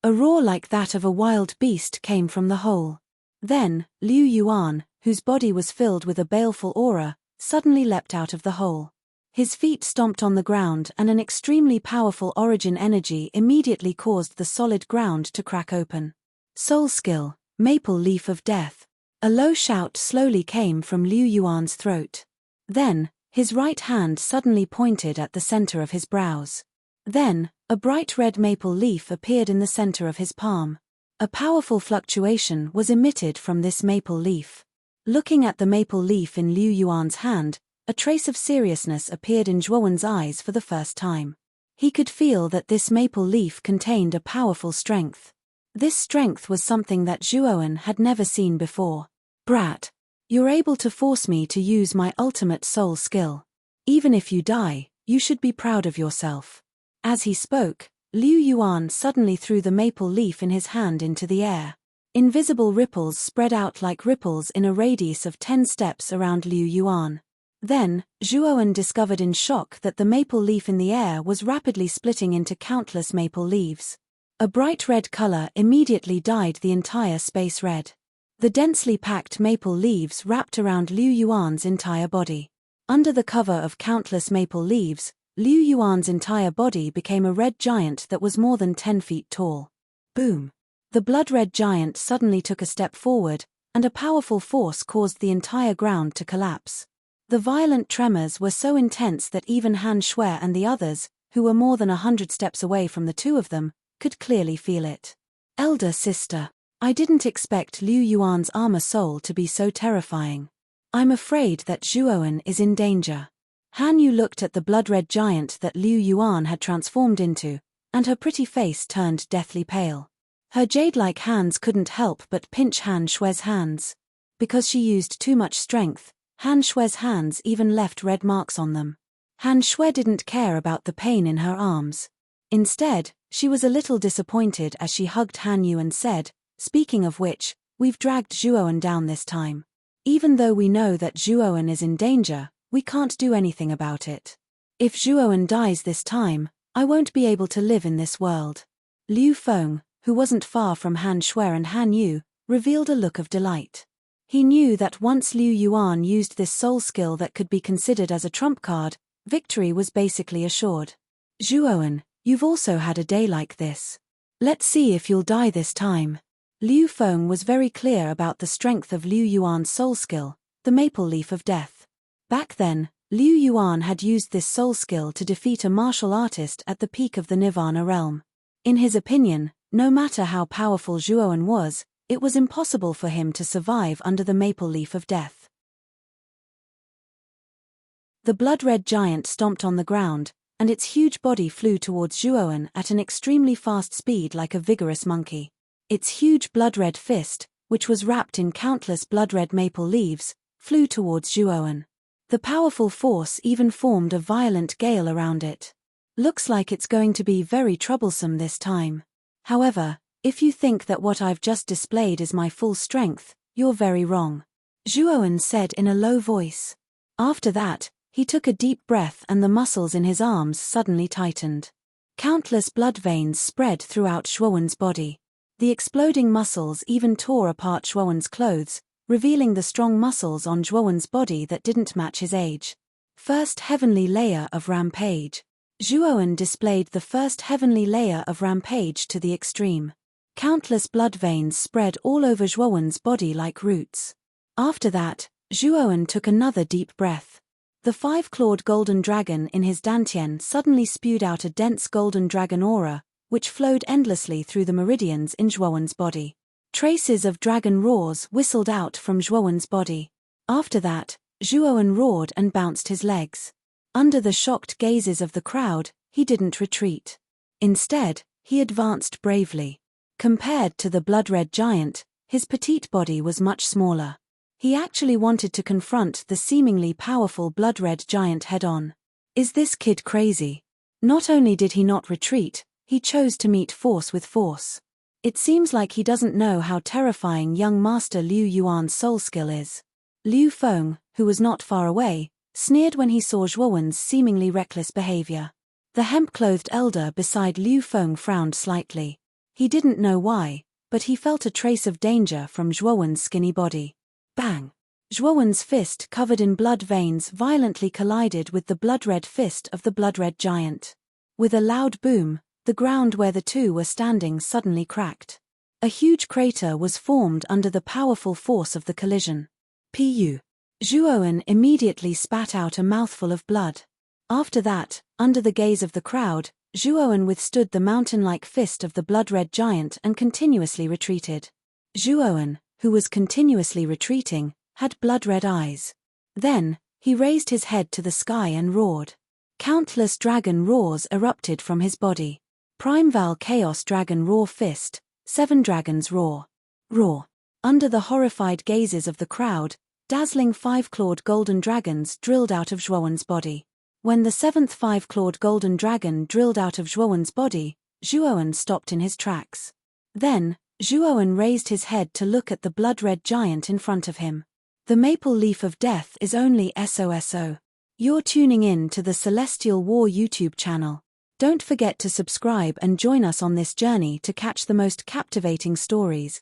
A roar like that of a wild beast came from the hole. Then, Liu Yuan, whose body was filled with a baleful aura, suddenly leapt out of the hole. His feet stomped on the ground and an extremely powerful origin energy immediately caused the solid ground to crack open. Soul skill, Maple Leaf of Death. A low shout slowly came from Liu Yuan's throat. Then, his right hand suddenly pointed at the center of his brows. Then, a bright red maple leaf appeared in the center of his palm. A powerful fluctuation was emitted from this maple leaf. Looking at the maple leaf in Liu Yuan's hand, a trace of seriousness appeared in Zhuowen's eyes for the first time. He could feel that this maple leaf contained a powerful strength. This strength was something that Zhuowen had never seen before. Brat! You're able to force me to use my ultimate soul skill. Even if you die, you should be proud of yourself. As he spoke, Liu Yuan suddenly threw the maple leaf in his hand into the air. Invisible ripples spread out like ripples in a radius of 10 steps around Liu Yuan. Then, Zhuowen discovered in shock that the maple leaf in the air was rapidly splitting into countless maple leaves. A bright red color immediately dyed the entire space red. The densely packed maple leaves wrapped around Liu Yuan's entire body. Under the cover of countless maple leaves, Liu Yuan's entire body became a red giant that was more than 10 feet tall. Boom! The blood-red giant suddenly took a step forward, and a powerful force caused the entire ground to collapse. The violent tremors were so intense that even Han Shui and the others, who were more than 100 steps away from the two of them, could clearly feel it. Elder sister, I didn't expect Liu Yuan's armor soul to be so terrifying. I'm afraid that Zhuowen is in danger. Han Yu looked at the blood-red giant that Liu Yuan had transformed into, and her pretty face turned deathly pale. Her jade-like hands couldn't help but pinch Han Shui's hands. Because she used too much strength, Han Shui's hands even left red marks on them. Han Shui didn't care about the pain in her arms. Instead, she was a little disappointed as she hugged Han Yu and said, "Speaking of which, we've dragged Zhuowen down this time. Even though we know that Zhuowen is in danger, we can't do anything about it. If Zhuowen dies this time, I won't be able to live in this world." Liu Feng, who wasn't far from Han Shui and Han Yu, revealed a look of delight. He knew that once Liu Yuan used this soul skill that could be considered as a trump card, victory was basically assured. "Zhuowen, you've also had a day like this. Let's see if you'll die this time." Liu Feng was very clear about the strength of Liu Yuan's soul skill, the Maple Leaf of Death. Back then, Liu Yuan had used this soul skill to defeat a martial artist at the peak of the Nirvana realm. In his opinion, no matter how powerful Zhuowen was, it was impossible for him to survive under the Maple Leaf of Death. The blood-red giant stomped on the ground, and its huge body flew towards Zhuowen at an extremely fast speed like a vigorous monkey. Its huge blood-red fist, which was wrapped in countless blood-red maple leaves, flew towards Zhuowen. The powerful force even formed a violent gale around it. Looks like it's going to be very troublesome this time. However, if you think that what I've just displayed is my full strength, you're very wrong, Zhuowen said in a low voice. After that, he took a deep breath and the muscles in his arms suddenly tightened. Countless blood veins spread throughout Zhuowen's body. The exploding muscles even tore apart Zhuowen's clothes, revealing the strong muscles on Zhuowen's body that didn't match his age. First heavenly layer of rampage. Zhuowen displayed the first heavenly layer of rampage to the extreme. Countless blood veins spread all over Zhuowen's body like roots. After that, Zhuowen took another deep breath. The five-clawed golden dragon in his dantian suddenly spewed out a dense golden dragon aura, which flowed endlessly through the meridians in Zhuowen's body. Traces of dragon roars whistled out from Zhuowen's body. After that, Zhuowen roared and bounced his legs. Under the shocked gazes of the crowd, he didn't retreat. Instead, he advanced bravely. Compared to the blood-red giant, his petite body was much smaller. He actually wanted to confront the seemingly powerful blood-red giant head-on. Is this kid crazy? Not only did he not retreat, he chose to meet force with force. It seems like he doesn't know how terrifying young Master Liu Yuan's soul skill is. Liu Feng, who was not far away, sneered when he saw Zhuowen's seemingly reckless behavior. The hemp-clothed elder beside Liu Feng frowned slightly. He didn't know why, but he felt a trace of danger from Zhuowen's skinny body. Bang! Zhuowen's fist covered in blood veins violently collided with the blood-red fist of the blood-red giant. With a loud boom, the ground where the two were standing suddenly cracked. A huge crater was formed under the powerful force of the collision. Pu. Zhuowen immediately spat out a mouthful of blood. After that, under the gaze of the crowd, Zhuowen withstood the mountain-like fist of the blood-red giant and continuously retreated. Zhuowen, who was continuously retreating, had blood-red eyes. Then, he raised his head to the sky and roared. Countless dragon roars erupted from his body. Primeval Chaos Dragon Roar Fist, 7 Dragons Roar. Roar. Under the horrified gazes of the crowd, dazzling 5-clawed golden dragons drilled out of Zhuowen's body. When the 7th 5-clawed golden dragon drilled out of Zhuowen's body, Zhuowen stopped in his tracks. Then, Zhuowen raised his head to look at the blood-red giant in front of him. The Maple Leaf of Death is only SOSO. You're tuning in to the Celestial War YouTube channel. Don't forget to subscribe and join us on this journey to catch the most captivating stories.